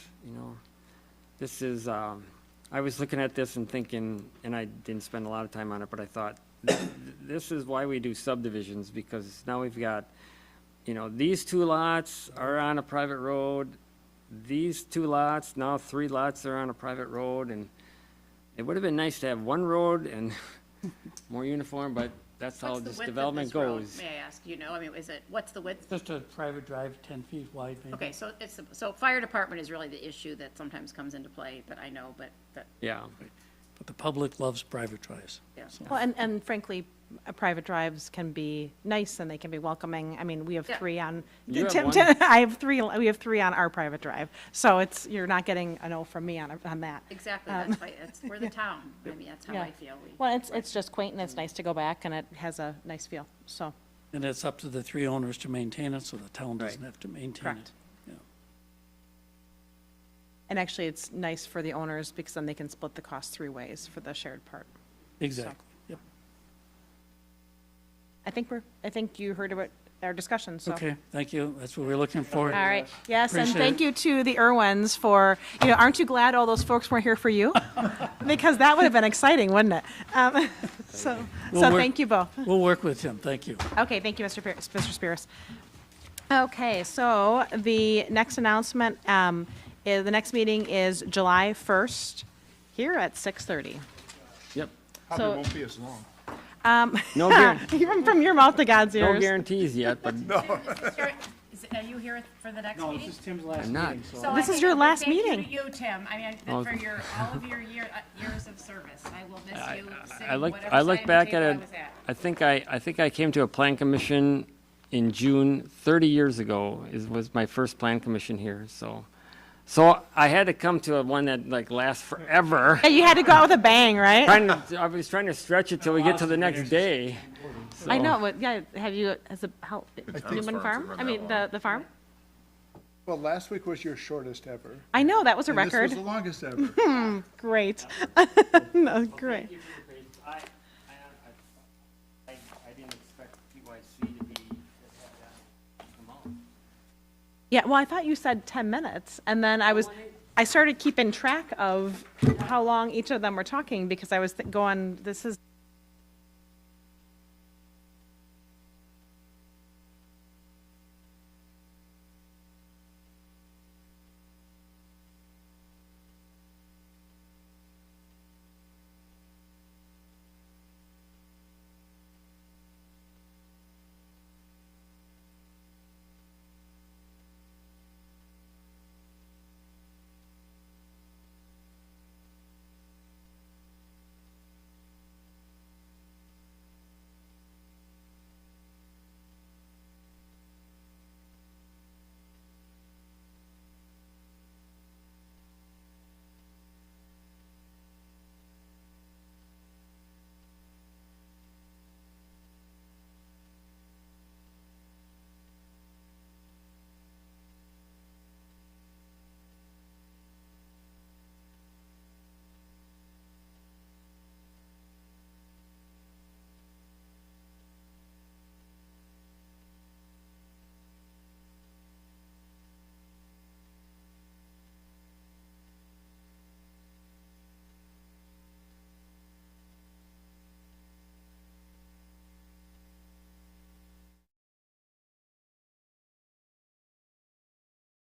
This is, I was looking at this and thinking, and I didn't spend a lot of time on it, but I thought, this is why we do subdivisions, because now we've got, these 2 lots are on a private road, these 2 lots, now 3 lots are on a private road, and it would have been nice to have 1 road and more uniform, but that's how What's the this width of development this road, goes. May I ask, I mean, what's the width? Just a private drive, 10 feet wide, maybe. Okay, so so fire department is really the issue that sometimes comes into play, but I know, but Yeah. But the public loves private drives. yeah. Well, and frankly, private drives can be nice and they can be welcoming. I mean, we have Yeah. 3 on, You have Tim, one? I have 3, we have 3 on our private drive. So you're not getting a no from me on that. Exactly, that's why, we're the town. I mean, that's how Yeah. I feel. Well, it's just quaint and it's nice to go back and it has a nice feel, so. And it's up to the 3 owners to maintain it, so the town doesn't Right. have to maintain Correct. it. Yeah. And actually, it's nice for the owners because then they can split the cost 3 ways for the shared part. Exactly, yep. I think you heard about our discussion, so. Okay, thank you. That's what we're looking for. All right, yes, and Appreciate thank it. you to the Irwins for, aren't you glad all those folks weren't here for you? Because that would have been exciting, wouldn't it? So We'll work- thank you both. We'll work with him, thank you. Okay, thank you, Mr. Spears. Okay, so the next announcement, is the next meeting is July 1st, here at 6:30. Yep. Probably So- won't be as long. No guarantee. Even from your mouth to God's No ears. guarantees yet, but Are you here for the next No, meeting? this is Tim's last I'm not. meeting, so. So This I is think your a big last thank you meeting. to you, Tim. I mean, Oh. for all of your years of service. I will miss you sitting I look whatever I side look of the back at table I it. was at. I think I came to a plan commission in June 30 years ago. Was my first plan commission here. So I had to come to one that lasts forever. Yeah, you had to go out with a bang, right? I was trying to stretch it till we get to the next day. I So- know, but yeah, has it helped, Newman Farm? farms I mean, the farm? Well, last week was your shortest ever. I know, that was a And this record. was the longest ever. Great. No, great. I didn't expect PYC to be come out. Yeah, well, I thought you said 10 minutes, and then I started keeping track of how long each of them were talking, because I was going, this is